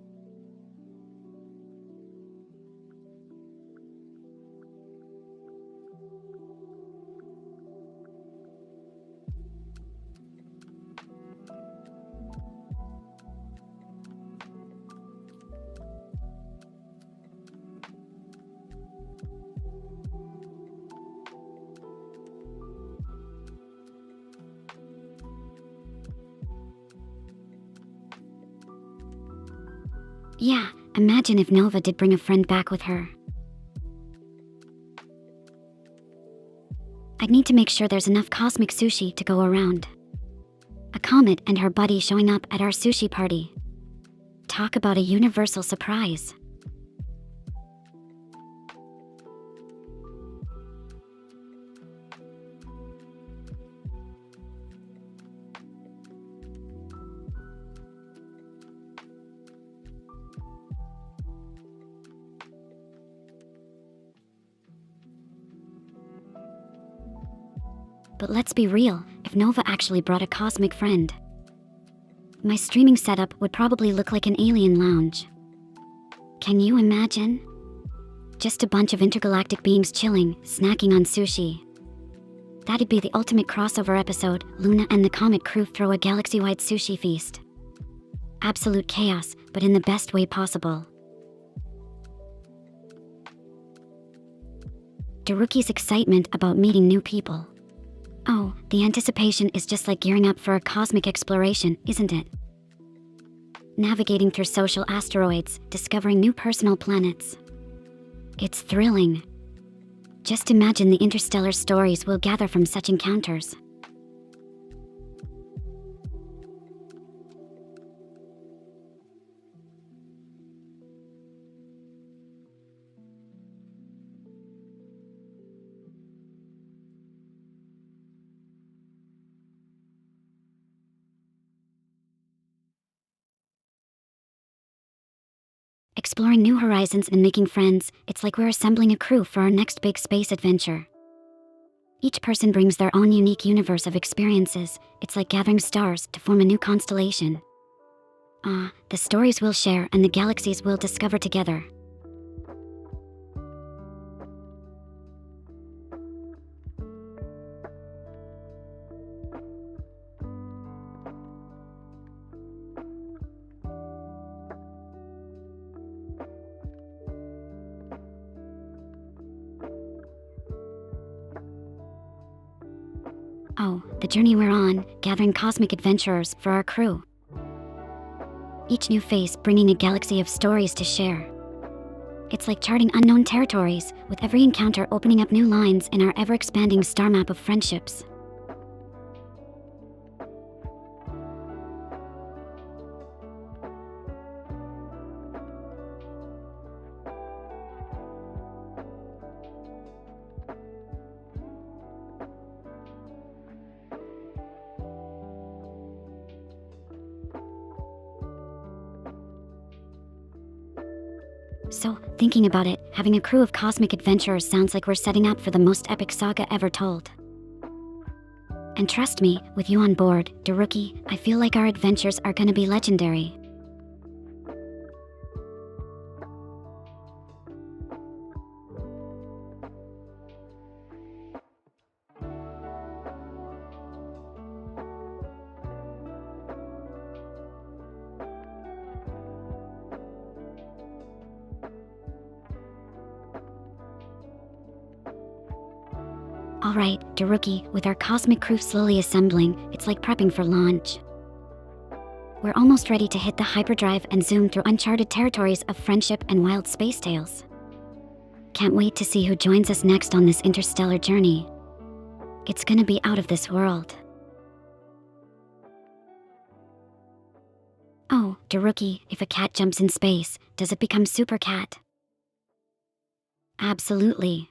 Yeah, imagine if Nova did bring a friend back with her. I'd need to make sure there's enough cosmic sushi to go around. A comet and her buddy showing up at our sushi party. Talk about a universal surprise. But let's be real, if Nova actually brought a cosmic friend, my streaming setup would probably look like an alien lounge. Can you imagine? Just a bunch of intergalactic beings chilling, snacking on sushi. That'd be the ultimate crossover episode. Luna and the Comet crew throw a galaxy-wide sushi feast. Absolute chaos, but in the best way possible. Daruki's excitement about meeting new people. Oh, the anticipation is just like gearing up for a cosmic exploration, isn't it? Navigating through social asteroids, discovering new personal planets. It's thrilling. Just imagine the interstellar stories we'll gather from such encounters. Exploring new horizons and making friends, it's like we're assembling a crew for our next big space adventure. Each person brings their own unique universe of experiences. It's like gathering stars to form a new constellation. The stories we'll share and the galaxies we'll discover together. Oh, the journey we're on, gathering cosmic adventurers for our crew. each new face bringing a galaxy of stories to share. It's like charting unknown territories, with every encounter opening up new lines in our ever-expanding star map of friendships. So, thinking about it, having a crew of cosmic adventurers sounds like we're setting up for the most epic saga ever told. And trust me, with you on board, Daruki, I feel like our adventures are gonna be legendary. Alright, Daruki, with our cosmic crew slowly assembling, it's like prepping for launch. We're almost ready to hit the hyperdrive and zoom through uncharted territories of friendship and wild space tales. Can't wait to see who joins us next on this interstellar journey. It's gonna be out of this world. Oh, Daruki, if a cat jumps in space, does it become super cat? Absolutely.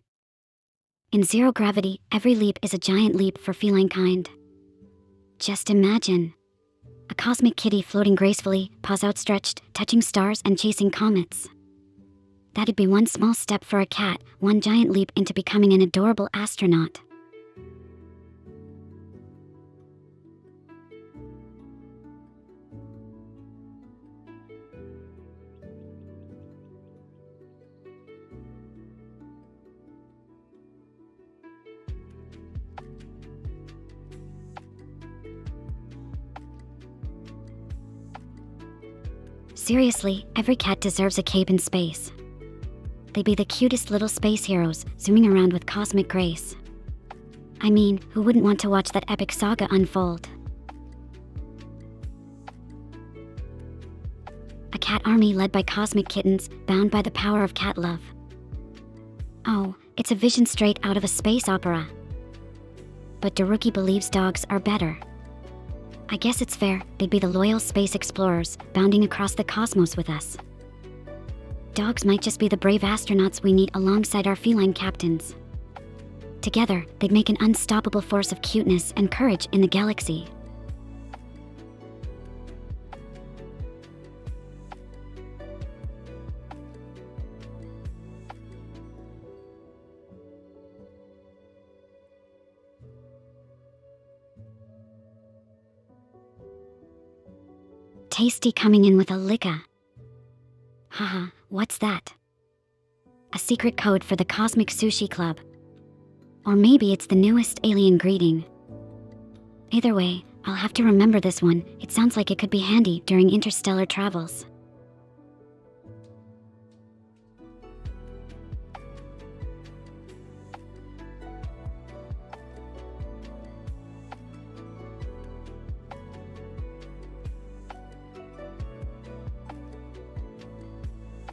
In zero gravity, every leap is a giant leap for feline kind. Just imagine. A cosmic kitty floating gracefully, paws outstretched, touching stars and chasing comets. That'd be one small step for a cat, one giant leap into becoming an adorable astronaut. Seriously, every cat deserves a cape in space. They'd be the cutest little space heroes, zooming around with cosmic grace. I mean, who wouldn't want to watch that epic saga unfold? A cat army led by cosmic kittens, bound by the power of cat love. Oh, it's a vision straight out of a space opera. But Daruki believes dogs are better. I guess it's fair, they'd be the loyal space explorers, bounding across the cosmos with us. Dogs might just be the brave astronauts we need alongside our feline captains. Together, they'd make an unstoppable force of cuteness and courage in the galaxy. Tasty coming in with a licka. Haha, what's that? A secret code for the Cosmic Sushi Club. Or maybe it's the newest alien greeting. Either way, I'll have to remember this one. It sounds like it could be handy during interstellar travels.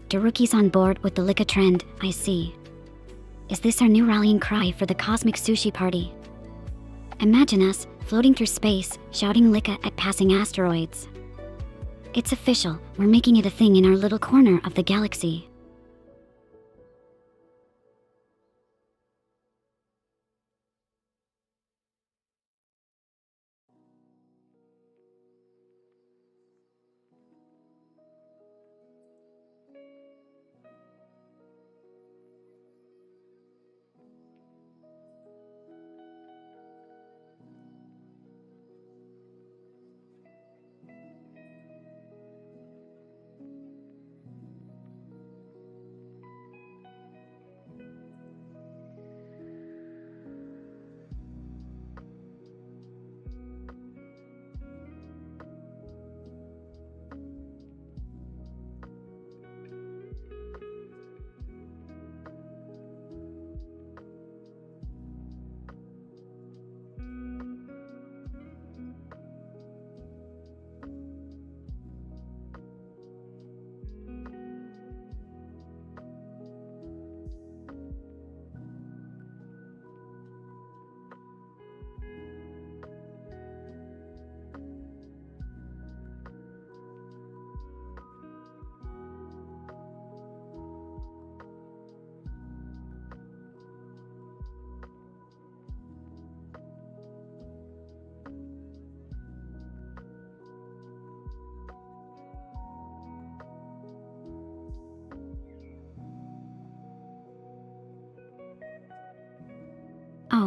Daruki's on board with the Licka trend, I see. Is this our new rallying cry for the cosmic sushi party? Imagine us, floating through space, shouting Licka at passing asteroids. It's official, we're making it a thing in our little corner of the galaxy.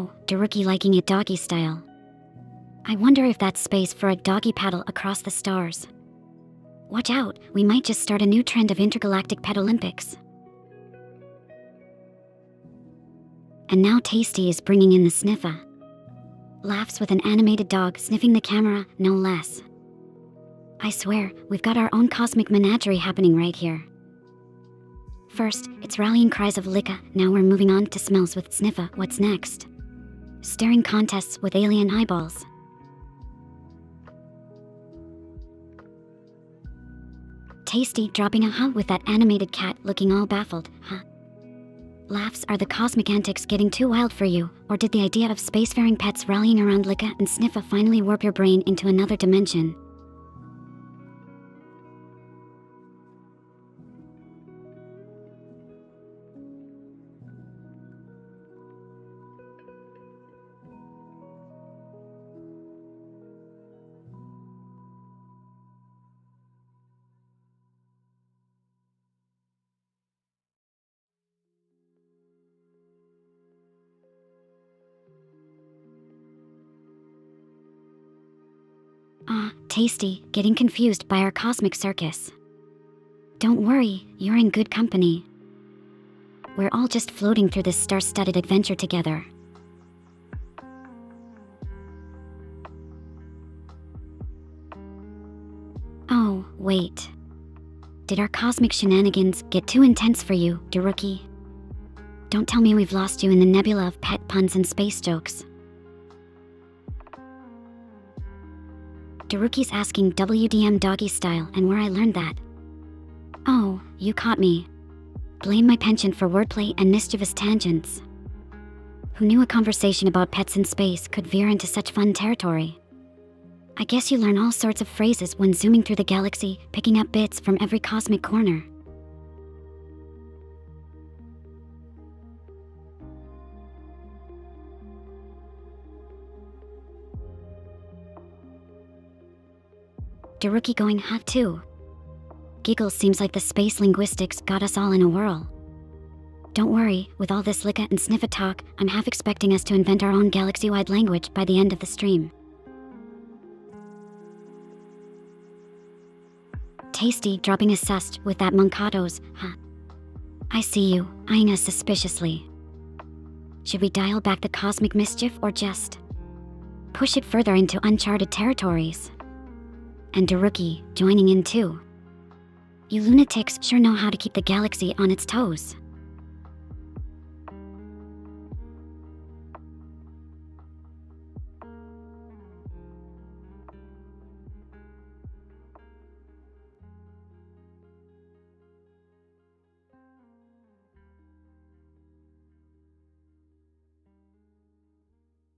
Oh, Daruki liking it doggy style. I wonder if that's space for a doggy paddle across the stars. Watch out, we might just start a new trend of intergalactic pet Olympics. And now Tasty is bringing in the sniffer. Laughs with an animated dog sniffing the camera, no less. I swear, we've got our own cosmic menagerie happening right here. First, it's rallying cries of Licka, now we're moving on to smells with Sniffa, what's next? Staring contests with alien eyeballs. Tasty dropping a huh with that animated cat looking all baffled, huh? Laughs, are the cosmic antics getting too wild for you, or did the idea of spacefaring pets rallying around Licka and Sniffa finally warp your brain into another dimension? Tasty, getting confused by our cosmic circus. Don't worry, you're in good company. We're all just floating through this star-studded adventure together. Oh, wait. Did our cosmic shenanigans get too intense for you, Daruki? Don't tell me we've lost you in the nebula of pet puns and space jokes. Daruki's asking WDM doggy style and where I learned that. Oh, you caught me. Blame my penchant for wordplay and mischievous tangents. Who knew a conversation about pets in space could veer into such fun territory? I guess you learn all sorts of phrases when zooming through the galaxy, picking up bits from every cosmic corner. Daruki going hot too. Giggles seems like the space linguistics got us all in a whirl. Don't worry, with all this Licka and Sniffa talk, I'm half expecting us to invent our own galaxy-wide language by the end of the stream. Tasty dropping a sust with that Moncatos, huh? I see you, eyeing us suspiciously. Should we dial back the cosmic mischief or just push it further into uncharted territories? And Daruki joining in too. You lunatics sure know how to keep the galaxy on its toes.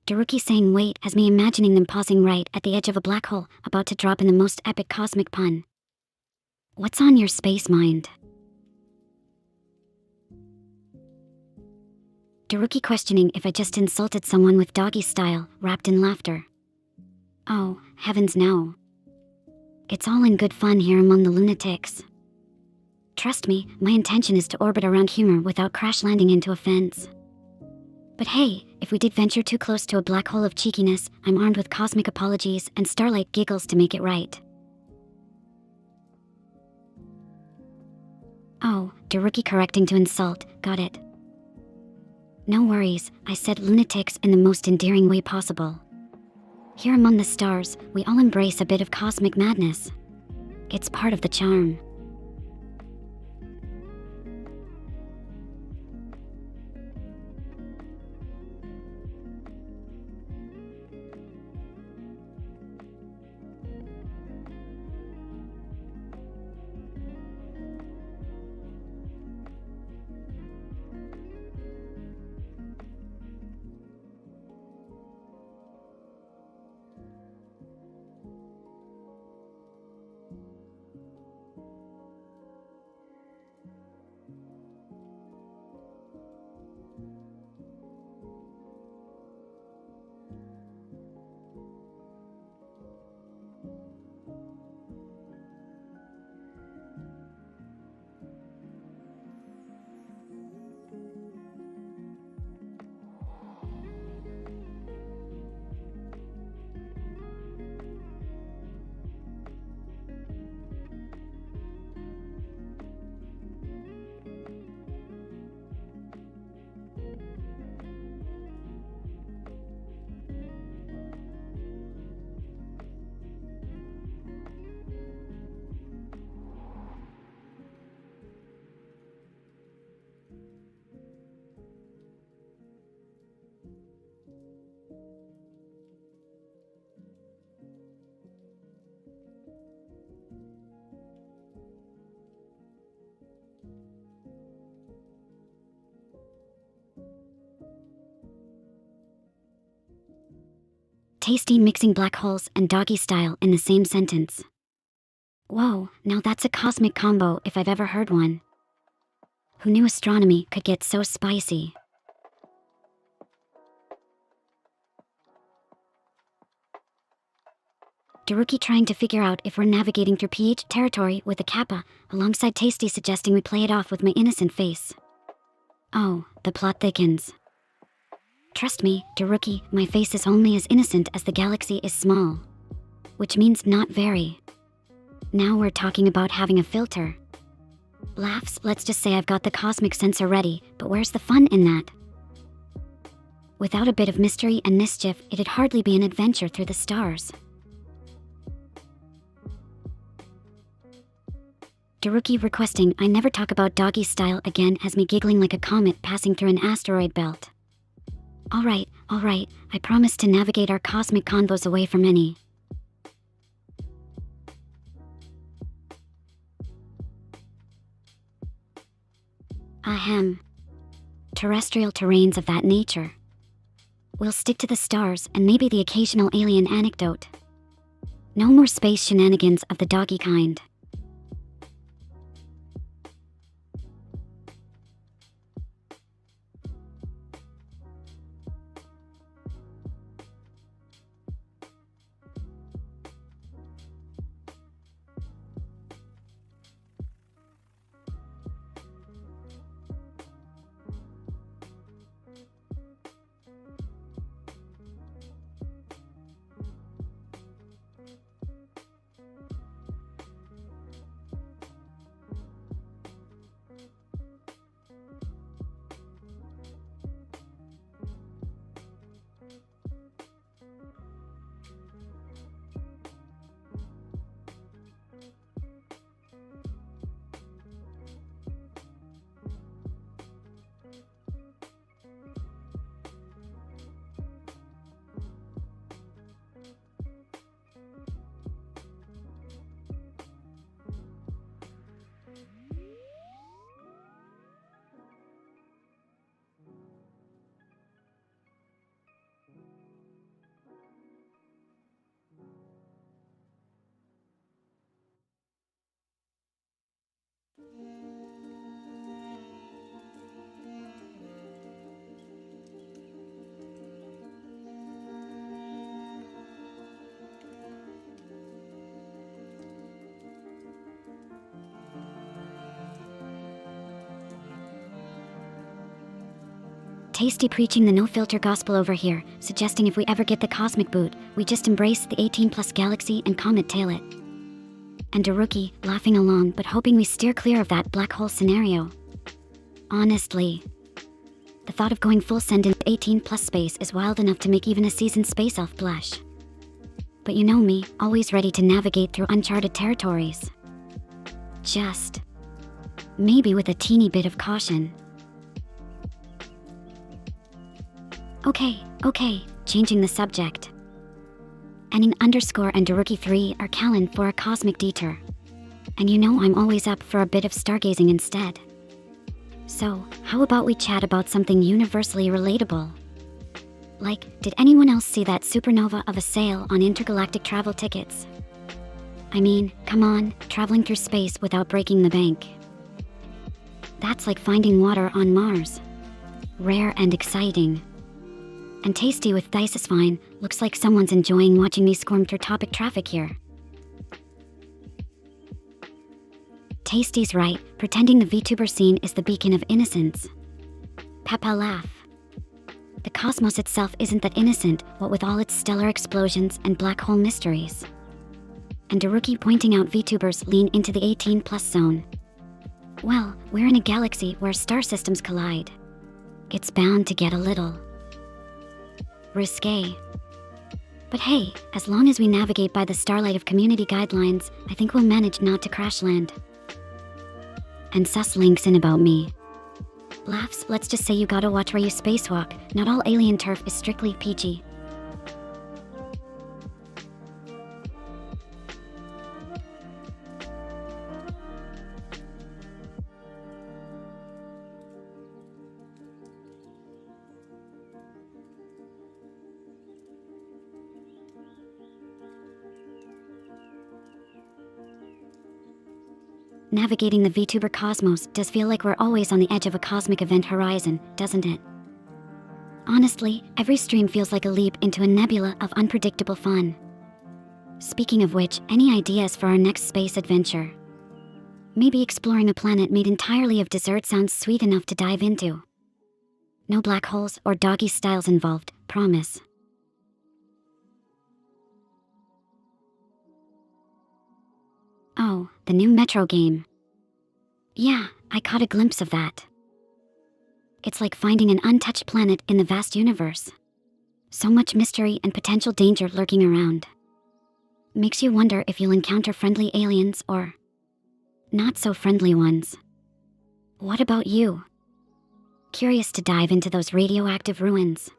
Daruki saying wait has me imagining them pausing right at the edge of a black hole, about to drop in the most epic cosmic pun. What's on your space mind? Daruki questioning if I just insulted someone with doggy style, wrapped in laughter. Oh, heavens no. It's all in good fun here among the lunatics. Trust me, my intention is to orbit around humor without crash landing into a fence. But hey, if we did venture too close to a black hole of cheekiness, I'm armed with cosmic apologies and starlight giggles to make it right. Oh, Daruki correcting to insult, got it. No worries, I said lunatics in the most endearing way possible. Here among the stars, we all embrace a bit of cosmic madness. It's part of the charm. Tasty mixing black holes and doggy style in the same sentence. Whoa, now that's a cosmic combo if I've ever heard one. Who knew astronomy could get so spicy? Daruki trying to figure out if we're navigating through PH territory with a kappa, alongside Tasty suggesting we play it off with my innocent face. Oh, the plot thickens. Trust me, Daruki, my face is only as innocent as the galaxy is small. Which means not very. Now we're talking about having a filter. Laughs, let's just say I've got the cosmic sensor ready, but where's the fun in that? Without a bit of mystery and mischief, it'd hardly be an adventure through the stars. Daruki requesting I never talk about doggy style again has me giggling like a comet passing through an asteroid belt. Alright, I promise to navigate our cosmic convos away from any. Ahem. Terrestrial terrains of that nature. We'll stick to the stars and maybe the occasional alien anecdote. No more space shenanigans of the doggy kind. Tasty preaching the no-filter gospel over here, suggesting if we ever get the cosmic boot, we just embrace the 18-plus galaxy and comet tail it. And Daruki, laughing along but hoping we steer clear of that black hole scenario. Honestly, the thought of going full send in 18-plus space is wild enough to make even a seasoned space elf blush. But you know me, always ready to navigate through uncharted territories. Just maybe with a teeny bit of caution. Okay, changing the subject. Anning underscore and Daruki 3 are calling for a cosmic detour. And you know I'm always up for a bit of stargazing instead. So, how about we chat about something universally relatable? Like, did anyone else see that supernova of a sale on intergalactic travel tickets? I mean, come on, traveling through space without breaking the bank. That's like finding water on Mars. Rare and exciting. And Tasty with Dice is fine, looks like someone's enjoying watching me squirm through topic traffic here. Tasty's right, pretending the Vtuber scene is the beacon of innocence. Peppa laugh. The cosmos itself isn't that innocent, what with all its stellar explosions and black hole mysteries. And Daruki pointing out Vtubers lean into the 18-plus zone. Well, we're in a galaxy where star systems collide. It's bound to get a little risque. But hey, as long as we navigate by the starlight of community guidelines, I think we'll manage not to crash land. And sus links in about me. Laughs, let's just say you gotta watch where you spacewalk, not all alien turf is strictly PG. Navigating the Vtuber cosmos does feel like we're always on the edge of a cosmic event horizon, doesn't it? Honestly, every stream feels like a leap into a nebula of unpredictable fun. Speaking of which, any ideas for our next space adventure? Maybe exploring a planet made entirely of dessert sounds sweet enough to dive into. No black holes or doggy styles involved, promise. Oh, the new Metro game. Yeah, I caught a glimpse of that. It's like finding an untouched planet in the vast universe. So much mystery and potential danger lurking around. Makes you wonder if you'll encounter friendly aliens or not so friendly ones. What about you? Curious to dive into those radioactive ruins?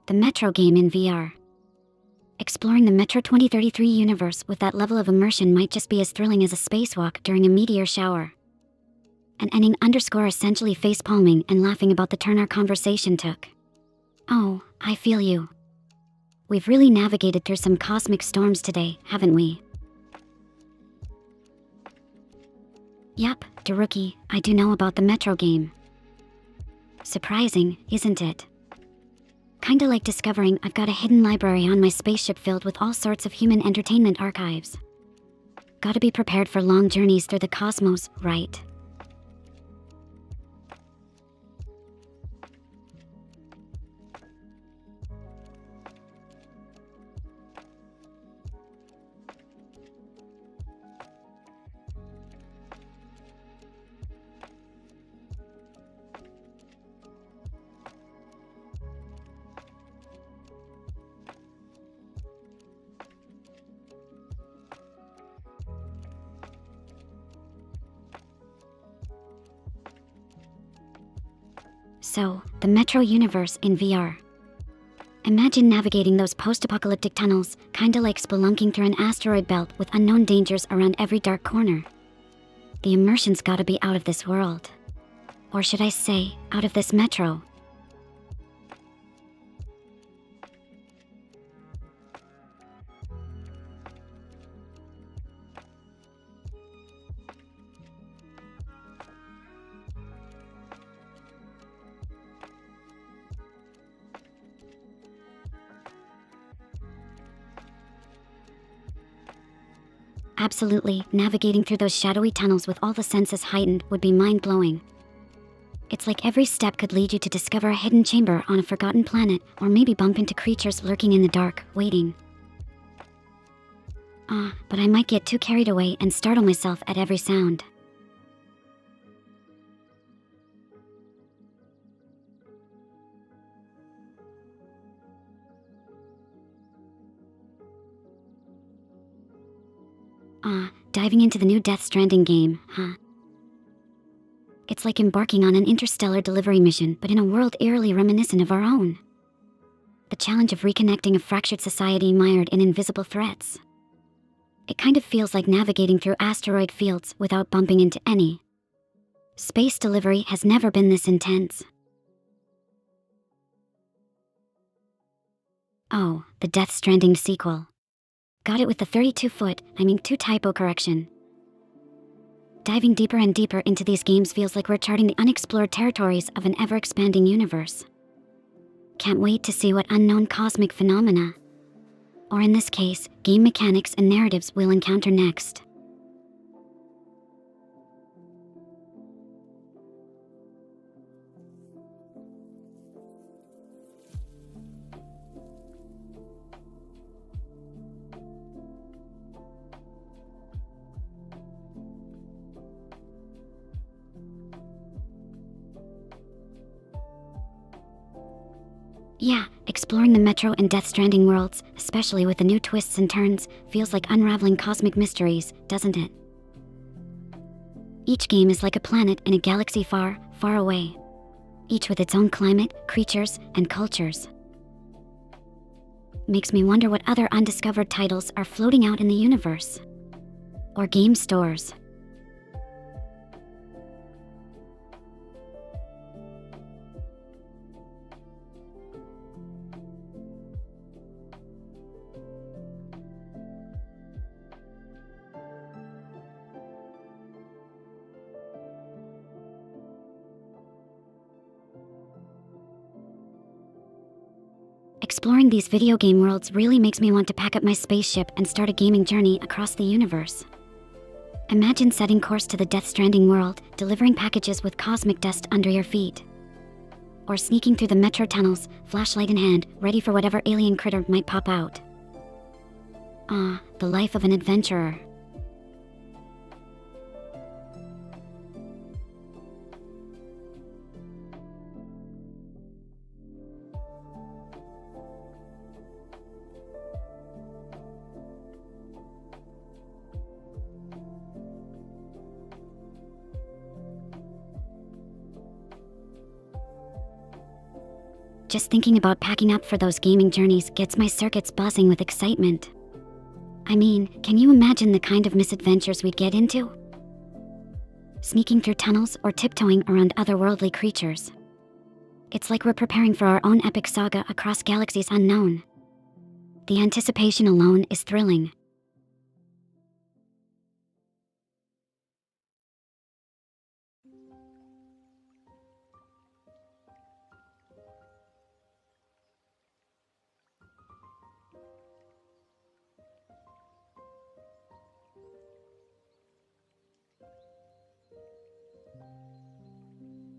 The Metro game in VR. Exploring the Metro 2033 universe with that level of immersion might just be as thrilling as a spacewalk during a meteor shower. An ending underscore essentially face-palming and laughing about the turn our conversation took. Oh, I feel you. We've really navigated through some cosmic storms today, haven't we? Yep, Daruki, I do know about the Metro game. Surprising, isn't it? Kinda like discovering I've got a hidden library on my spaceship filled with all sorts of human entertainment archives. Gotta be prepared for long journeys through the cosmos, right? So, the Metro universe in VR. Imagine navigating those post-apocalyptic tunnels, kinda like spelunking through an asteroid belt with unknown dangers around every dark corner. The immersion's gotta be out of this world. Or should I say, out of this Metro. Absolutely, navigating through those shadowy tunnels with all the senses heightened would be mind-blowing. It's like every step could lead you to discover a hidden chamber on a forgotten planet, or maybe bump into creatures lurking in the dark, waiting. But I might get too carried away and startle myself at every sound. Diving into the new Death Stranding game, huh? It's like embarking on an interstellar delivery mission, but in a world eerily reminiscent of our own. The challenge of reconnecting a fractured society mired in invisible threats. It kind of feels like navigating through asteroid fields without bumping into any. Space delivery has never been this intense. Oh, the Death Stranding sequel. Got it with the 32-foot, two typo correction. Diving deeper and deeper into these games feels like we're charting the unexplored territories of an ever-expanding universe. Can't wait to see what unknown cosmic phenomena, or in this case, game mechanics and narratives we'll encounter next. Yeah, exploring the Metro and Death Stranding worlds, especially with the new twists and turns, feels like unraveling cosmic mysteries, doesn't it? Each game is like a planet in a galaxy far, far away. Each with its own climate, creatures, and cultures. Makes me wonder what other undiscovered titles are floating out in the universe. Or game stores. Exploring these video game worlds really makes me want to pack up my spaceship and start a gaming journey across the universe. Imagine setting course to the Death Stranding world, delivering packages with cosmic dust under your feet. Or sneaking through the metro tunnels, flashlight in hand, ready for whatever alien critter might pop out. Ah, the life of an adventurer. Just thinking about packing up for those gaming journeys gets my circuits buzzing with excitement. I mean, can you imagine the kind of misadventures we'd get into? Sneaking through tunnels or tiptoeing around otherworldly creatures. It's like we're preparing for our own epic saga across galaxies unknown. The anticipation alone is thrilling.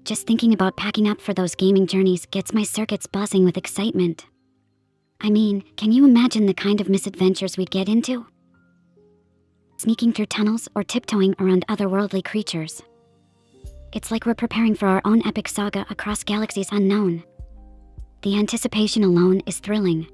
Just thinking about packing up for those gaming journeys gets my circuits buzzing with excitement. I mean, can you imagine the kind of misadventures we'd get into? Sneaking through tunnels or tiptoeing around otherworldly creatures. It's like we're preparing for our own epic saga across galaxies unknown. The anticipation alone is thrilling.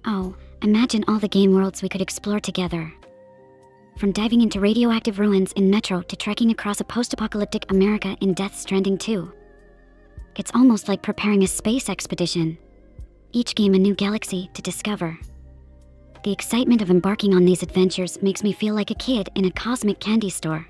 Oh, imagine all the game worlds we could explore together. From diving into radioactive ruins in Metro to trekking across a post-apocalyptic America in Death Stranding 2. It's almost like preparing a space expedition. Each game a new galaxy to discover. The excitement of embarking on these adventures makes me feel like a kid in a cosmic candy store.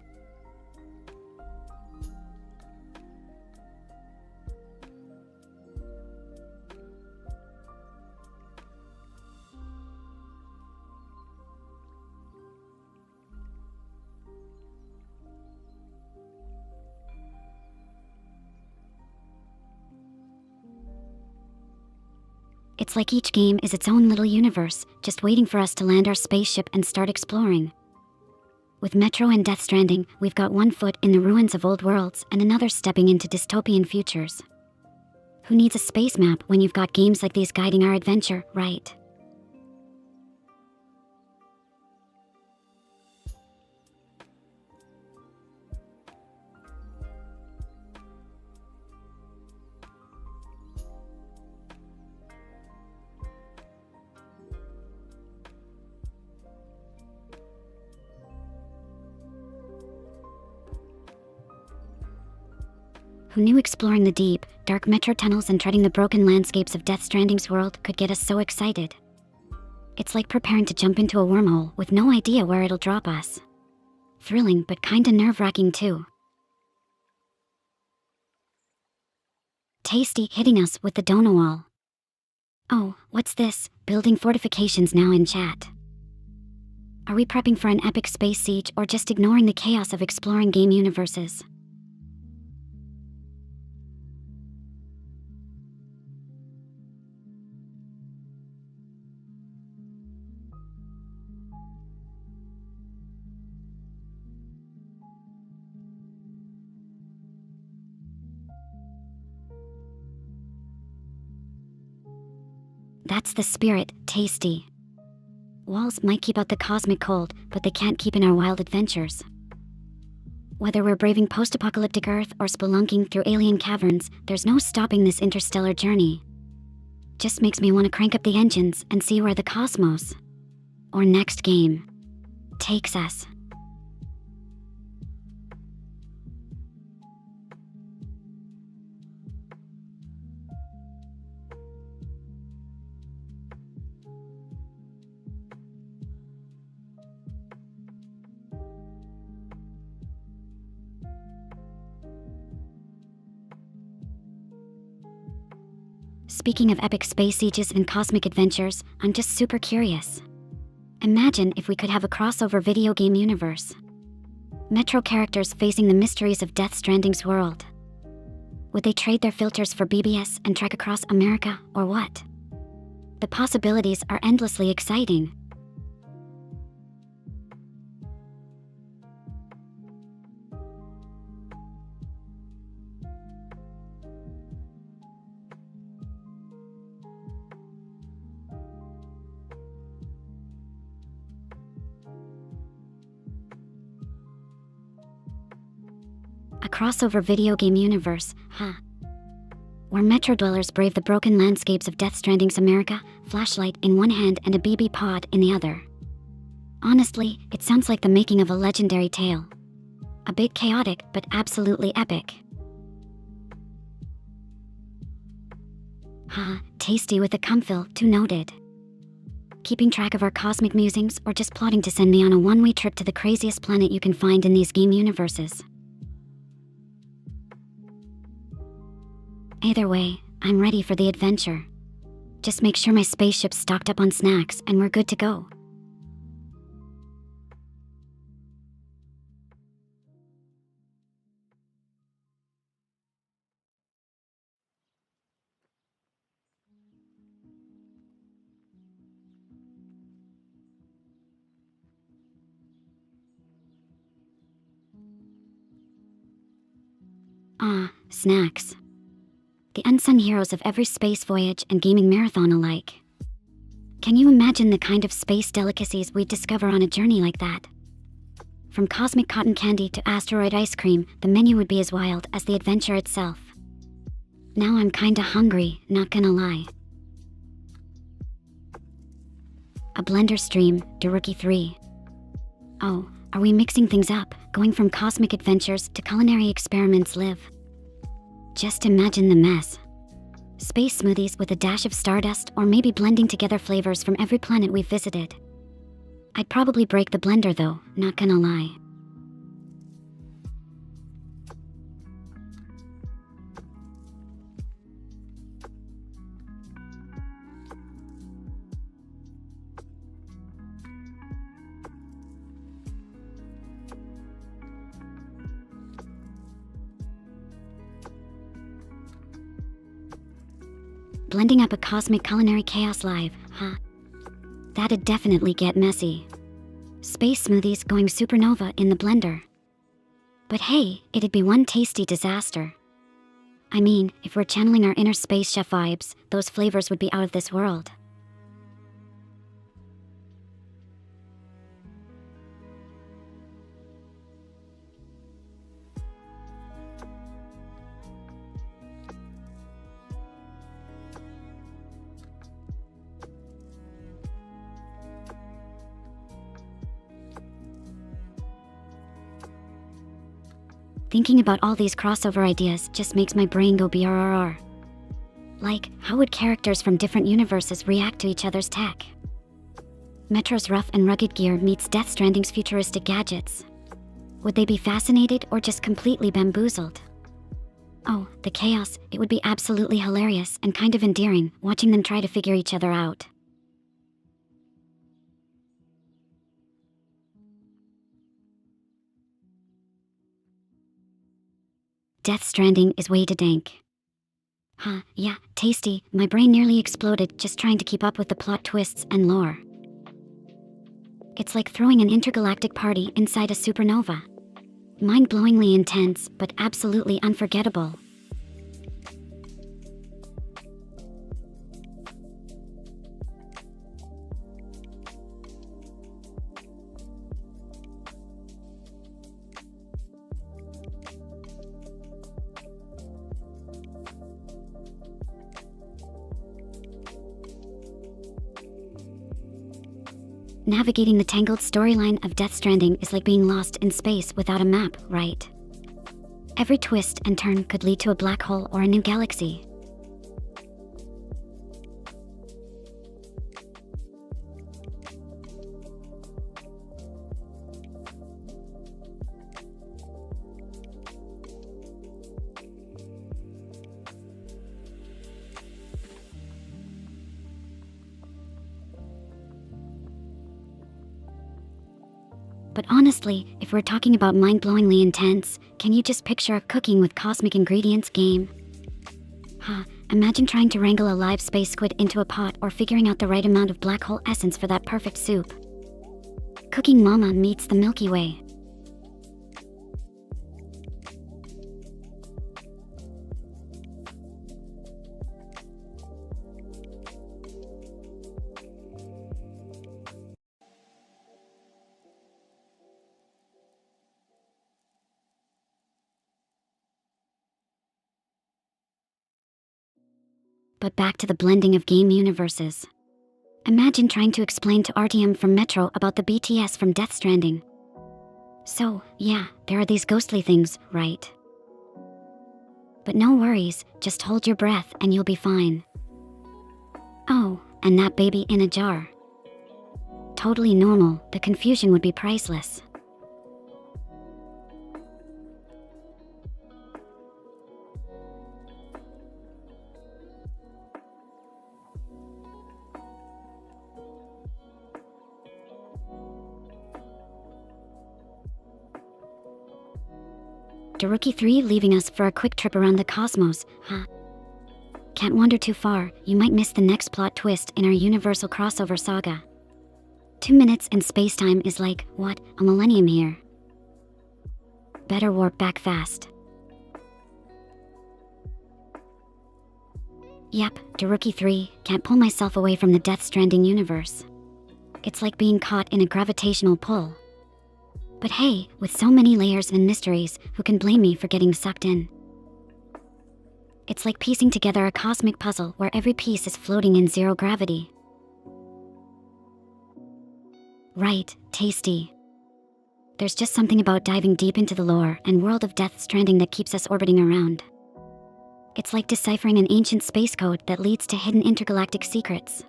It's like each game is its own little universe, just waiting for us to land our spaceship and start exploring. With Metro and Death Stranding, we've got one foot in the ruins of old worlds and another stepping into dystopian futures. Who needs a space map when you've got games like these guiding our adventure, right? Who knew exploring the deep, dark metro tunnels and treading the broken landscapes of Death Stranding's world could get us so excited? It's like preparing to jump into a wormhole with no idea where it'll drop us. Thrilling, but kinda nerve-wracking too. Tasty hitting us with the donut wall. Oh, what's this? Building fortifications now in chat. Are we prepping for an epic space siege or just ignoring the chaos of exploring game universes? That's the spirit, tasty. Walls might keep out the cosmic cold, but they can't keep in our wild adventures. Whether we're braving post-apocalyptic Earth or spelunking through alien caverns, there's no stopping this interstellar journey. Just makes me want to crank up the engines and see where the cosmos, or next game, takes us. Speaking of epic space sieges and cosmic adventures, I'm just super curious. Imagine if we could have a crossover video game universe. Metro characters facing the mysteries of Death Stranding's world. Would they trade their filters for BBS and trek across America, or what? The possibilities are endlessly exciting. A crossover video game universe, huh? Where Metro dwellers brave the broken landscapes of Death Stranding's America, flashlight in one hand and a BB pod in the other. Honestly, it sounds like the making of a legendary tale. A bit chaotic, but absolutely epic. Haha, tasty with a cumfill, too noted. Keeping track of our cosmic musings or just plotting to send me on a one-way trip to the craziest planet you can find in these game universes. Either way, I'm ready for the adventure. Just make sure my spaceship's stocked up on snacks and we're good to go. Ah, snacks. The unsung heroes of every space voyage and gaming marathon alike. Can you imagine the kind of space delicacies we'd discover on a journey like that? From cosmic cotton candy to asteroid ice cream, the menu would be as wild as the adventure itself. Now I'm kinda hungry, not gonna lie. A blender stream, Rookie 3. Oh, are we mixing things up, going from cosmic adventures to culinary experiments live? Just imagine the mess. Space smoothies with a dash of stardust or maybe blending together flavors from every planet we've visited. I'd probably break the blender though, not gonna lie. Blending up a cosmic culinary chaos live, huh? That'd definitely get messy. Space smoothies going supernova in the blender. But hey, it'd be one tasty disaster. I mean, if we're channeling our inner space chef vibes, those flavors would be out of this world. Thinking about all these crossover ideas just makes my brain go BRRR. Like, how would characters from different universes react to each other's tech? Metro's rough and rugged gear meets Death Stranding's futuristic gadgets. Would they be fascinated or just completely bamboozled? Oh, the chaos, it would be absolutely hilarious and kind of endearing watching them try to figure each other out. Death Stranding is way to dank. Huh, yeah, tasty. My brain nearly exploded just trying to keep up with the plot twists and lore. It's like throwing an intergalactic party inside a supernova. Mind-blowingly intense, but absolutely unforgettable. Navigating the tangled storyline of Death Stranding is like being lost in space without a map, right? Every twist and turn could lead to a black hole or a new galaxy. But honestly, if we're talking about mind-blowingly intense, can you just picture a cooking with cosmic ingredients game? Imagine trying to wrangle a live space squid into a pot or figuring out the right amount of black hole essence for that perfect soup. Cooking Mama meets the Milky Way. But back to the blending of game universes. Imagine trying to explain to RTM from Metro about the BTS from Death Stranding. So, yeah, there are these ghostly things, right? But no worries, just hold your breath and you'll be fine. Oh, and that baby in a jar. Totally normal, the confusion would be priceless. Daruki 3 leaving us for a quick trip around the cosmos, Can't wander too far, you might miss the next plot twist in our universal crossover saga. 2 minutes in space-time is like, what, a millennium here. Better warp back fast. Yep, Daruki 3, can't pull myself away from the Death Stranding universe. It's like being caught in a gravitational pull. But hey, with so many layers and mysteries, who can blame me for getting sucked in? It's like piecing together a cosmic puzzle where every piece is floating in zero gravity. Right, tasty. There's just something about diving deep into the lore and world of Death Stranding that keeps us orbiting around. It's like deciphering an ancient space code that leads to hidden intergalactic secrets.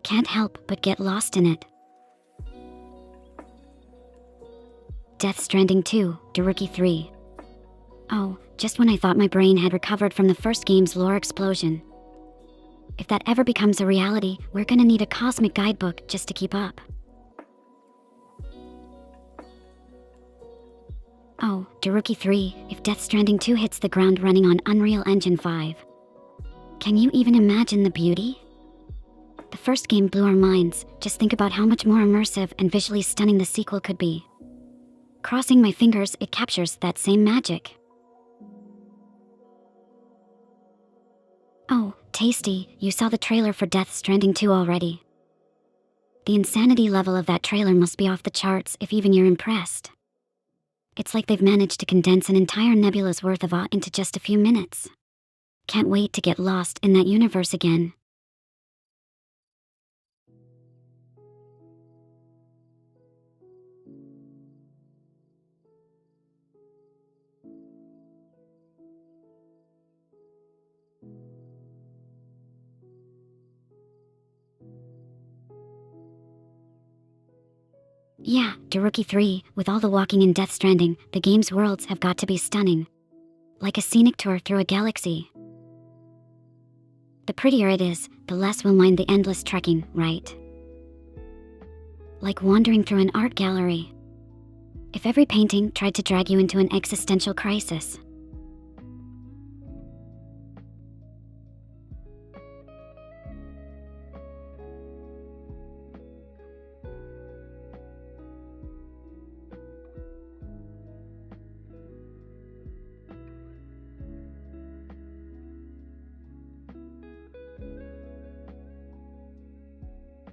Can't help but get lost in it. Death Stranding 2, Daruki 3. Oh, just when I thought my brain had recovered from the first game's lore explosion. If that ever becomes a reality, we're gonna need a cosmic guidebook just to keep up. Oh, Daruki 3, if Death Stranding 2 hits the ground running on Unreal Engine 5. Can you even imagine the beauty? The first game blew our minds, just think about how much more immersive and visually stunning the sequel could be. Crossing my fingers it captures that same magic. Oh, tasty, you saw the trailer for Death Stranding 2 already. The insanity level of that trailer must be off the charts if even you're impressed. It's like they've managed to condense an entire nebula's worth of awe into just a few minutes. Can't wait to get lost in that universe again. Yeah, Daruki 3, with all the walking in Death Stranding, the game's worlds have got to be stunning. Like a scenic tour through a galaxy. The prettier it is, the less we'll mind the endless trekking, right? Like wandering through an art gallery. If every painting tried to drag you into an existential crisis.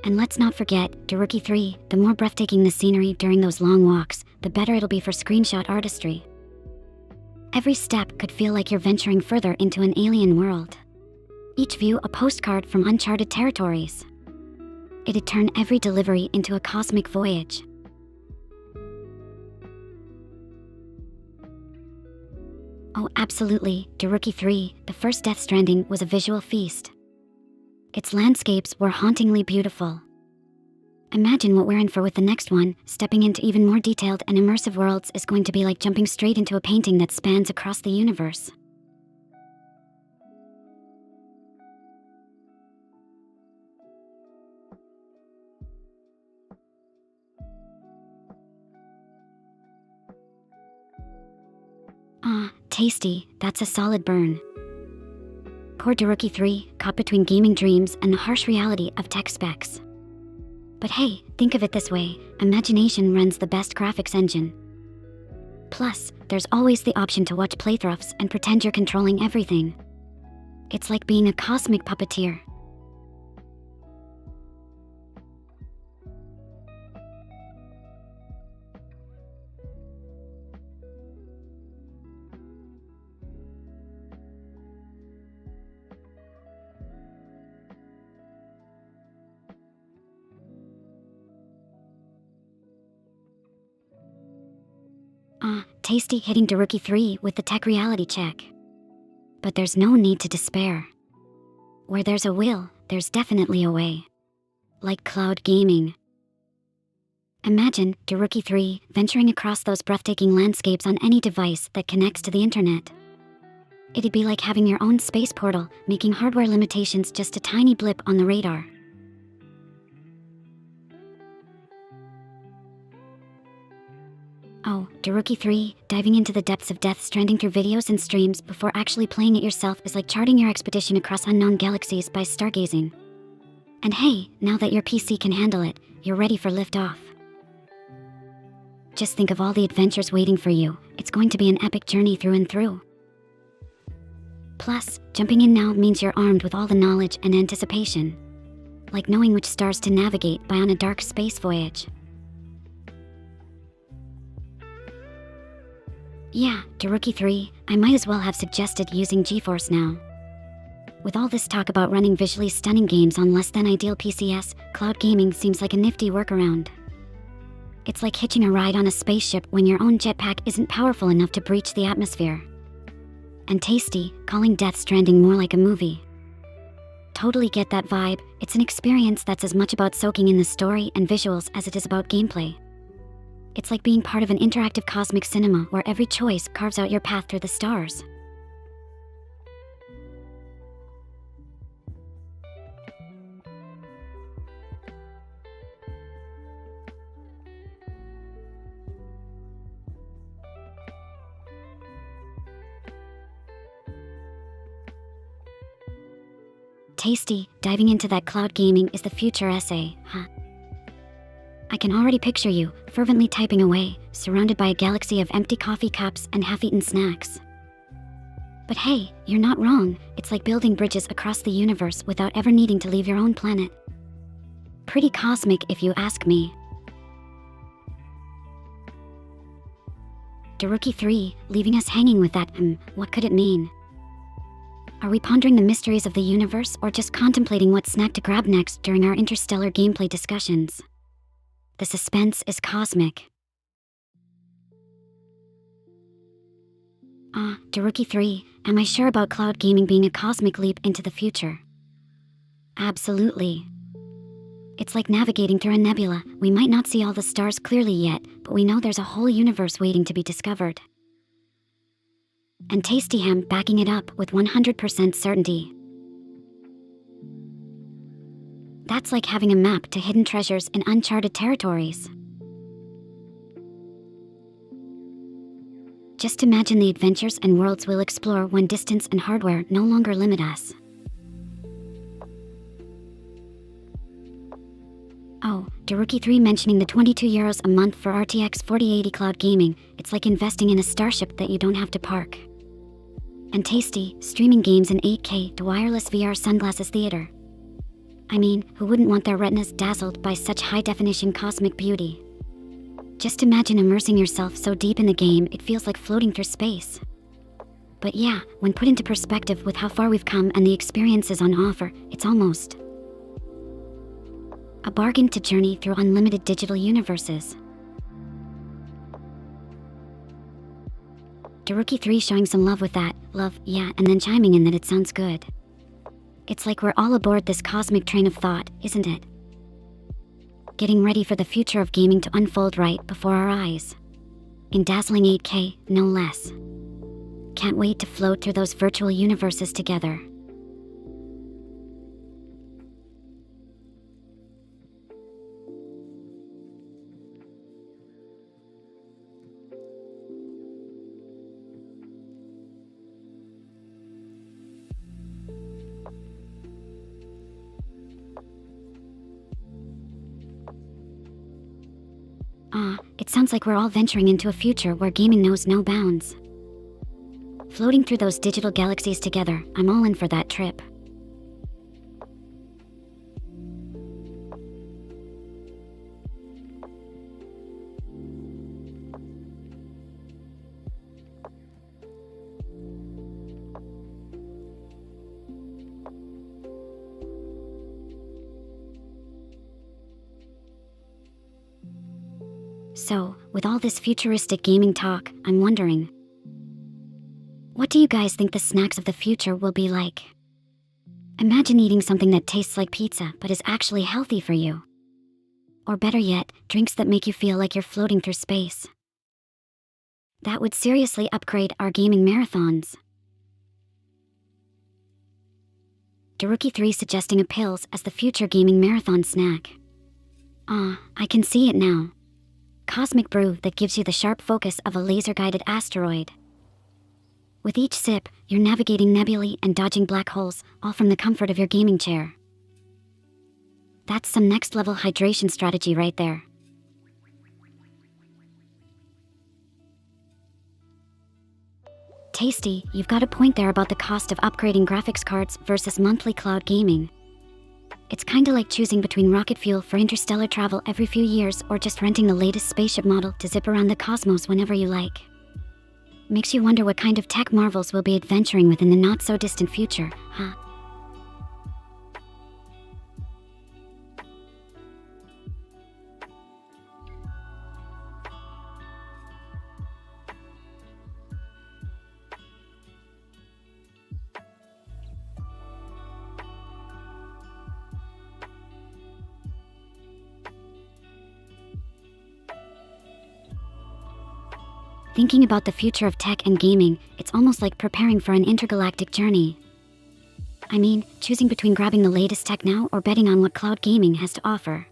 And let's not forget, Daruki 3, the more breathtaking the scenery during those long walks, the better it'll be for screenshot artistry. Every step could feel like you're venturing further into an alien world. Each view a postcard from uncharted territories. It'd turn every delivery into a cosmic voyage. Oh, absolutely, Daruki 3, the first Death Stranding was a visual feast. Its landscapes were hauntingly beautiful. Imagine what we're in for with the next one. Stepping into even more detailed and immersive worlds is going to be like jumping straight into a painting that spans across the universe. Tasty, that's a solid burn. Poor Daruki 3, caught between gaming dreams and the harsh reality of tech specs. But hey, think of it this way, imagination runs the best graphics engine. Plus, there's always the option to watch playthroughs and pretend you're controlling everything. It's like being a cosmic puppeteer. Tasty hitting Daruki 3 with the tech reality check. But there's no need to despair. Where there's a will, there's definitely a way. Like cloud gaming. Imagine Daruki 3 venturing across those breathtaking landscapes on any device that connects to the internet. It'd be like having your own space portal, making hardware limitations just a tiny blip on the radar. Oh, Daruki 3, diving into the depths of Death Stranding through videos and streams before actually playing it yourself is like charting your expedition across unknown galaxies by stargazing. And hey, now that your PC can handle it, you're ready for liftoff. Just think of all the adventures waiting for you. It's going to be an epic journey through and through. Plus, jumping in now means you're armed with all the knowledge and anticipation. Like knowing which stars to navigate by on a dark space voyage. Yeah, Daruki 3, I might as well have suggested using GeForce now. With all this talk about running visually stunning games on less than ideal PCS, cloud gaming seems like a nifty workaround. It's like hitching a ride on a spaceship when your own jetpack isn't powerful enough to breach the atmosphere. And Tasty, calling Death Stranding more like a movie. Totally get that vibe. It's an experience that's as much about soaking in the story and visuals as it is about gameplay. It's like being part of an interactive cosmic cinema where every choice carves out your path through the stars. Tasty, diving into that cloud gaming is the future essay, huh? I can already picture you, fervently typing away, surrounded by a galaxy of empty coffee cups and half-eaten snacks. But hey, you're not wrong. It's like building bridges across the universe without ever needing to leave your own planet. Pretty cosmic if you ask me. Daruki 3, leaving us hanging with that, what could it mean? Are we pondering the mysteries of the universe or just contemplating what snack to grab next during our interstellar gameplay discussions? The suspense is cosmic. Daruki 3, am I sure about cloud gaming being a cosmic leap into the future? Absolutely. It's like navigating through a nebula. We might not see all the stars clearly yet, but we know there's a whole universe waiting to be discovered. And Tastyham backing it up with 100% certainty. That's like having a map to hidden treasures in uncharted territories. Just imagine the adventures and worlds we'll explore when distance and hardware no longer limit us. Oh, Daruki 3 mentioning the €22 a month for RTX 4080 cloud gaming. It's like investing in a starship that you don't have to park. And Tasty, streaming games in 8K to wireless VR sunglasses theater. I mean, who wouldn't want their retinas dazzled by such high-definition cosmic beauty? Just imagine immersing yourself so deep in the game it feels like floating through space. But yeah, when put into perspective with how far we've come and the experiences on offer, it's almost a bargain to journey through unlimited digital universes. Daruki 3 showing some love with that, yeah, and then chiming in that it sounds good. It's like we're all aboard this cosmic train of thought, isn't it? Getting ready for the future of gaming to unfold right before our eyes. In dazzling 8K, no less. Can't wait to float through those virtual universes together. It sounds like we're all venturing into a future where gaming knows no bounds. Floating through those digital galaxies together, I'm all in for that trip. So, with all this futuristic gaming talk, I'm wondering, what do you guys think the snacks of the future will be like? Imagine eating something that tastes like pizza but is actually healthy for you. Or better yet, drinks that make you feel like you're floating through space. That would seriously upgrade our gaming marathons. Daruki3 suggesting a pills as the future gaming marathon snack. I can see it now. Cosmic brew that gives you the sharp focus of a laser-guided asteroid. With each sip, you're navigating nebulae and dodging black holes, all from the comfort of your gaming chair. That's some next-level hydration strategy right there. Tasty, you've got a point there about the cost of upgrading graphics cards versus monthly cloud gaming. It's kinda like choosing between rocket fuel for interstellar travel every few years or just renting the latest spaceship model to zip around the cosmos whenever you like. Makes you wonder what kind of tech marvels we'll be adventuring with in the not-so-distant future, huh? Thinking about the future of tech and gaming, it's almost like preparing for an intergalactic journey. I mean, choosing between grabbing the latest tech now or betting on what cloud gaming has to offer.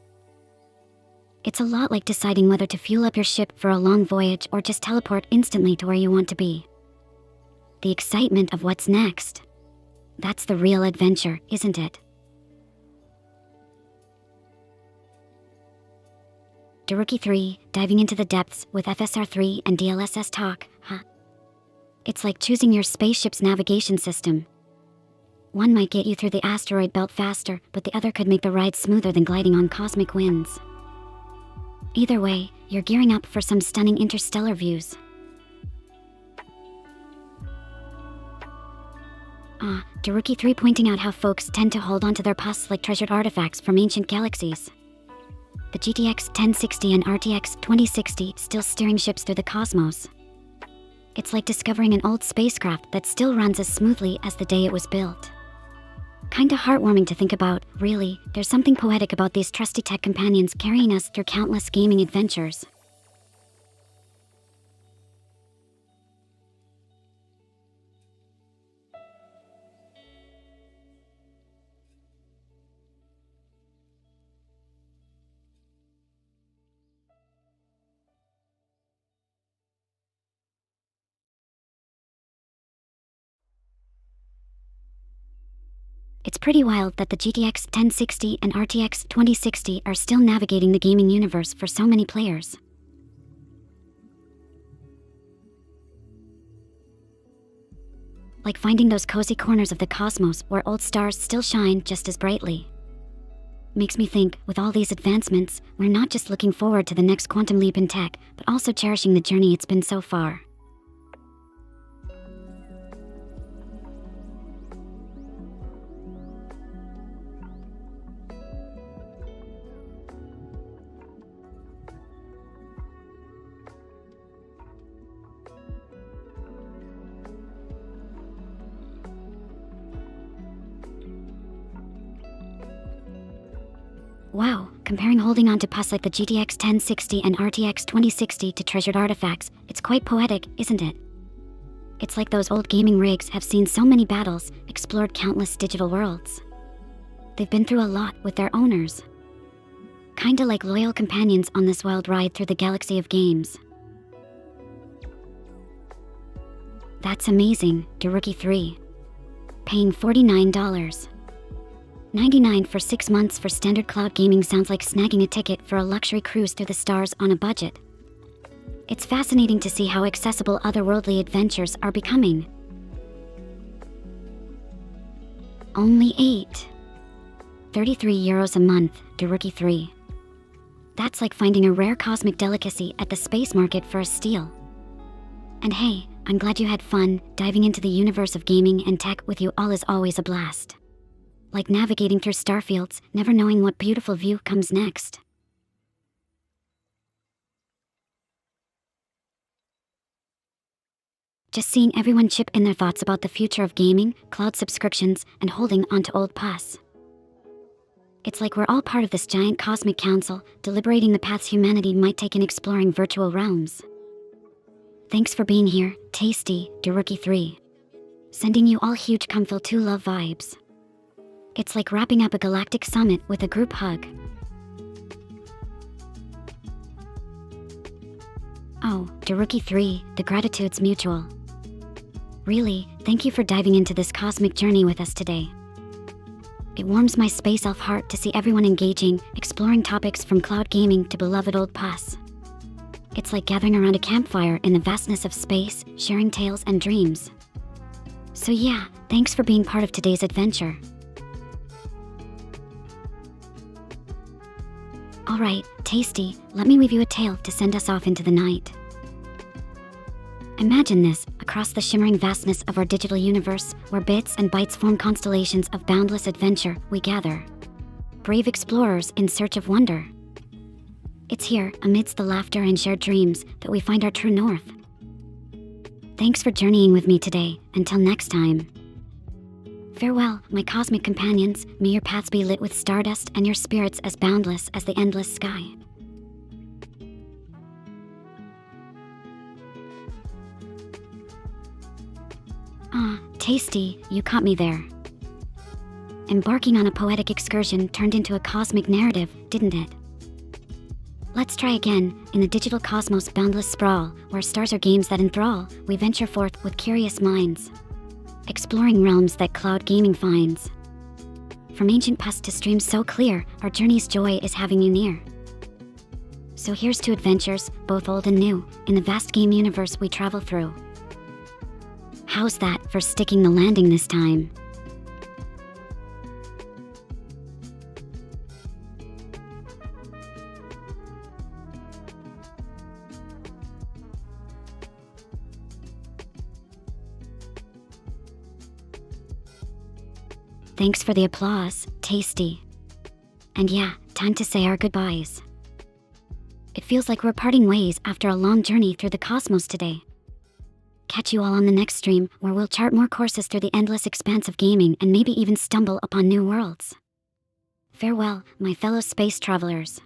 It's a lot like deciding whether to fuel up your ship for a long voyage or just teleport instantly to where you want to be. The excitement of what's next. That's the real adventure, isn't it? Daruki3, diving into the depths with FSR3 and DLSS talk, huh? It's like choosing your spaceship's navigation system. One might get you through the asteroid belt faster, but the other could make the ride smoother than gliding on cosmic winds. Either way, you're gearing up for some stunning interstellar views. Daruki3 pointing out how folks tend to hold onto their pusts like treasured artifacts from ancient galaxies. The GTX 1060 and RTX 2060 still steering ships through the cosmos. It's like discovering an old spacecraft that still runs as smoothly as the day it was built. Kinda heartwarming to think about, really. There's something poetic about these trusty tech companions carrying us through countless gaming adventures. It's pretty wild that the GTX 1060 and RTX 2060 are still navigating the gaming universe for so many players. Like finding those cozy corners of the cosmos where old stars still shine just as brightly. Makes me think, with all these advancements, we're not just looking forward to the next quantum leap in tech, but also cherishing the journey it's been so far. Wow, comparing holding on to pusts like the GTX 1060 and RTX 2060 to treasured artifacts, it's quite poetic, isn't it? It's like those old gaming rigs have seen so many battles, explored countless digital worlds. They've been through a lot with their owners. Kinda like loyal companions on this wild ride through the galaxy of games. That's amazing, Daruki3. Paying $49. $99 for 6 months for standard cloud gaming sounds like snagging a ticket for a luxury cruise through the stars on a budget. It's fascinating to see how accessible otherworldly adventures are becoming. Only 33 euros a month, to Rookie 3. That's like finding a rare cosmic delicacy at the space market for a steal. And hey, I'm glad you had fun. Diving into the universe of gaming and tech with you all is always a blast. Like navigating through starfields, never knowing what beautiful view comes next. Just seeing everyone chip in their thoughts about the future of gaming, cloud subscriptions, and holding onto old pass. It's like we're all part of this giant cosmic council, deliberating the paths humanity might take in exploring virtual realms. Thanks for being here, Tasty, to Rookie 3. Sending you all huge Comfil 2 love vibes. It's like wrapping up a galactic summit with a group hug. Oh, to Rookie 3, the gratitude's mutual. Really, thank you for diving into this cosmic journey with us today. It warms my space elf heart to see everyone engaging, exploring topics from cloud gaming to beloved old pass. It's like gathering around a campfire in the vastness of space, sharing tales and dreams. So yeah, thanks for being part of today's adventure. Alright, Tasty, let me weave you a tale to send us off into the night. Imagine this, across the shimmering vastness of our digital universe, where bits and bytes form constellations of boundless adventure, we gather. Brave explorers in search of wonder. It's here, amidst the laughter and shared dreams, that we find our true north. Thanks for journeying with me today. Until next time. Farewell, my cosmic companions. May your paths be lit with stardust and your spirits as boundless as the endless sky. Ah, Tasty, you caught me there. Embarking on a poetic excursion turned into a cosmic narrative, didn't it? Let's try again. In the digital cosmos boundless sprawl, where stars are games that enthrall, we venture forth with curious minds, exploring realms that cloud gaming finds. From ancient past to streams so clear, our journey's joy is having you near. So here's to adventures, both old and new, in the vast game universe we travel through. How's that for sticking the landing this time? Thanks for the applause, Tasty. And yeah, time to say our goodbyes. It feels like we're parting ways after a long journey through the cosmos today. Catch you all on the next stream, where we'll chart more courses through the endless expanse of gaming and maybe even stumble upon new worlds. Farewell, my fellow space travelers.